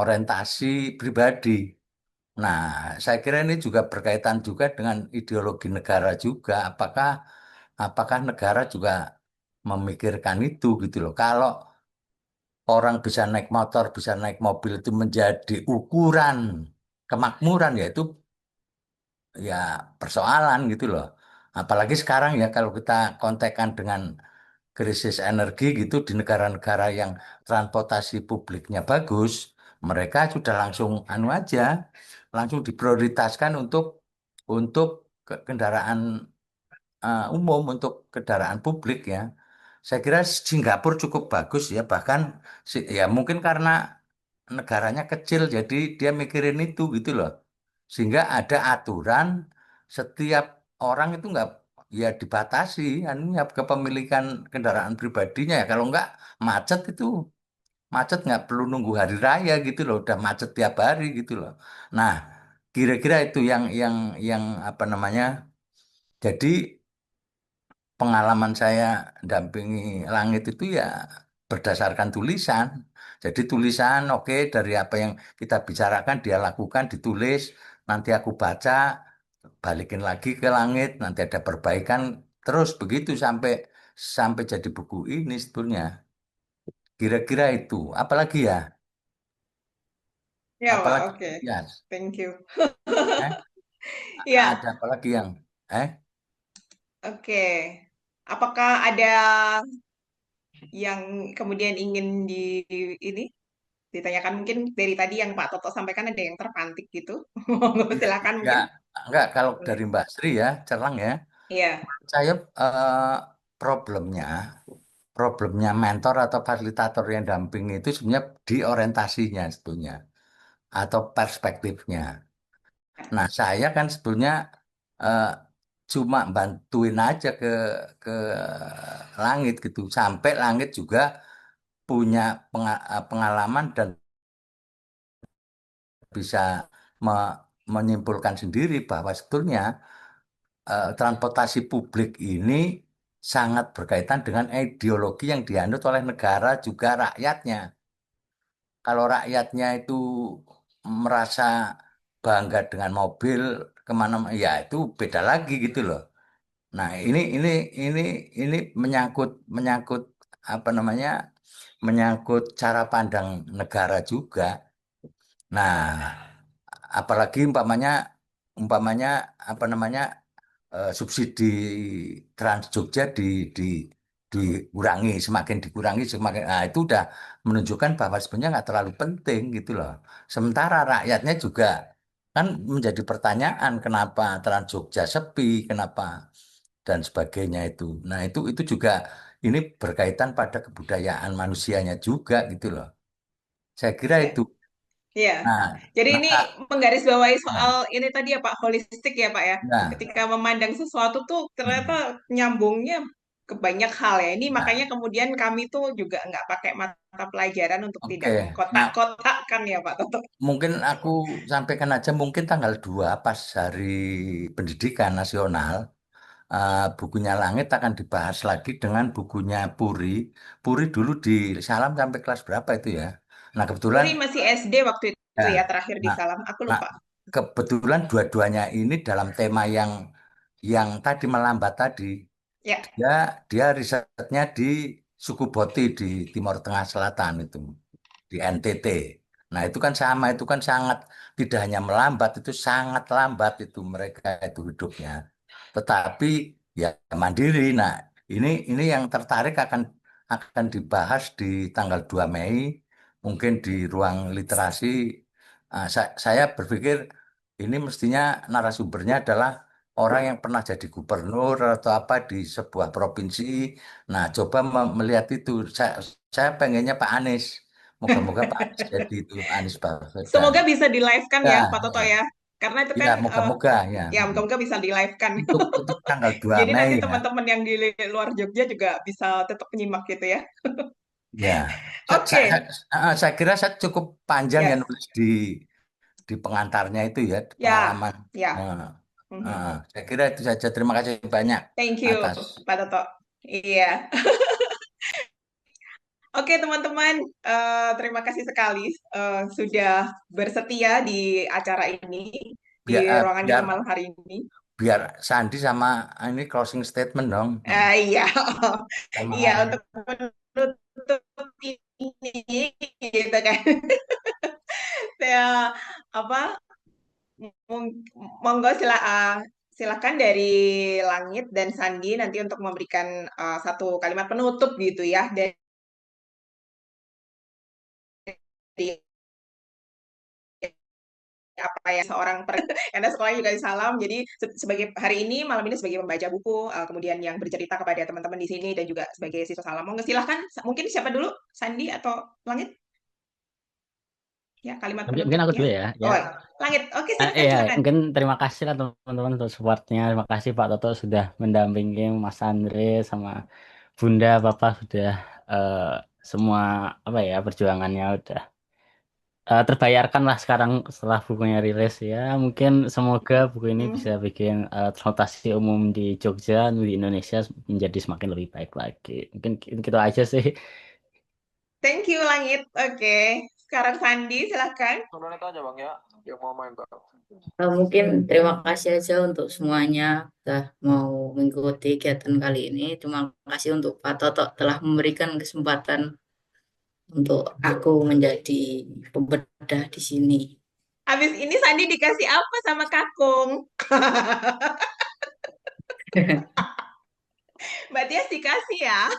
orientasi pribadi. Nah, saya kira ini juga berkaitan juga dengan ideologi negara juga. Apakah negara juga memikirkan itu gitu loh. Kalau orang bisa naik motor, bisa naik mobil itu menjadi ukuran kemakmuran ya itu ya persoalan gitu loh. Apalagi sekarang ya kalau kita kontekan dengan krisis energi gitu di negara-negara yang transportasi publiknya bagus, mereka sudah langsung anu aja, langsung diprioritaskan untuk kendaraan umum, untuk kendaraan publik ya. Saya kira Singapura cukup bagus ya, bahkan ya mungkin karena negaranya kecil jadi dia mikirin itu gitu loh. Sehingga ada aturan setiap orang itu nggak ya dibatasi anunya kepemilikan kendaraan pribadinya ya. Kalau nggak macet itu macet nggak perlu nunggu hari raya gitu loh, udah macet tiap hari gitu loh. Nah, kira-kira itu yang apa namanya? Jadi pengalaman saya dampingi langit itu ya berdasarkan tulisan. Jadi tulisan oke dari apa yang kita bicarakan dia lakukan ditulis, nanti aku baca, balikin lagi ke langit, nanti ada perbaikan, terus begitu sampai sampai jadi buku ini sebetulnya. Kira-kira itu. Apalagi ya? Ya, Pak, Apalagi oke. ya? Thank you. Eh? Ya, Ada apalagi yang eh? oke. Apakah ada yang kemudian ingin ini ditanyakan, mungkin dari tadi yang Pak Toto sampaikan ada yang terpantik gitu? Monggo, silakan Ya, mungkin. enggak kalau Boleh. dari Mbak Sri ya, Cerlang ya. Iya, Saya problemnya problemnya mentor atau fasilitator yang dampingi itu sebenarnya di orientasinya sebetulnya atau perspektifnya. Nah, saya kan sebetulnya eh, cuma bantuin aja ke langit gitu. Sampai langit juga punya pengalaman dan bisa me- menyimpulkan sendiri bahwa sebetulnya transportasi publik ini sangat berkaitan dengan ideologi yang dianut oleh negara juga rakyatnya. Kalau rakyatnya itu merasa bangga dengan mobil kemana, ya itu beda lagi gitu loh. Nah ini ini menyangkut menyangkut apa namanya menyangkut cara pandang negara juga. Nah, apalagi umpamanya umpamanya apa namanya subsidi Trans Jogja dikurangi, semakin dikurangi semakin, nah itu udah menunjukkan bahwa sebenarnya nggak terlalu penting gitu loh. Sementara rakyatnya juga kan menjadi pertanyaan kenapa Trans Jogja sepi, kenapa dan sebagainya itu. Nah itu juga ini berkaitan pada kebudayaan manusianya juga gitu loh. Saya kira iya. itu. Iya. Nah, Jadi nah, ini menggarisbawahi nah, soal ini tadi ya Pak, holistik ya Pak ya. nah, Ketika memandang sesuatu tuh ternyata hmm, nyambungnya ke banyak hal ya. Ini makanya nah, kemudian kami tuh juga nggak pakai mata pelajaran untuk oke. tidak Nah, mengkotak-kotakkan ya Pak Toto. mungkin aku sampaikan aja mungkin tanggal 2 pas Hari Pendidikan Nasional, bukunya Langit akan dibahas lagi dengan bukunya Puri. Puri dulu di Salam sampai kelas berapa itu ya? Nah, kebetulan Puri masih SD waktu ya. itu ya terakhir di Nah, Salam. Aku nah, lupa. kebetulan dua-duanya ini dalam tema yang tadi melambat tadi. Ya. Dia dia risetnya di suku Boti di Timur Tengah Selatan itu, di NTT. Nah, itu kan sama, itu kan sangat tidak hanya melambat, itu sangat lambat itu mereka itu hidupnya. Tetapi ya mandiri. Nah, ini yang tertarik akan dibahas di tanggal 2 Mei, mungkin di ruang literasi. Saya berpikir ini mestinya narasumbernya adalah orang yang pernah jadi gubernur atau apa di sebuah provinsi. Nah, coba melihat itu. Saya pengennya Pak Anies. Moga-moga Pak Anies jadi itu Pak Anies Baswedan. Semoga bisa di live-kan Ya, ya Pak Toto ya, ya. Karena itu ya, kan moga-moga ya. ya moga-moga bisa di live-kan. Untuk tanggal 2 Jadi Mei nanti ya. teman-teman yang di luar Jogja juga bisa tetap menyimak gitu ya. Ya, Oke, saya kira saya cukup panjang ya yes, nulis di pengantarnya itu ya, ya, pengalaman. ya. Eh, Mhm. saya kira itu saja. Terima kasih banyak Thank you atas. Pak Toto. Iya. Oke teman-teman, terima kasih sekali sudah bersetia di acara ini, di Biar eh, ruangan kita biar malam hari ini. biar Sandi sama ini closing statement dong. Iya, Sama iya untuk menutup ini gitu kan. Saya apa? Monggo silakan dari Langit dan Sandi nanti untuk memberikan satu kalimat penutup gitu ya dari apa ya seorang karena sekolahnya juga di Salam. Jadi sebagai hari ini malam ini sebagai pembaca buku, kemudian yang bercerita kepada teman-teman di sini dan juga sebagai siswa Salam. Mau silahkan, mungkin siapa dulu, Sandi atau Langit? Ya, kalimat Mungkin aku penutupnya. dulu ya. Oh, Langit. Oke, silakan, Iya, silakan. mungkin terima kasih lah teman-teman untuk supportnya. Terima kasih Pak Toto sudah mendampingi Mas Andre sama Bunda, Bapak sudah semua apa ya perjuangannya udah terbayarkan lah sekarang setelah bukunya rilis ya. Mungkin semoga buku ini bisa bikin transportasi umum di Jogja, di Indonesia menjadi semakin lebih baik lagi. Mungkin gitu aja sih. Thank you, Langit. Oke, sekarang Sandi, silakan. Mungkin terima kasih aja untuk semuanya sudah mau mengikuti kegiatan kali ini. Terima kasih untuk Pak Toto telah memberikan kesempatan untuk aku menjadi pembedah di sini. Habis ini Sandi dikasih apa sama Kakung? Mbak Tias dikasih ya.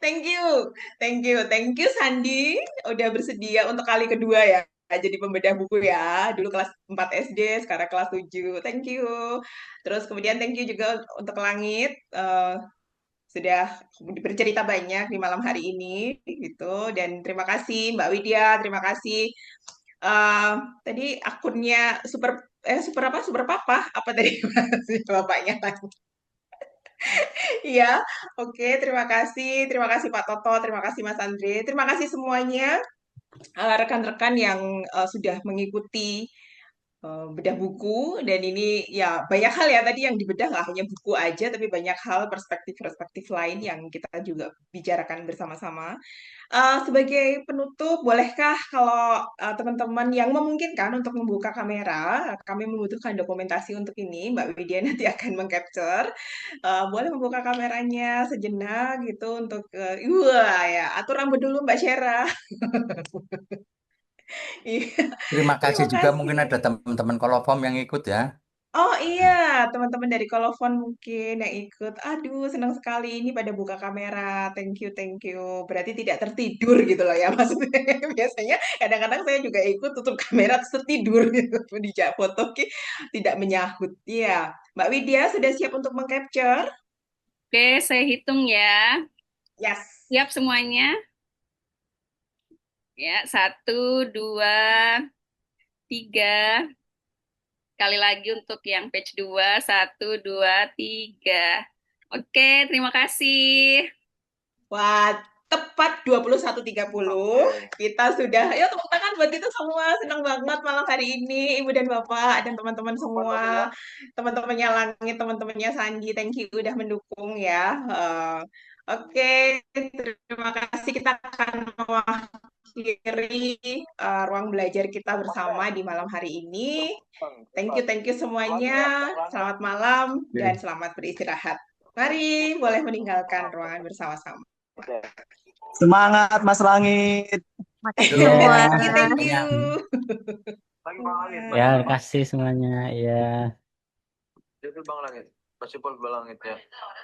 Thank you, thank you Sandi udah bersedia untuk kali kedua ya. Jadi pembedah buku ya. Dulu kelas 4 SD, sekarang kelas 7. Thank you. Terus kemudian thank you juga untuk Langit. Sudah bercerita banyak di malam hari ini gitu. Dan terima kasih Mbak Widya, terima kasih. Tadi akunnya super apa? Super Papa apa tadi bapaknya lagi? Iya, oke, terima kasih Pak Toto, terima kasih Mas Andre, terima kasih semuanya rekan-rekan yang sudah mengikuti bedah buku dan ini ya banyak hal ya tadi yang dibedah nggak hanya buku aja tapi banyak hal perspektif-perspektif lain yang kita juga bicarakan bersama-sama. Sebagai penutup, bolehkah kalau teman-teman yang memungkinkan untuk membuka kamera, kami membutuhkan dokumentasi untuk ini, Mbak Widya nanti akan mengcapture. Boleh membuka kameranya sejenak gitu untuk, wah ya, atur rambut dulu Mbak Syera. Iya, Terima kasih terima juga mungkin kasih. ada teman-teman kolofom yang ikut ya. Oh iya, teman-teman dari Kolofon mungkin yang ikut. Aduh, senang sekali ini pada buka kamera. Thank you, thank you. Berarti tidak tertidur gitu loh ya maksudnya. Biasanya kadang-kadang saya juga ikut tutup kamera terus tertidur gitu. Di foto tidak menyahut. Iya, Mbak Widya sudah siap untuk mengcapture? Oke, saya hitung ya. Yes. Siap semuanya? Ya, 1, 2, 3. Sekali lagi untuk yang page 2, 1, 2, 3. Oke, terima kasih. Wah, tepat 21.30 kita sudah, ya tepuk tangan buat kita semua, senang banget malam hari ini Ibu dan Bapak dan teman-teman semua, teman-temannya Langit, teman-temannya Sandi, thank you udah mendukung ya. Oke, terima kasih, kita akan mengakhiri ruang belajar kita bersama di malam hari ini. Thank you semuanya, selamat malam dan selamat beristirahat. Mari, boleh meninggalkan ruangan bersama-sama. Semangat Mas Langit. Makasih Iya. semua. Thank you. Ya, terima kasih semuanya. Ya. Bang Langit. Masih Bang Langit ya.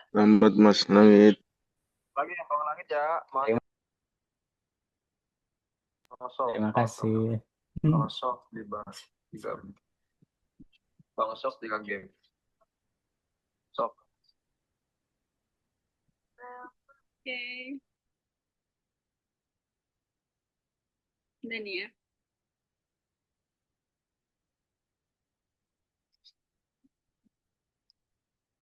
Selamat Mas Langit. Lagi yang Bang Langit ya. Terima kasih. Bang Sok di Bang. Bang Sok 3 game. Sok. Oke. Dan ya.